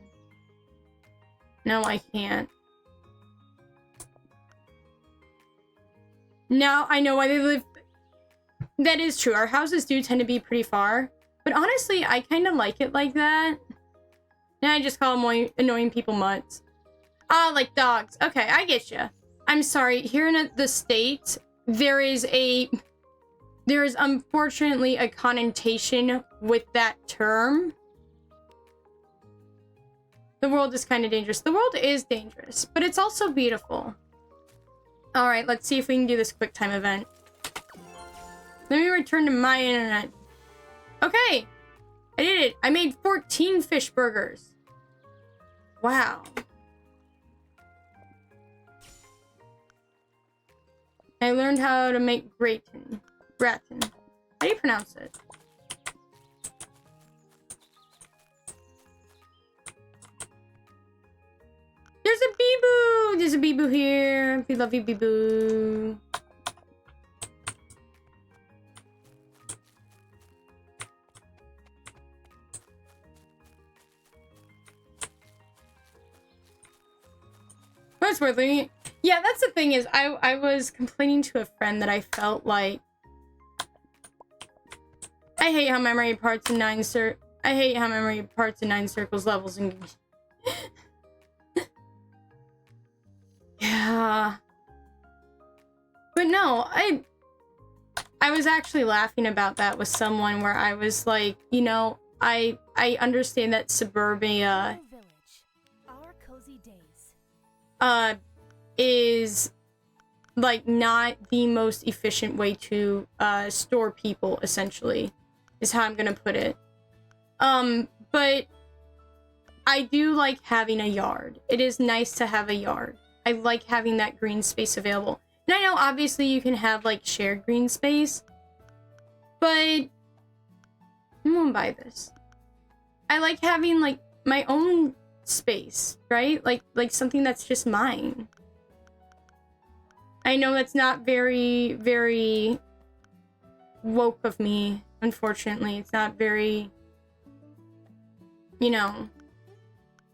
No, I can't. Now I know why they live. That is true. Our houses do tend to be pretty far. But honestly, I kind of like it like that. And I just call them annoying people mutts. Ah, like dogs. Okay, I get you. I'm sorry. Here in the States, there is unfortunately a connotation with that term. The world is kind of dangerous. The world is dangerous, but it's also beautiful. Alright, let's see if we can do this quick time event. Let me return to my internet. Okay! I did it! I made 14 fish burgers. Wow. I learned how to make gratin. Gratin. How do you pronounce it? There's a Bee-Boo! There's a Bee-Boo here. We love you, Bee-Boo. That's worth it. Yeah, that's the thing is, I was complaining to a friend that I felt like I hate how memory parts in 9 circles levels and yeah. But no, I was actually laughing about that with someone where I was like, you know, I understand that suburbia Our cozy days. is like not the most efficient way to store people, essentially, is how I'm gonna put it. But I do like having a yard. It is nice to have a yard. I like having that green space available. And I know obviously you can have like shared green space, but I'm gonna buy this. I like having like my own space, right? Like something that's just mine. I know that's not very, very woke of me, unfortunately. It's not very, you know,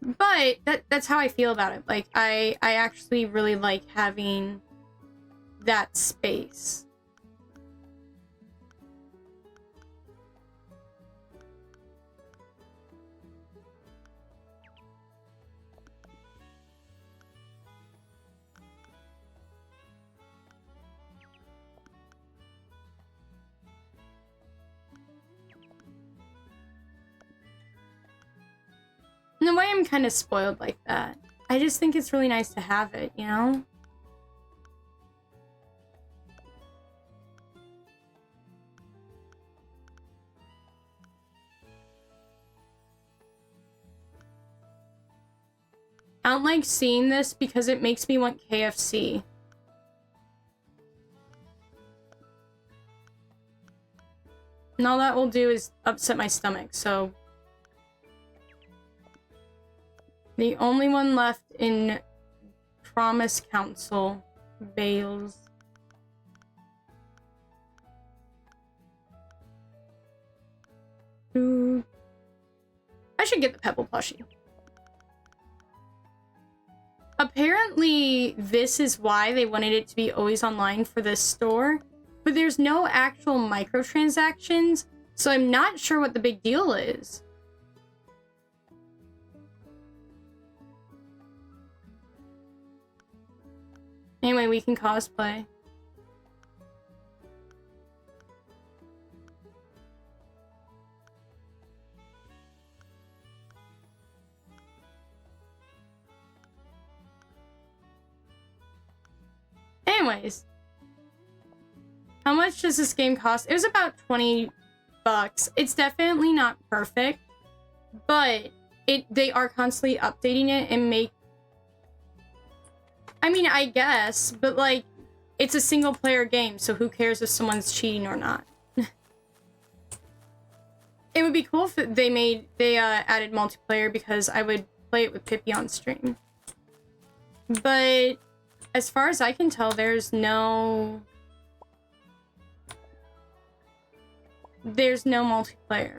but that's how I feel about it. Like I actually really like having that space. In a way, I'm kind of spoiled like that. I just think it's really nice to have it, you know? I don't like seeing this because it makes me want KFC. And all that will do is upset my stomach, so The only one left in Promise Council, Bales. Ooh. I should get the Pebble plushie. Apparently, this is why they wanted it to be always online for this store, but there's no actual microtransactions, so I'm not sure what the big deal is. Anyway, we can cosplay. Anyways, how much does this game cost? It was about 20 bucks. It's definitely not perfect, but they are constantly updating it and I mean, I guess, but like, it's a single player game, so who cares if someone's cheating or not? It would be cool if they added multiplayer, because I would play it with Pippi on stream. But as far as I can tell, there's no multiplayer.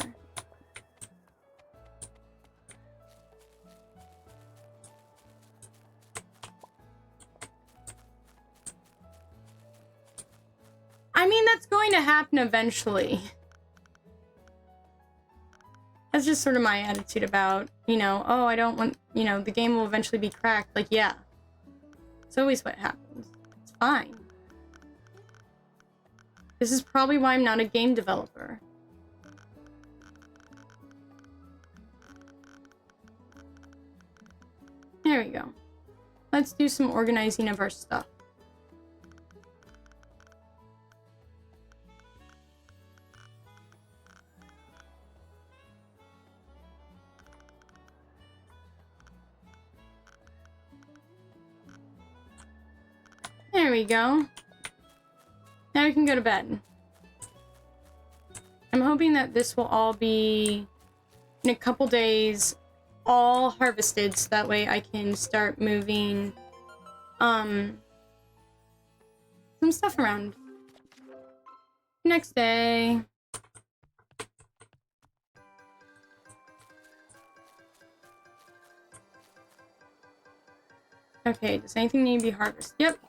I mean, that's going to happen eventually. That's just sort of my attitude about, you know, oh, I don't want, you know, the game will eventually be cracked. Like, yeah. It's always what happens. It's fine. This is probably why I'm not a game developer. There we go. Let's do some organizing of our stuff. There we go. Now we can go to bed. I'm hoping that this will all be, in a couple days, all harvested, so that way I can start moving some stuff around. Next day. Okay, does anything need to be harvested? Yep.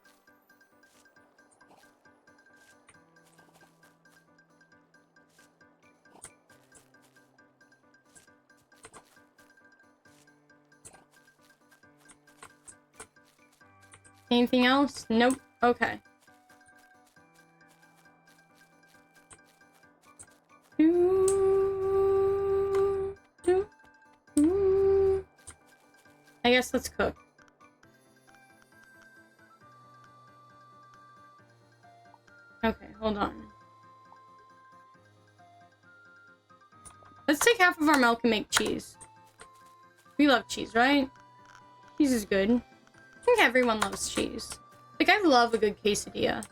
Anything else? Nope. Okay. I guess let's cook. Okay, hold on. Let's take half of our milk and make cheese. We love cheese, right? Cheese is good. I think everyone loves cheese. Like, I love a good quesadilla.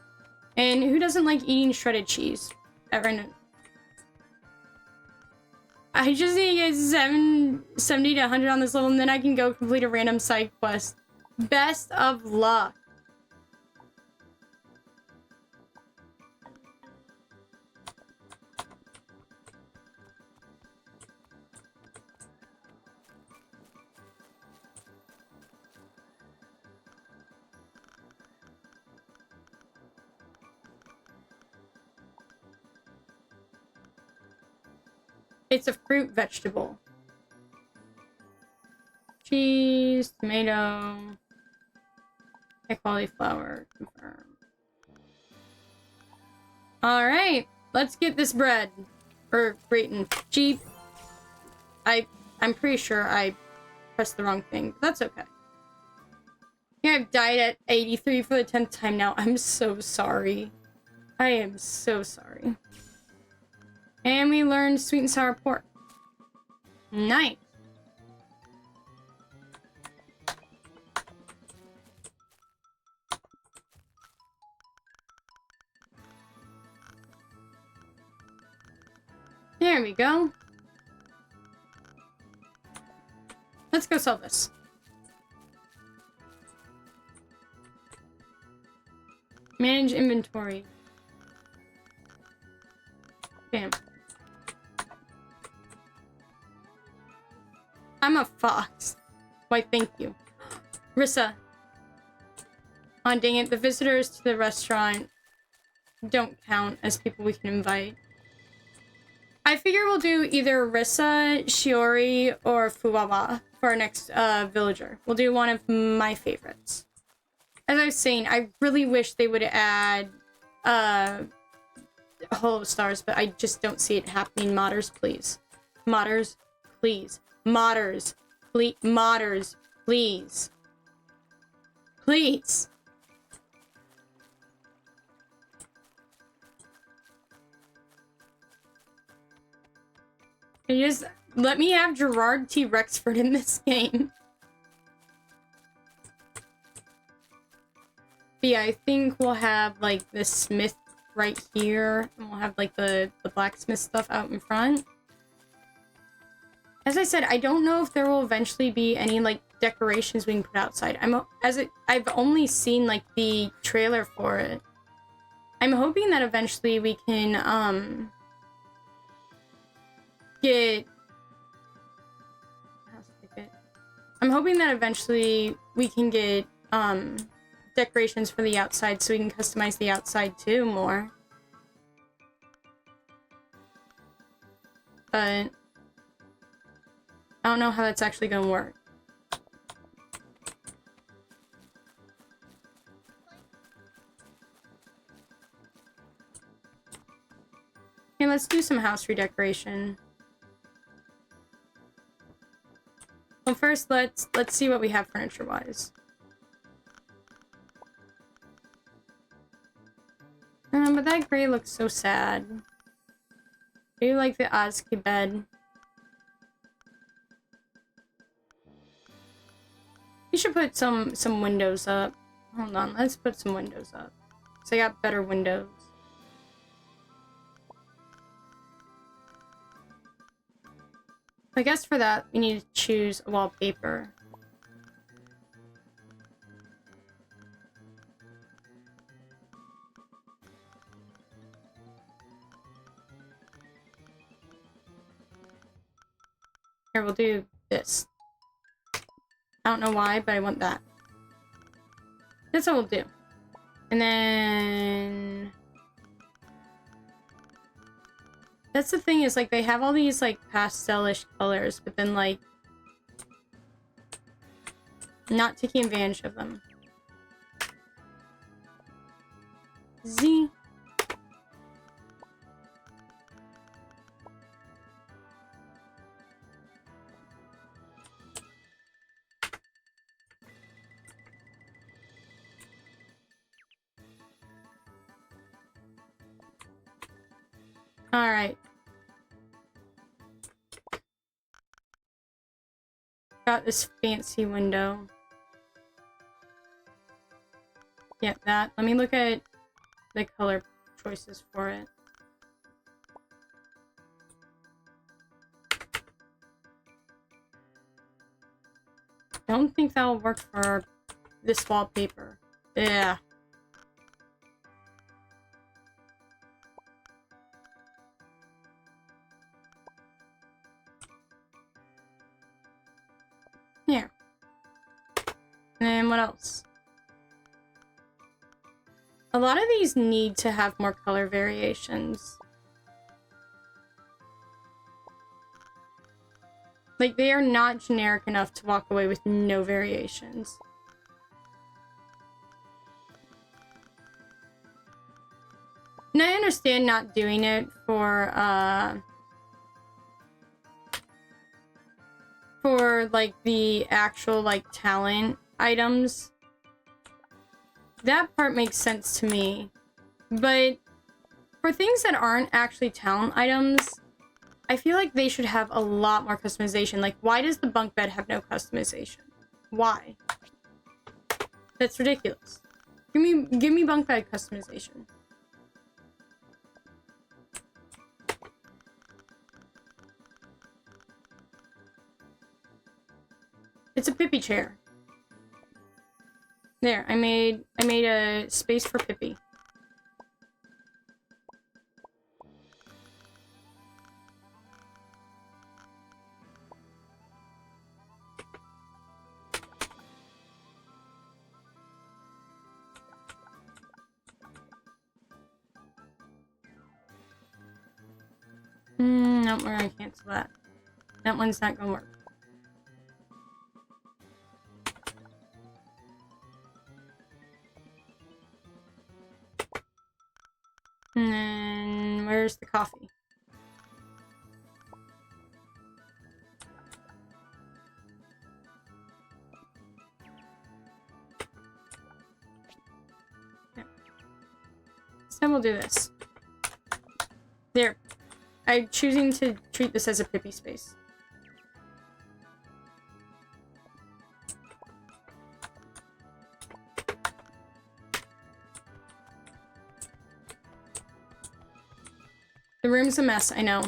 And who doesn't like eating shredded cheese? I just need to get 70 to 100 on this level, and then I can go complete a random side quest. Best of luck. It's a fruit vegetable. Cheese, tomato, high quality flour, confirm. Alright, let's get this bread. Or gratin. Cheap. I'm pretty sure I pressed the wrong thing, but that's okay. Yeah, I've died at 83 for the 10th time now. I'm so sorry. I am so sorry. And we learned sweet and sour pork. Nice. There we go. Let's go sell this. Manage inventory. Damn. I'm a fox. Why, thank you. Rissa. Oh, dang it. The visitors to the restaurant don't count as people we can invite. I figure we'll do either Rissa, Shiori, or Fuwawa for our next villager. We'll do one of my favorites. As I was saying, I really wish they would add Holo Stars, but I just don't see it happening. Modders, please. Modders, please. Modders, please. Modders, please. Please. And just let me have Gerard T. Rexford in this game. But yeah, I think we'll have like the smith right here, and we'll have like the blacksmith stuff out in front. As I said, I don't know if there will eventually be any like decorations we can put outside. I've only seen like the trailer for it. I'm hoping that eventually we can I'm hoping that eventually we can get decorations for the outside so we can customize the outside too more. But I don't know how that's actually gonna work. Okay, let's do some house redecoration. Well, first let's see what we have furniture-wise. But that gray looks so sad. I do like the Ozki bed. We should put some windows up. Hold on, let's put some windows up. So I got better windows. I guess for that, we need to choose a wallpaper. Here, we'll do this. I don't know why, but I want that. That's what we'll do. And then... That's the thing, is like they have all these like pastel-ish colors, but then like not taking advantage of them. Z. Alright. Got this fancy window. Yeah, that. Let me look at the color choices for it. I don't think that'll work for this wallpaper. Yeah. Here. And what else? A lot of these need to have more color variations. Like, they are not generic enough to walk away with no variations. And I understand not doing it for like the actual like talent items. That part makes sense to me. But for things that aren't actually talent items, I feel like they should have a lot more customization. Like, why does the bunk bed have no customization? Why? That's ridiculous. Give me bunk bed customization. It's a Pippi chair. There, I made a space for Pippi. No, we're gonna cancel that. That one's not gonna work. And then, where's the coffee? There. So we'll do this. There. I'm choosing to treat this as a pippy space. The room's a mess, I know.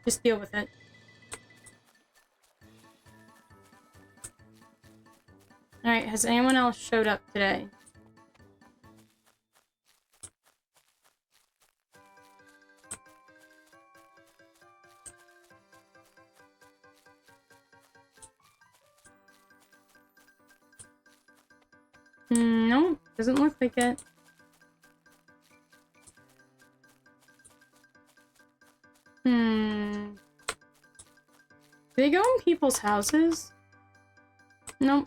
Just deal with it. Alright, has anyone else showed up today? No, doesn't look like it. Do they go in people's houses? Nope.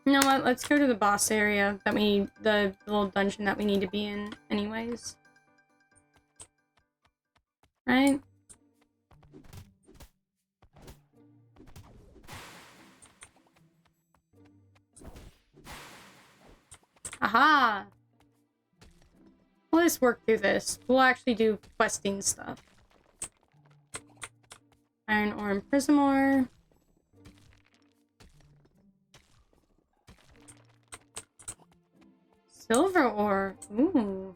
You know what? Let's go to the boss area that the little dungeon that we need to be in anyways. Right? Aha! We'll just work through this. We'll actually do questing stuff. Iron ore and prism ore. Silver ore. Ooh.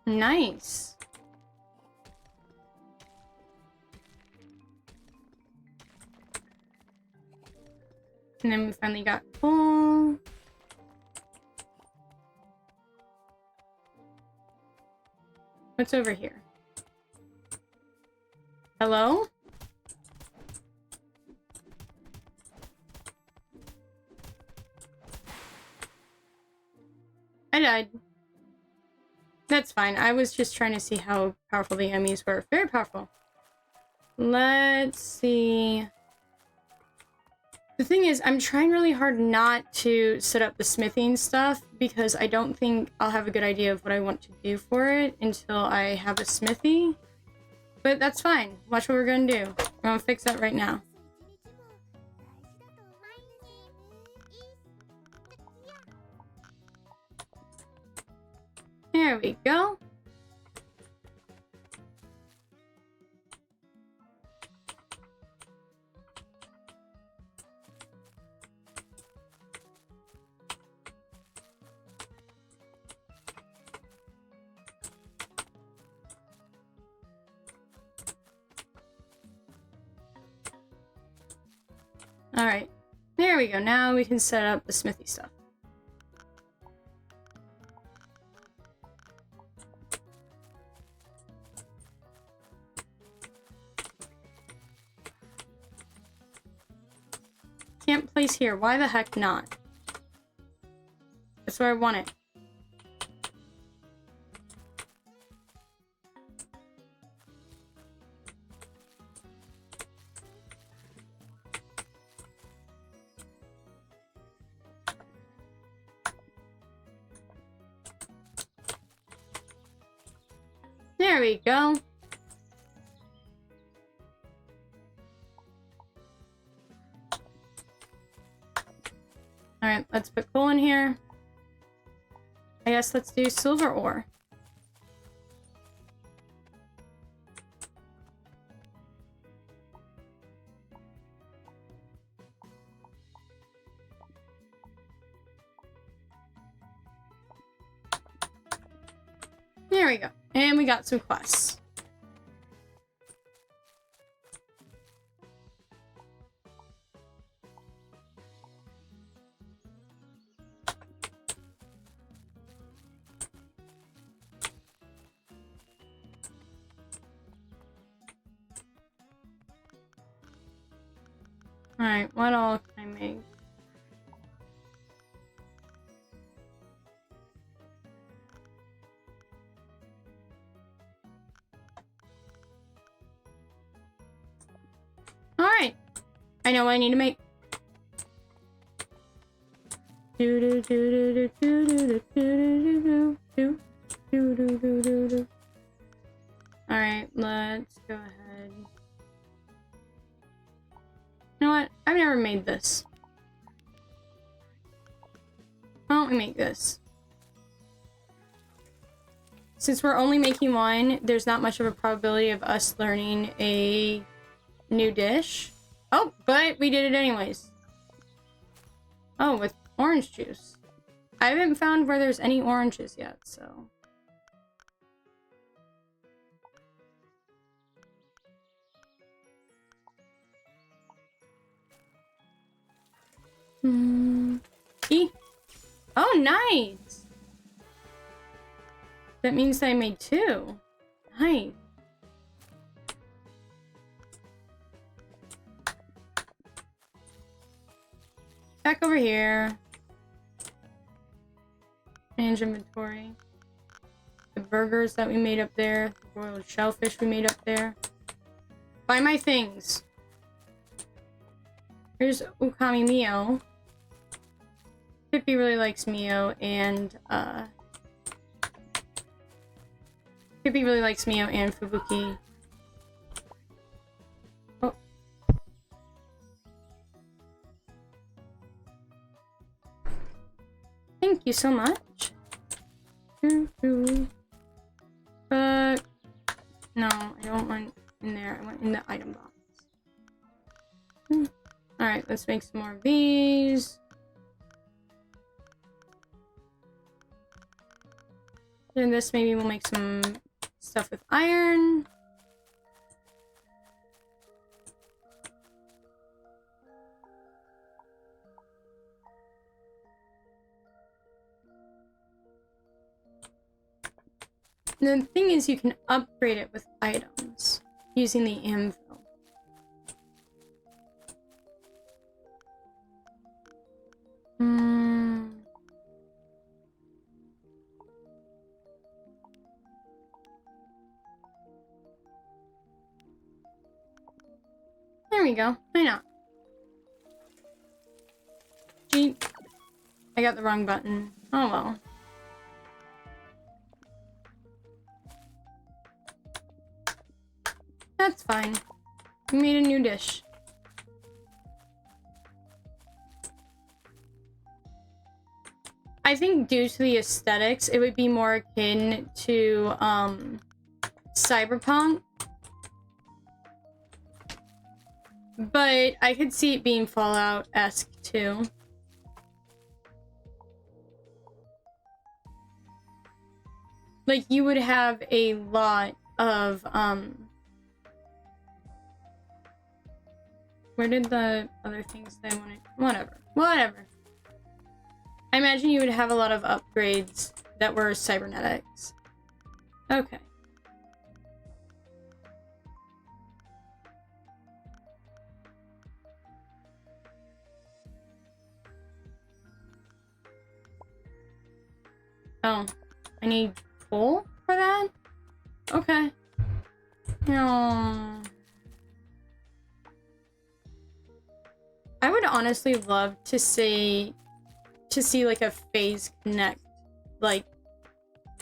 Nice. And then we finally got coal. What's over here? Hello? I died. That's fine. I was just trying to see how powerful the enemies were. Very powerful. Let's see. The thing is, I'm trying really hard not to set up the smithing stuff because I don't think I'll have a good idea of what I want to do for it until I have a smithy. But that's fine. Watch what we're gonna do. We're gonna fix that right now. There we go. Alright, there we go. Now we can set up the smithy stuff. Can't place here. Why the heck not? That's where I want it. There we go. Alright, let's put coal in here. I guess let's do silver ore. There we go. And we got some quests. Alright, what all can I make? Alright. I know what I need to make. Alright, let's go ahead. You know what? I've never made this. Why don't we make this? Since we're only making one, there's not much of a probability of us learning a new dish. Oh, but we did it anyways. Oh, with orange juice. I haven't found where there's any oranges yet, so... E. Oh, nice! That means that I made 2. Nice. Back over here. Manage inventory. The burgers that we made up there. The royal shellfish we made up there. Buy my things. Here's Ukami Mio. Pippi really likes Mio and Pippi really likes Mio and Fubuki. Oh. Thank you so much. But no, I don't want in there. I want in the item box. Alright, let's make some more of these. And this maybe we'll make some stuff with iron. And the thing is, you can upgrade it with items using the anvil. There we go. Why not? Gee, I got the wrong button. Oh well. That's fine. We made a new dish. I think due to the aesthetics, it would be more akin to Cyberpunk. But I could see it being Fallout-esque too. Like, you would have a lot of, where did the other things that I wanted? Whatever. I imagine you would have a lot of upgrades that were cybernetics. Okay. Oh, I need coal for that? Okay. No. I would honestly love to see like a Phase Connect, like,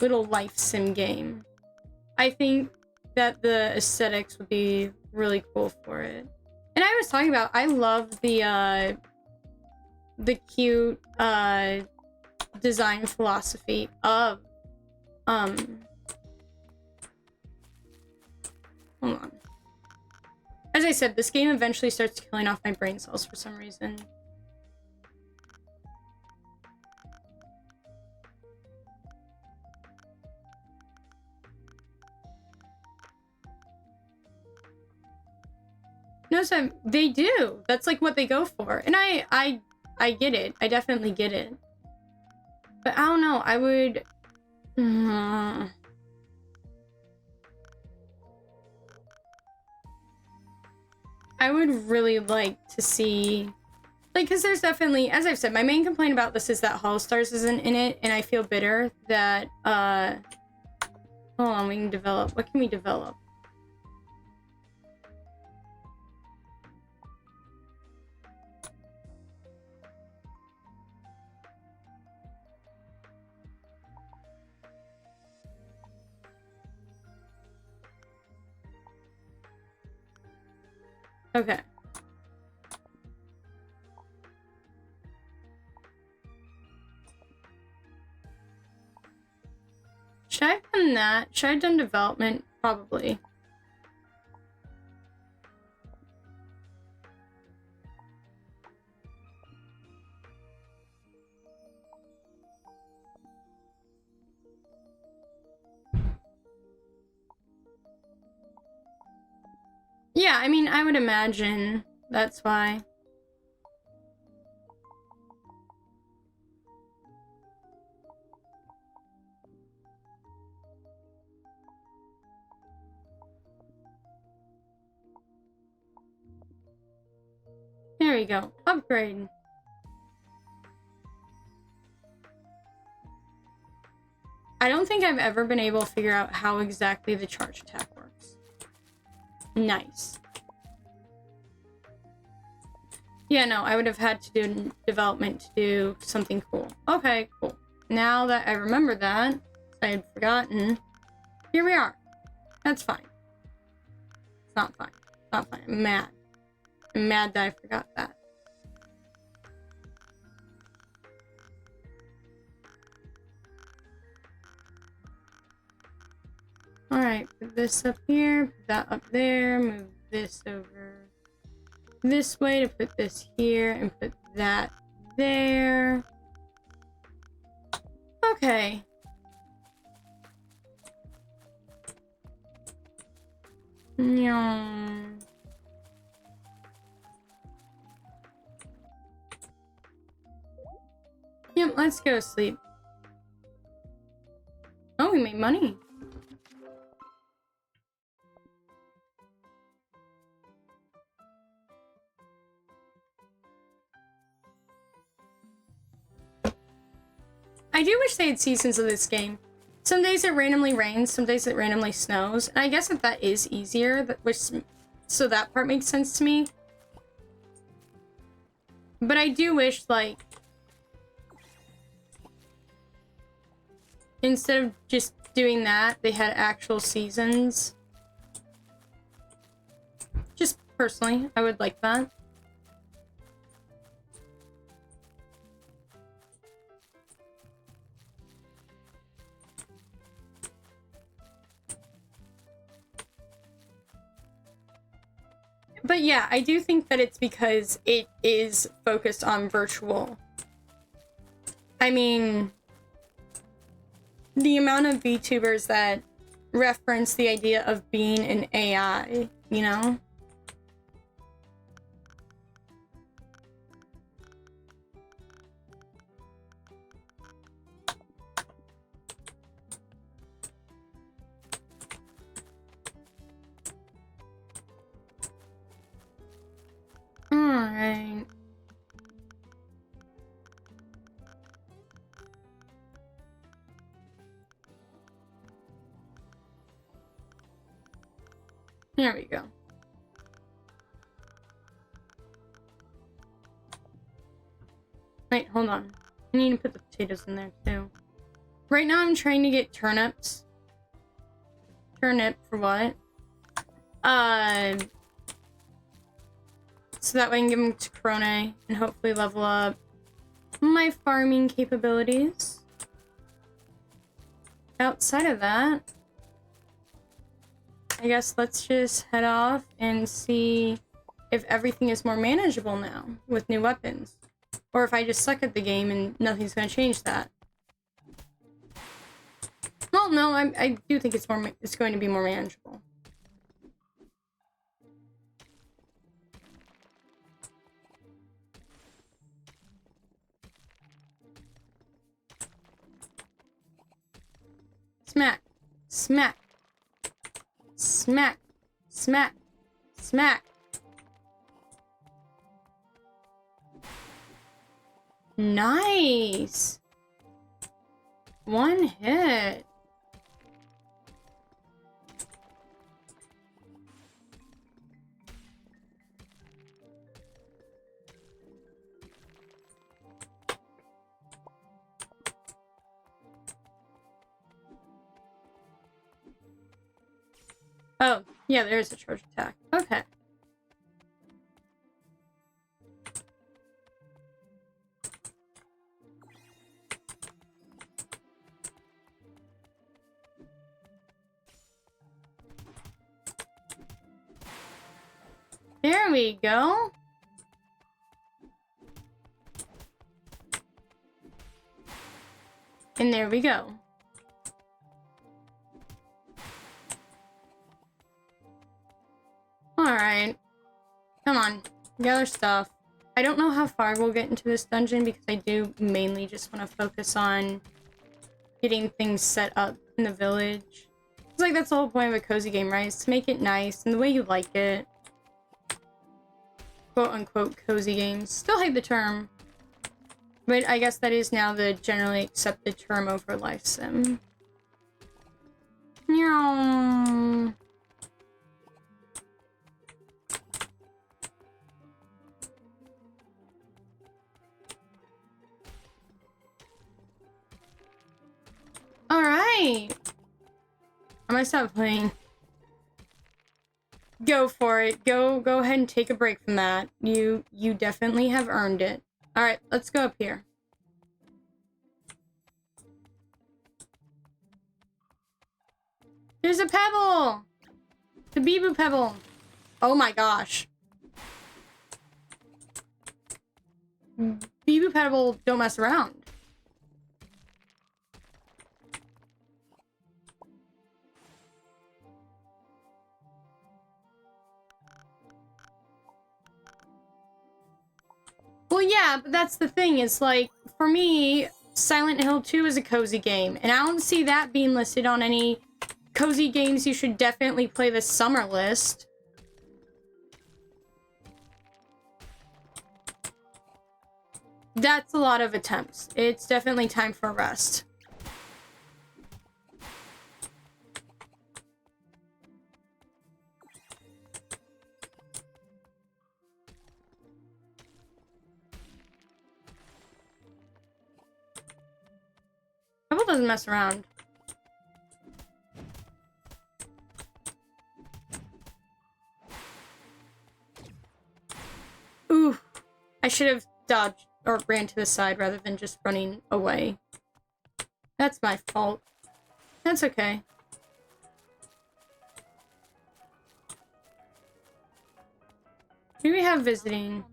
little life sim game. I think that the aesthetics would be really cool for it. And I was talking about, I love the cute, design philosophy of, hold on. As I said, this game eventually starts killing off my brain cells for some reason. No, so they do. That's like what they go for. And I get it. I definitely get it. But I don't know. I would... I would really like to see, like, because there's definitely, as I've said, my main complaint about this is that Hall Stars isn't in it, and I feel bitter that, hold on, we can develop. What can we develop? Okay. Should I have done that? Should I have done development? Probably. Yeah, I mean, I would imagine that's why. There we go. Upgrade. I don't think I've ever been able to figure out how exactly the charge attack works. Nice. Yeah, no, I would have had to do development to do something cool. Okay, cool. Now that I remember that, I had forgotten. Here we are. That's fine. It's not fine. It's not fine. I'm mad. I'm mad that I forgot that. Alright, put this up here, put that up there, move this over this way to put this here, and put that there. Okay. Nyong. Yep, let's go sleep. Oh, we made money. I do wish they had seasons of this game. Some days it randomly rains, some days it randomly snows, and I guess that is easier, so that part makes sense to me. But I do wish, like, instead of just doing that, they had actual seasons. Just personally, I would like that. But yeah, I do think that it's because it is focused on virtual. I mean, the amount of VTubers that reference the idea of being an AI, you know? Alright. There we go. Wait, hold on. I need to put the potatoes in there too. Right now I'm trying to get turnips. Turnip for what? So that way I can give them to Krone and hopefully level up my farming capabilities. Outside of that, I guess let's just head off and see if everything is more manageable now with new weapons. Or if I just suck at the game and nothing's going to change that. Well, no, I do think it's going to be more manageable. Smack, smack, smack, smack, smack. Nice! One hit. Oh, yeah, there's a charge attack. Okay. There we go. And there we go. Alright. Come on. Gather stuff. I don't know how far we'll get into this dungeon because I do mainly just want to focus on getting things set up in the village. It's like that's the whole point of a cozy game, right? Is to make it nice and the way you like it. Quote-unquote cozy games. Still hate the term. But I guess that is now the generally accepted term over life sim. Meow. Alright! I'm gonna stop playing. Go for it. Go ahead and take a break from that. You definitely have earned it. Alright, let's go up here. There's a pebble! The Bibu pebble. Oh my gosh. Bibu pebble don't mess around. Well, yeah, but that's the thing. It's like, for me, Silent Hill 2 is a cozy game, and I don't see that being listed on any cozy games you should definitely play this summer list. That's a lot of attempts. It's definitely time for a rest. Pebble doesn't mess around. Ooh, I should have dodged or ran to the side rather than just running away. That's my fault. That's okay. Who do we have visiting?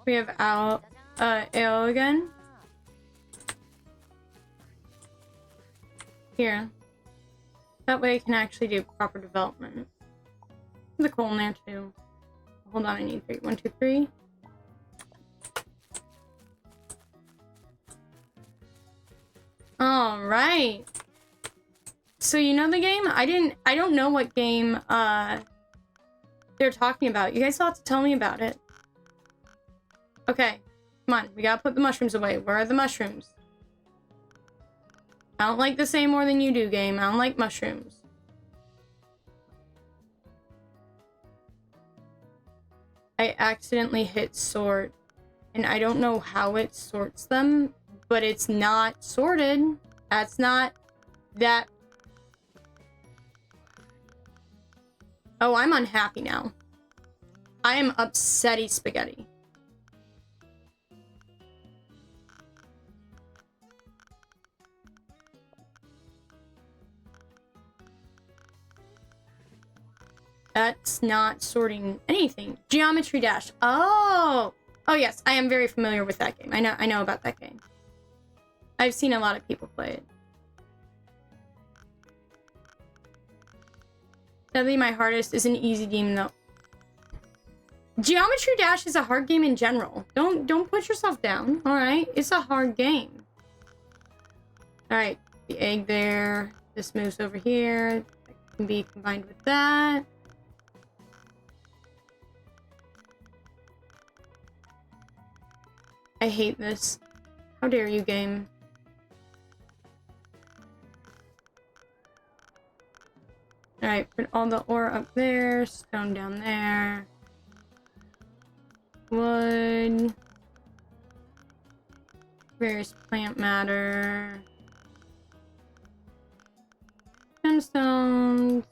We have Ale again. Here. That way I can actually do proper development. There's a coal in there too. Hold on, I need 3. 1, 2, 3. Alright. So you know the game? I don't know what game they're talking about. You guys will have to tell me about it. Okay. Come on, we gotta put the mushrooms away. Where are the mushrooms? I don't like this any more than you do, game. I don't like mushrooms. I accidentally hit sort, and I don't know how it sorts them, but it's not sorted. That's not that. Oh, I'm unhappy now. I am upsetty spaghetti. That's not sorting anything. Geometry Dash. Oh! Oh yes, I am very familiar with that game. I know about that game. I've seen a lot of people play it. Sadly, my hardest is an easy game though. Geometry Dash is a hard game in general. Don't put yourself down, alright? It's a hard game. Alright, the egg there. This moves over here. That can be combined with that. I hate this. How dare you, game? Alright, put all the ore up there, stone down there. Wood. Various plant matter. Gemstones.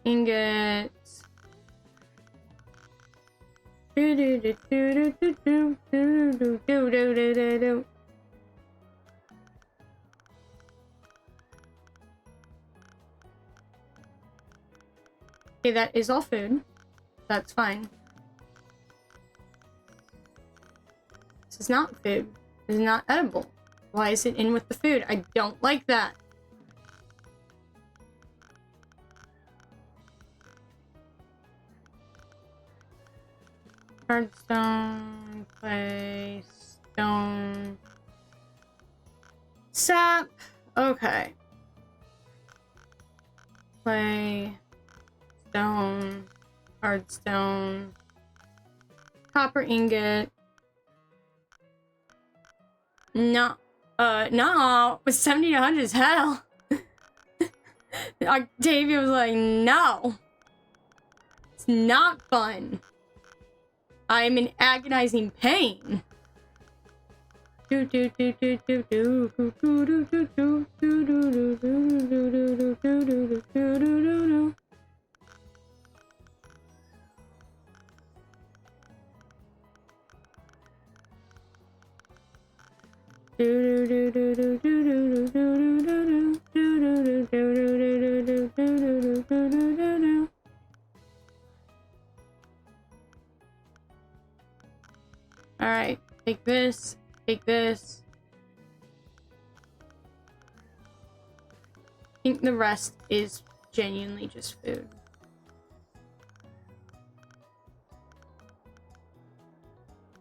Ingots. Do do do do do do do do do do do do do. Okay, that is all food. That's fine. This is not food. This is not edible. Why is it in with the food? I don't like that. Hardstone, clay, stone, sap. Okay. Clay, stone, hardstone, copper ingot. No, with 70 to 100 is hell. Octavia was like, no. It's not fun. I am in agonizing pain. Alright, take this, take this. I think the rest is genuinely just food.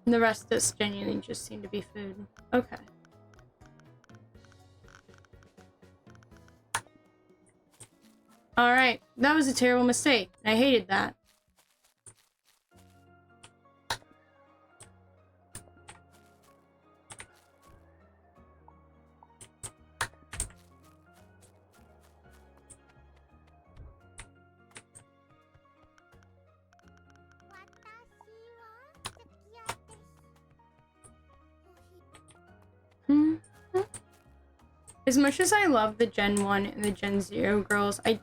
And the rest does genuinely just seem to be food. Okay. Alright, that was a terrible mistake. I hated that. As much as I love the Gen 1 and the Gen 0 girls, I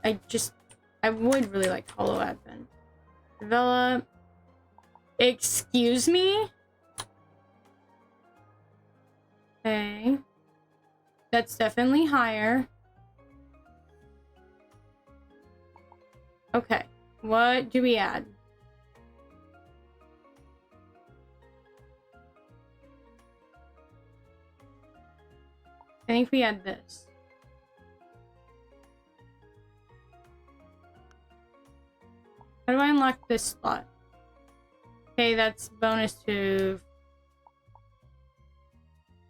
would really like Holo Advent. Develop. Excuse me? Okay. That's definitely higher. Okay. What do we add? I think we add this. How do I unlock this slot? Okay, that's bonus to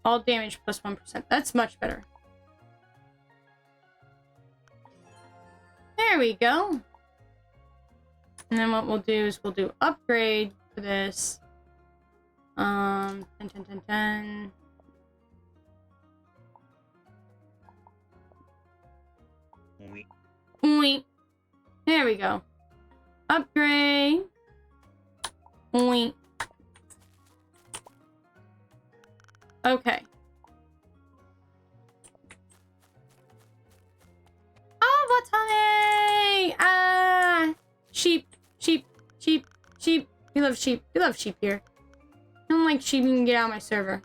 all damage plus 1%. That's much better. There we go. And then what we'll do is we'll do upgrade for this. 10, 10, 10, 10. Oink. There we go. Upgrade. Oink. Okay. Oh, Watane! Ah! Sheep. Sheep. Sheep. Sheep. We love sheep. We love sheep here. I don't like sheep. You can get out of my server.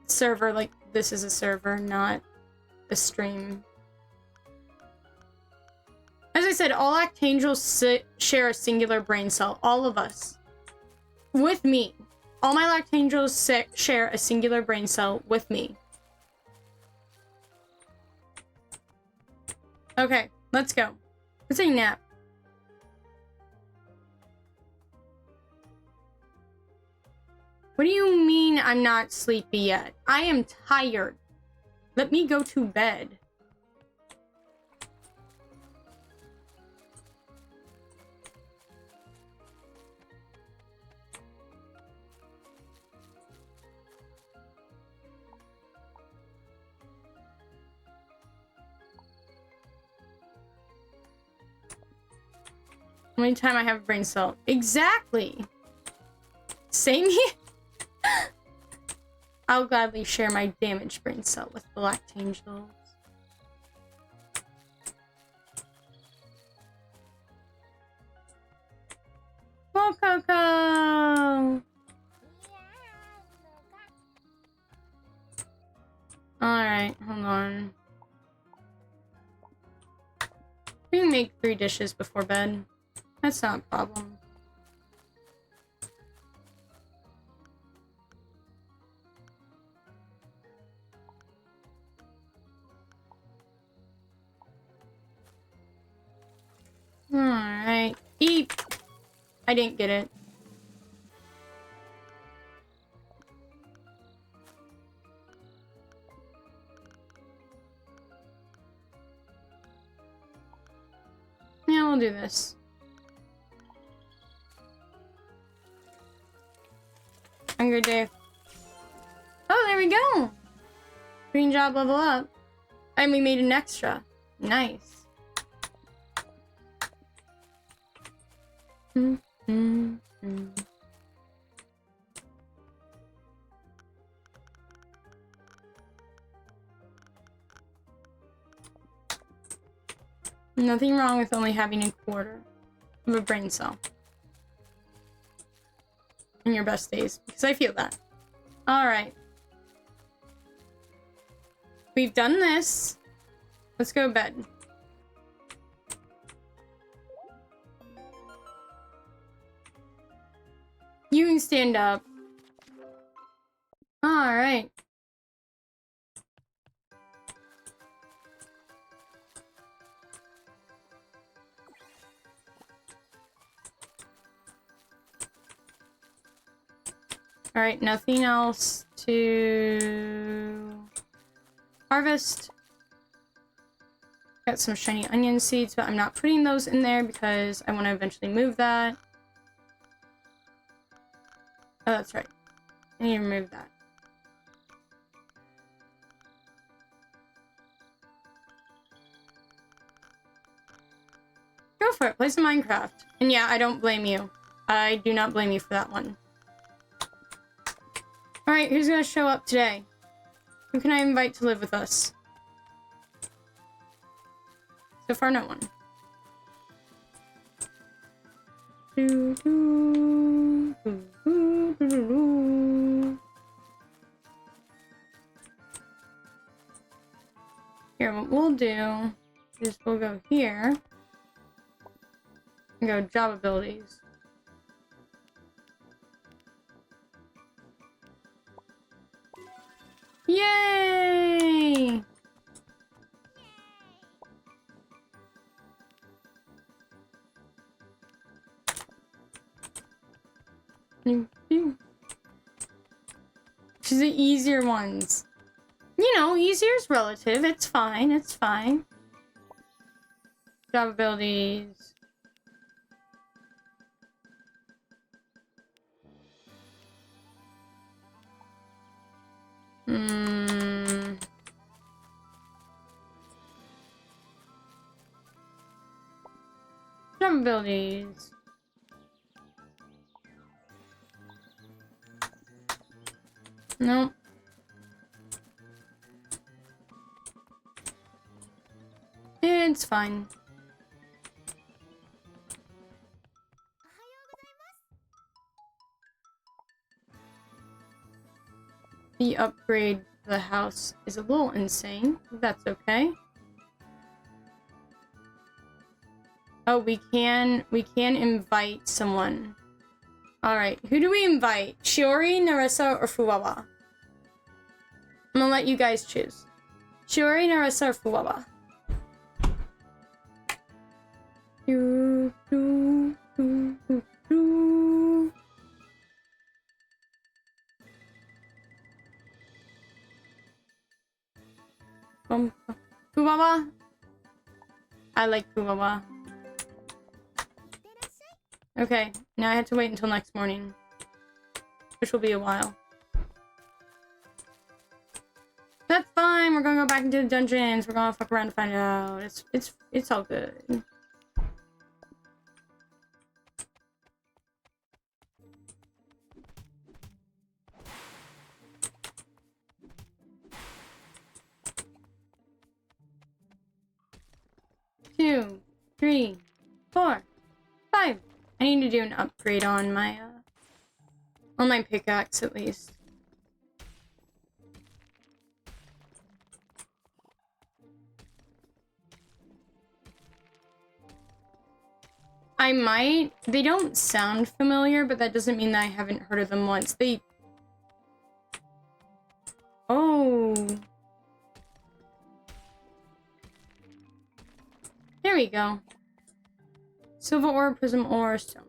Server, like, this is a server, not a stream. As I said, all Archangels share a singular brain cell. All of us. With me. All my Archangels share a singular brain cell with me. Okay, let's go. Let's take a nap. What do you mean I'm not sleepy yet? I am tired. Let me go to bed. Only time I have a brain cell. Exactly! Same here! I'll gladly share my damaged brain cell with the Lactangels. Oh, Coco! Alright, hold on. We can make 3 dishes before bed. That's not a problem. Alright. Eat! I didn't get it. Yeah, we'll do this. Hunger day. Oh, there we go! Green job level up. And we made an extra. Nice. Nothing wrong with only having a quarter of a brain cell in your best days, because I feel that. Alright. We've done this. Let's go to bed. You can stand up. Alright. Alright, nothing else to harvest. Got some shiny onion seeds, but I'm not putting those in there because I want to eventually move that. Oh, that's right. I need to remove that. Go for it. Play some Minecraft. And yeah, I don't blame you. I do not blame you for that one. Alright, who's gonna show up today? Who can I invite to live with us? So far, no one. Here, what we'll do is we'll go here and go job abilities. Yay! She's the easier ones. You know, easier is relative. It's fine. It's fine. Job abilities. Job abilities. Nope. It's fine. The upgrade to the house is a little insane. That's okay. Oh, we can invite someone. Alright, who do we invite? Shiori, Narissa, or Fuwawa? I'm gonna let you guys choose. Shiori, Narissa, or Fuwawa? Fuwawa? I like Fuwawa. Okay, now I have to wait until next morning, which will be a while. That's fine. We're gonna go back into the dungeons. We're gonna fuck around to find out. It's all good. 3, 4, 5. I need to do an upgrade on my pickaxe at least. I might. They don't sound familiar, but that doesn't mean that I haven't heard of them once. Oh. There we go. Silver ore, prism ore, stone.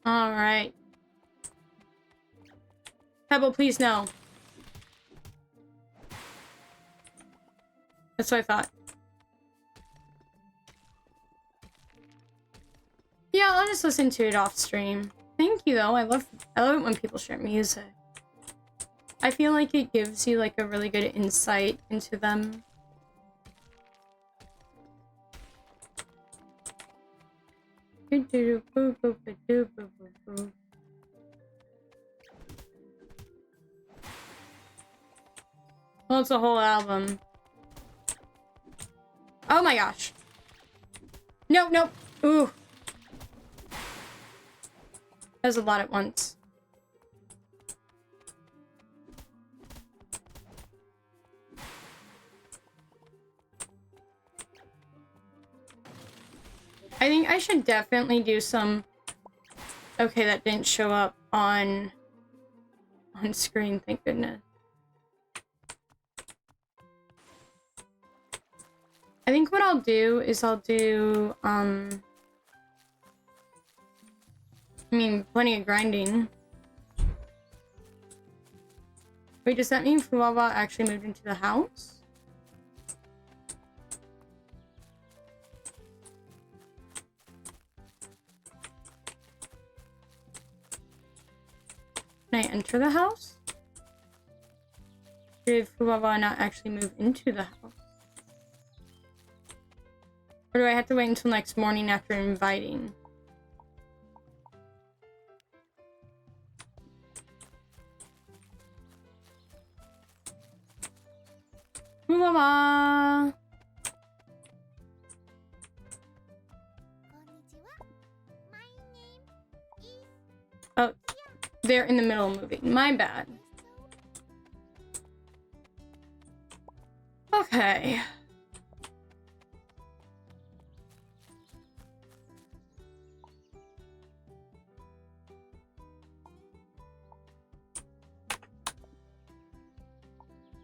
All right. Pebble, please no. That's what I thought. Yeah, I'll just listen to it off stream. Thank you though. I love it when people share music. I feel like it gives you like a really good insight into them. Well, it's a whole album. Oh my gosh. Nope, nope. Ooh. That was a lot at once. I think I should definitely do some... Okay, that didn't show up on screen, thank goodness. I think what I'll do is I'll do, I mean, plenty of grinding. Wait, does that mean Fuwawa actually moved into the house? Can I enter the house? Did Fuwawa not actually move into the house? Or do I have to wait until next morning after inviting? Fuwawa! Oh, they're in the middle of moving. My bad. Okay.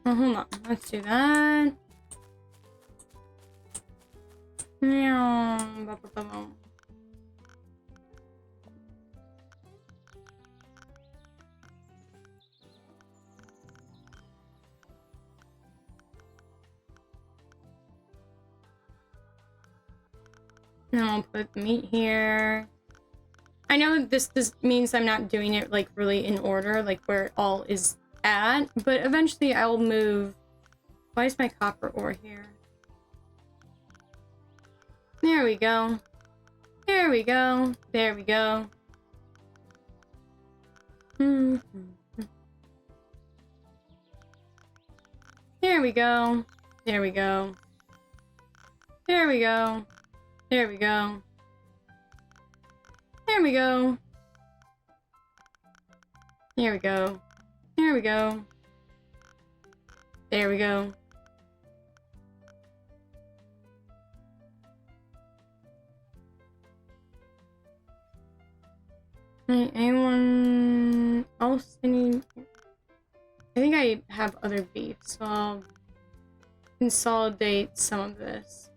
Oh, hold on. Let's do that. Then I'll put meat here. I know this means I'm not doing it like really in order, like where it all is at, but eventually I will move. Why is my copper ore here? There we go. There we go. There we go. There we go. There we go. There we go. There we go. There we go. There we go. There we go. There we go. Anyone else? I think I have other beef, so I'll consolidate some of this.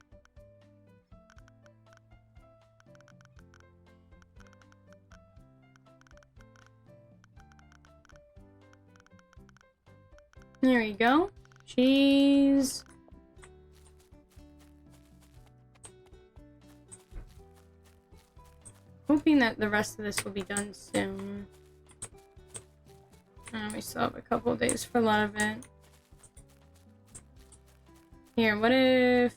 There we go. Cheese. Hoping that the rest of this will be done soon. We still have a couple of days for a lot of it. Here, what if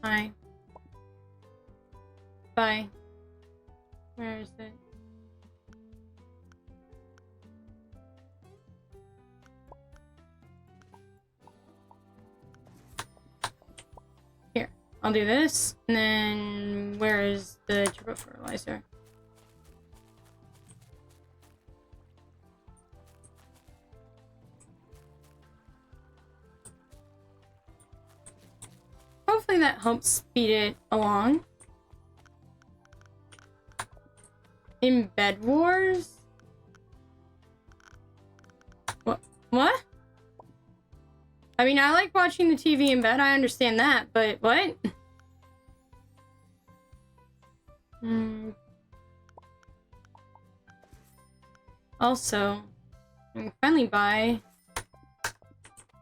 Hi. Bye. Where is it? Here, I'll do this, and then where is the turbo fertilizer? Hopefully that helps speed it along. In Bed Wars? What? I mean, I like watching the TV in bed, I understand that, but what? Also, I can finally buy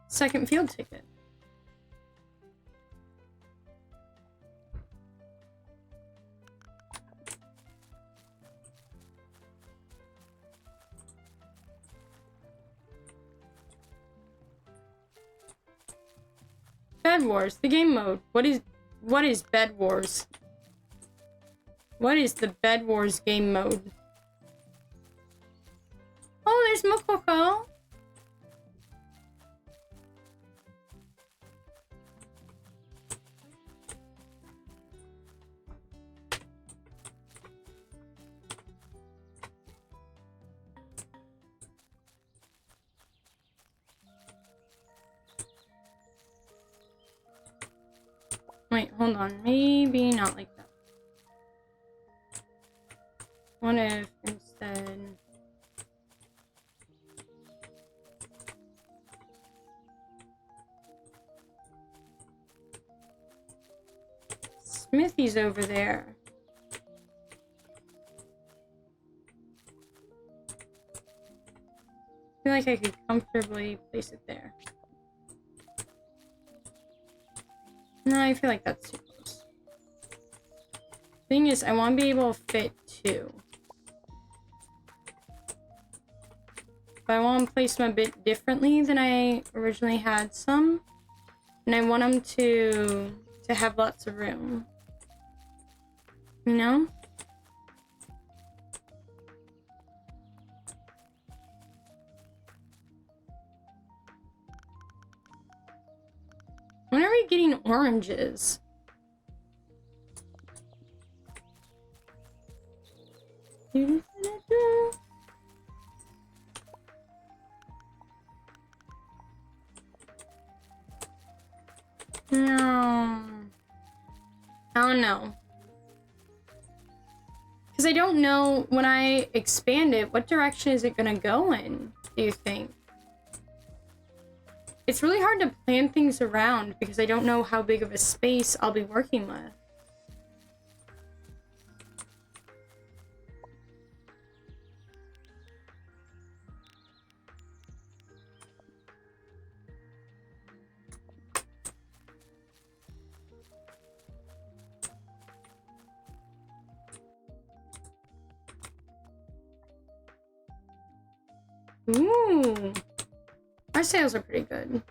second field ticket. Bed Wars, the game mode. What is Bed Wars? What is the Bed Wars game mode? Oh, there's Mokoko. Wait, hold on. Maybe not like that. What if instead... Smithy's over there. I feel like I could comfortably place it there. No, I feel like that's too close. Thing is, I want to be able to fit two. But I want to place them a bit differently than I originally had some. And I want them to have lots of room. You know? When are we getting oranges? No. I don't know. Because I don't know when I expand it, what direction is it going to go in, do you think? It's really hard to plan things around because I don't know how big of a space I'll be working with. Ooh. Our sales are pretty good.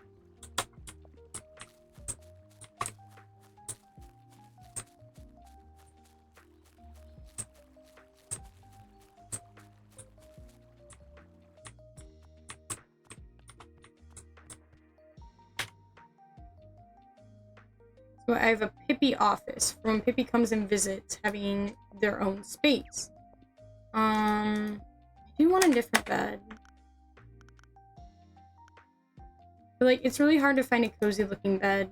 So I have a Pippi office for when Pippi comes and visits, having their own space. I do want a different bed. But, like, it's really hard to find a cozy looking bed.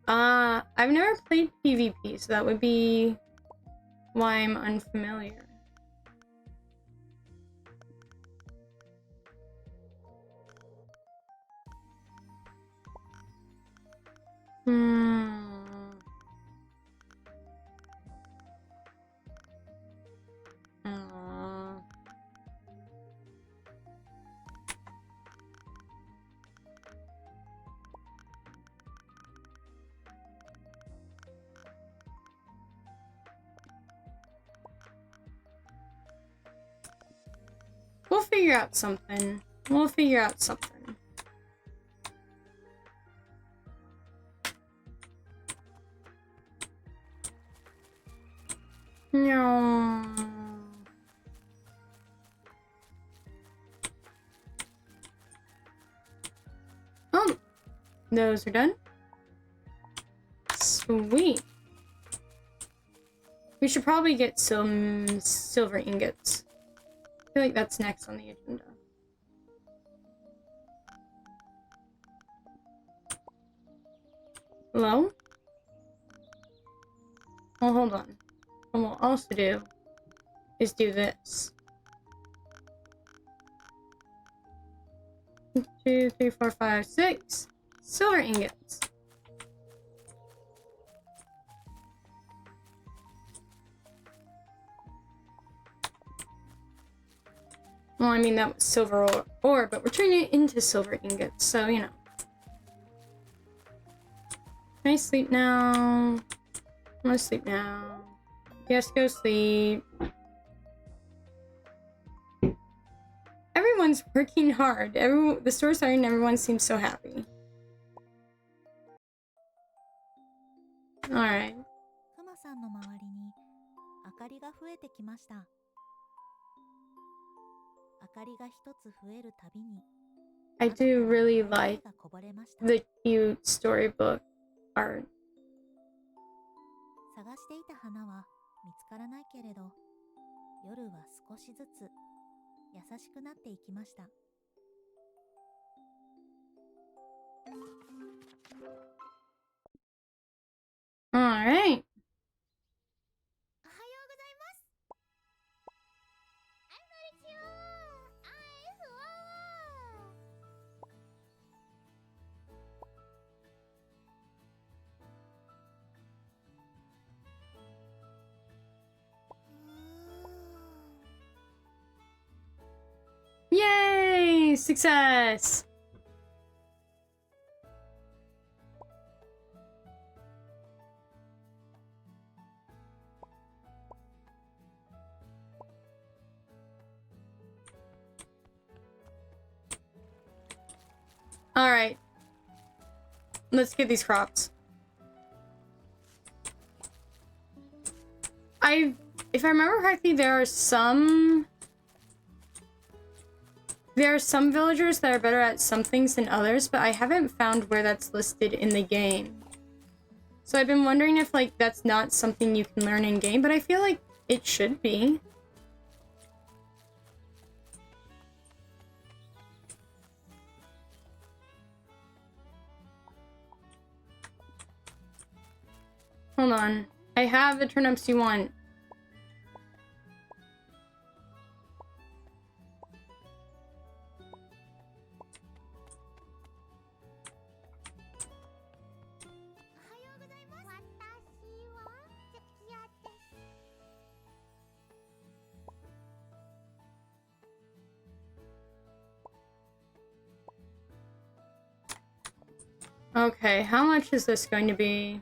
I've never played PvP, so that would be why I'm unfamiliar. We'll figure out something. We'll figure out something. No. Oh, those are done. Sweet. We should probably get some silver ingots. I feel like that's next on the agenda. Hello? Well, hold on. What we'll also do is do this. 1, 2, 3, 4, 5, 6 silver ingots. Well, I mean, that was silver ore, but we're turning it into silver ingots, so, you know. Can I sleep now? I'm gonna sleep now. Yes, go sleep. Everyone's working hard. The store's starting and everyone seems so happy. Alright. クマさんの周りに明かりが増えてきました。明かりが一つ増えるたびに I do really 声 like がこぼれました。 the cute storybook art. 探していた花は見つからないけれど、夜は少しずつ優しくなっていきました。Alright. おはようございます。Yay! Success! Alright. Let's get these crops. If I remember correctly, there are some villagers that are better at some things than others, but I haven't found where that's listed in the game. So I've been wondering if, like, that's not something you can learn in game, but I feel like it should be. Hold on. I have the turnips you want. Okay, how much is this going to be?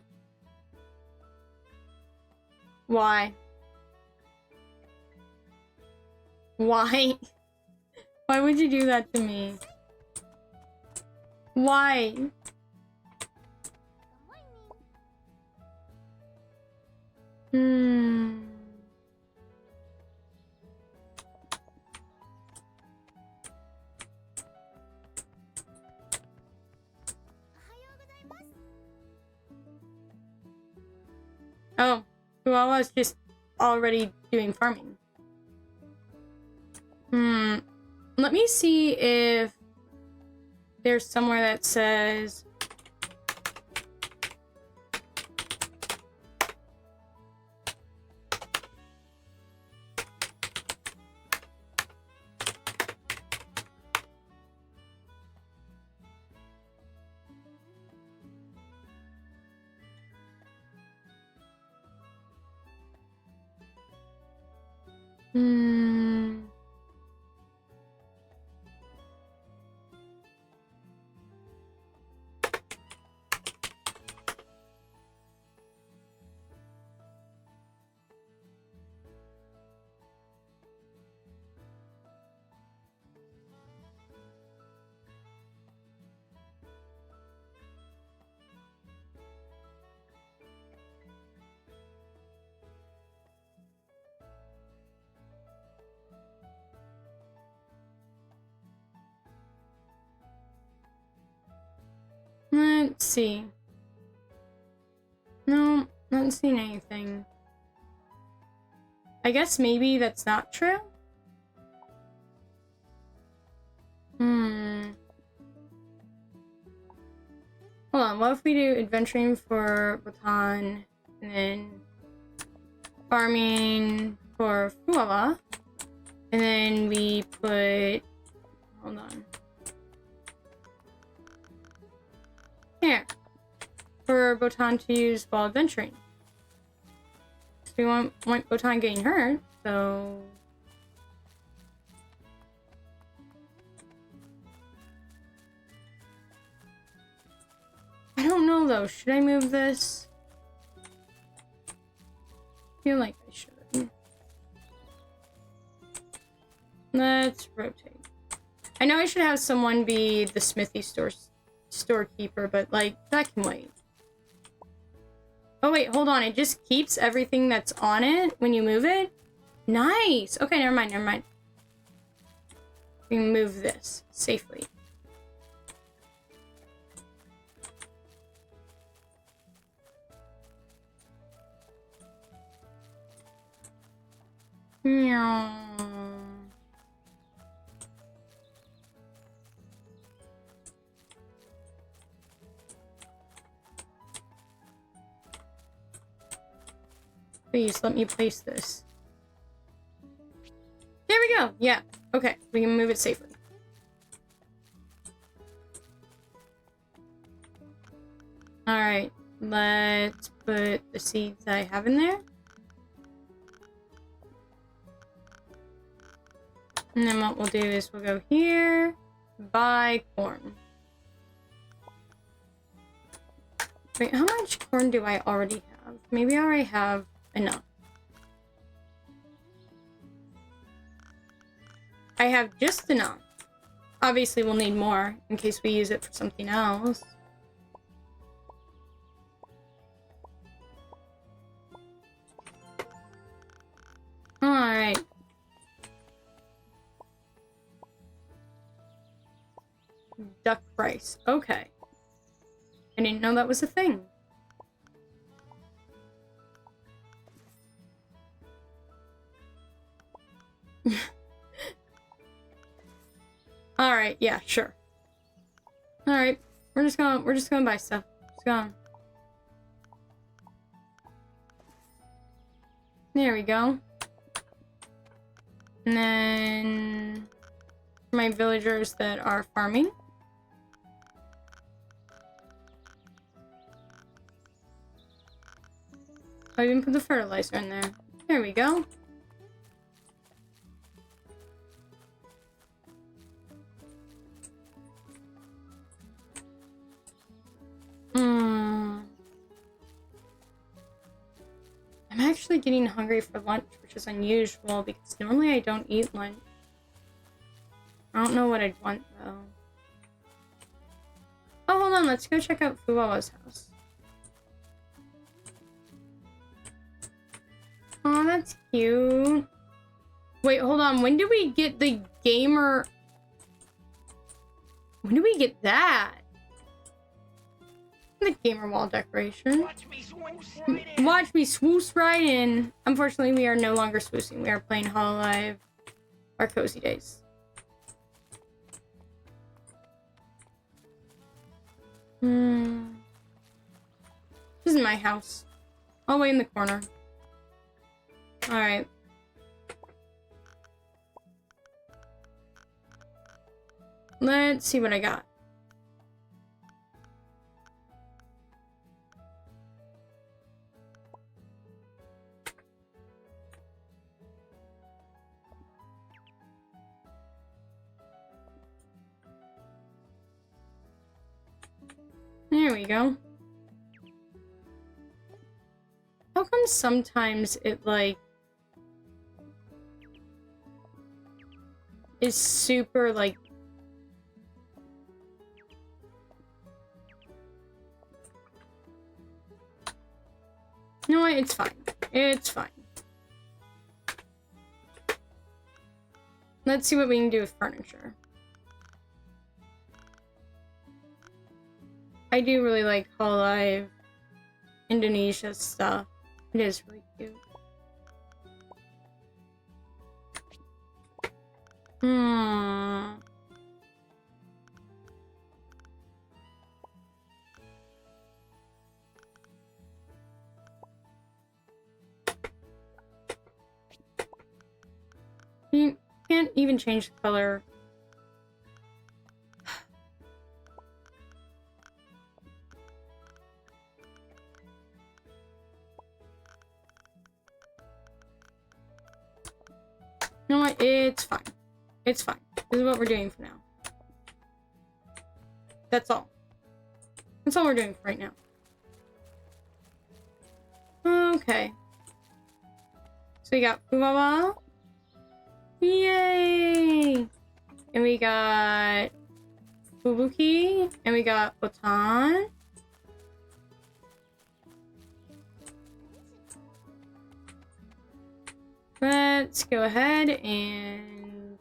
Why? Why? Why would you do that to me? Why? Hmm. Oh, well, I was just already doing farming. Let me see if there's somewhere that says... Let's see. No, not seeing anything. I guess maybe that's not true? Hold on, what if we do adventuring for Bhutan, and then farming for Fuala, and then we put... Hold on. Here. For Bhutan to use while adventuring. So we want Bhutan getting hurt, so... I don't know though, should I move this? I feel like I should. Let's rotate. I know I should have someone be the smithy storekeeper, but like, that can wait. Oh wait, hold on, it just keeps everything that's on it when you move it? Nice! Okay, never mind, never mind. We can move this safely. Meow. Please let me place this. There we go. Yeah. Okay. We can move it safely. Alright. Let's put the seeds I have in there. And then what we'll do is we'll go here, buy corn. Wait, how much corn do I already have? Maybe I already have enough. I have just enough. Obviously, we'll need more in case we use it for something else. Alright. Duck rice. Okay. I didn't know that was a thing. Alright, yeah, sure. Alright. We're just gonna buy stuff. Just going. There we go. And then my villagers that are farming. I even put the fertilizer in there. There we go. I'm actually getting hungry for lunch, which is unusual because normally I don't eat lunch. I don't know what I'd want though. Oh, hold on, let's go check out Fuala's house. Oh, that's cute. Wait, hold on. When do we get the gamer? When do we get that? The gamer wall decoration. Watch me swoosh right in. Unfortunately, we are no longer swoosing. We are playing holoLive. Our cozy days. This is my house. All the way in the corner. Alright. Let's see what I got. There we go. How come sometimes it, like, is super, like... You know what? It's fine. It's fine. Let's see what we can do with furniture. I do really like holoLive Indonesia stuff. It is really cute. You can't even change the color. You know what? It's fine. It's fine. This is what we're doing for now. That's all. That's all we're doing for right now. Okay. So we got Fuwawa. Yay! And we got Fubuki. And we got Botan. Let's go ahead and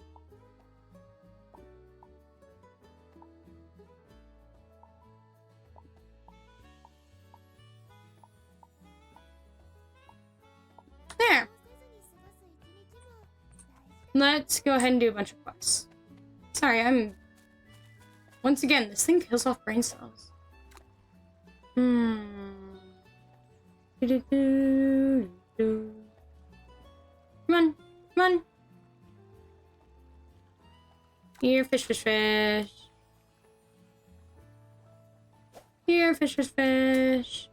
there. Let's go ahead and do a bunch of quests. Sorry, once again, this thing kills off brain cells. Do-do-do-do-do. Come on, come on. Here, fish, fish, fish. Here, fish, fish, fish.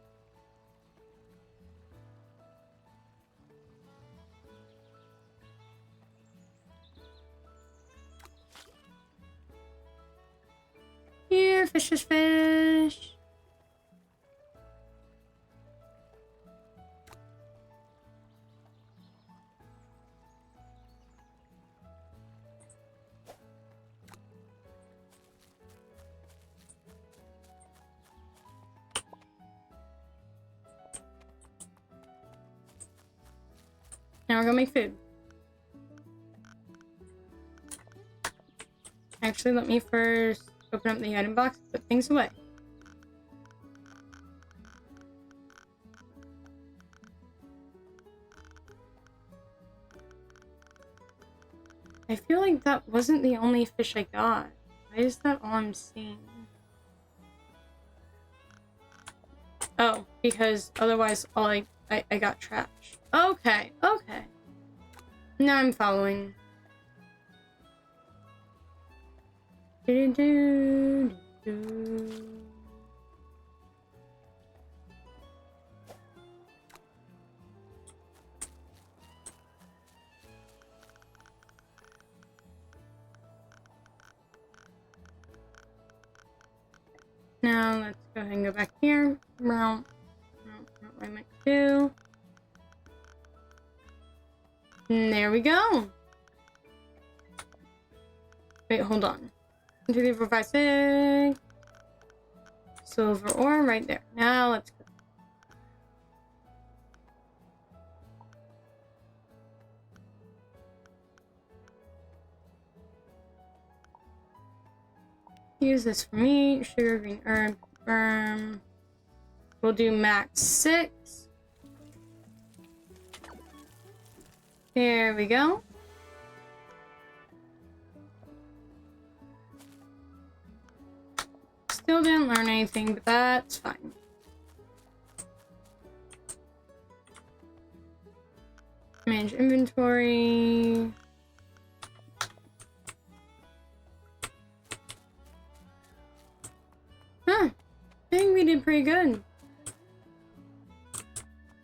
Here, fish, fish, fish. Now we're gonna make food. Actually, let me first open up the item box and put things away. I feel like that wasn't the only fish I got. Why is that all I'm seeing? Oh, because otherwise all I got trash. Okay, okay. Now I'm following. Do-do-do-do-do. Now let's go ahead and go back here. No, not what I meant to do. And there we go. Wait, hold on. 1, 2, 3, 4, 5, 6. Silver ore right there. Now let's go. Use this for meat, sugar, green herb, firm. We'll do max 6. There we go. Still didn't learn anything, but that's fine. Manage inventory. Huh. I think we did pretty good.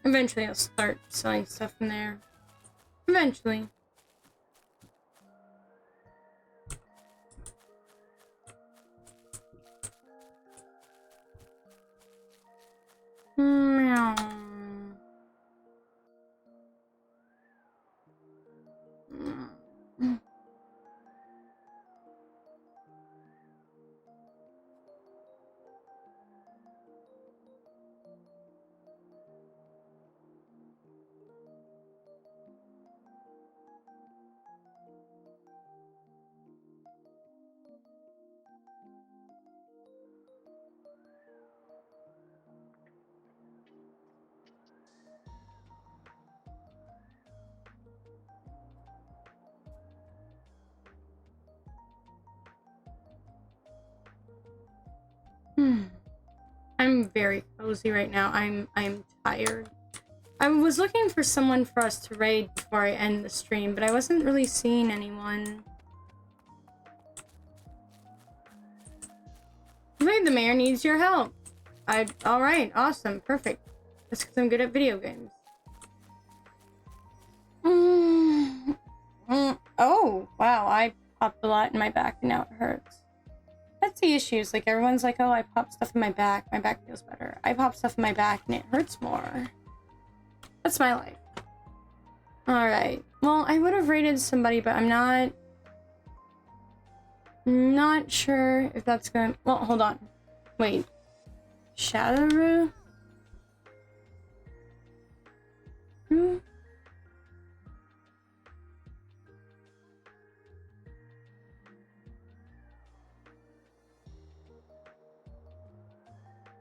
Eventually I'll start selling stuff in there. Eventually. Meow. I'm very cozy right now. I'm tired. I was looking for someone for us to raid before I end the stream, but I wasn't really seeing anyone. Wait, the mayor needs your help. Alright, awesome, perfect. That's because I'm good at video games. Oh, wow, I popped a lot in my back and now it hurts. That's the issues. Like, everyone's like, oh, I pop stuff in my back feels better. I pop stuff in my back and it hurts more. That's my life. Alright. Well, I would have rated somebody, but I'm not sure if that's going to... Well, hold on. Wait. Shadowroo?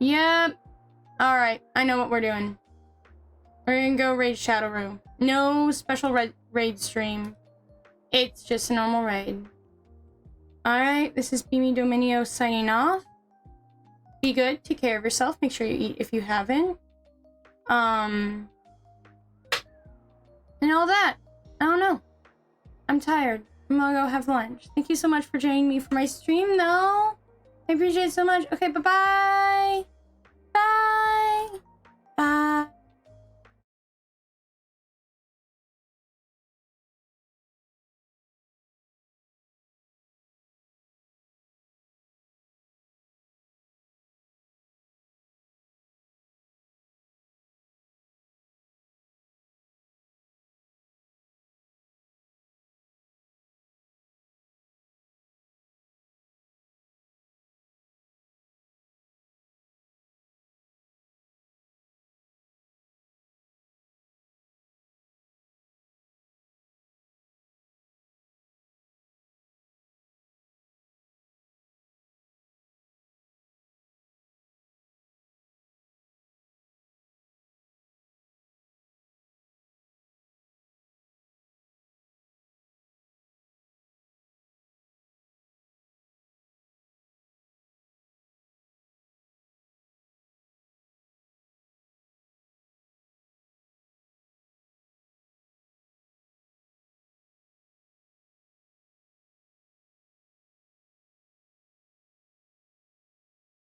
Yep. Alright, I know what we're doing. We're gonna go raid Shadowroo. No special raid stream. It's just a normal raid. Alright, this is Beamy Dominio signing off. Be good, take care of yourself, make sure you eat if you haven't. And all that. I don't know. I'm tired. I'm gonna go have lunch. Thank you so much for joining me for my stream, though. I appreciate it so much. Okay, bye-bye. Bye. Bye.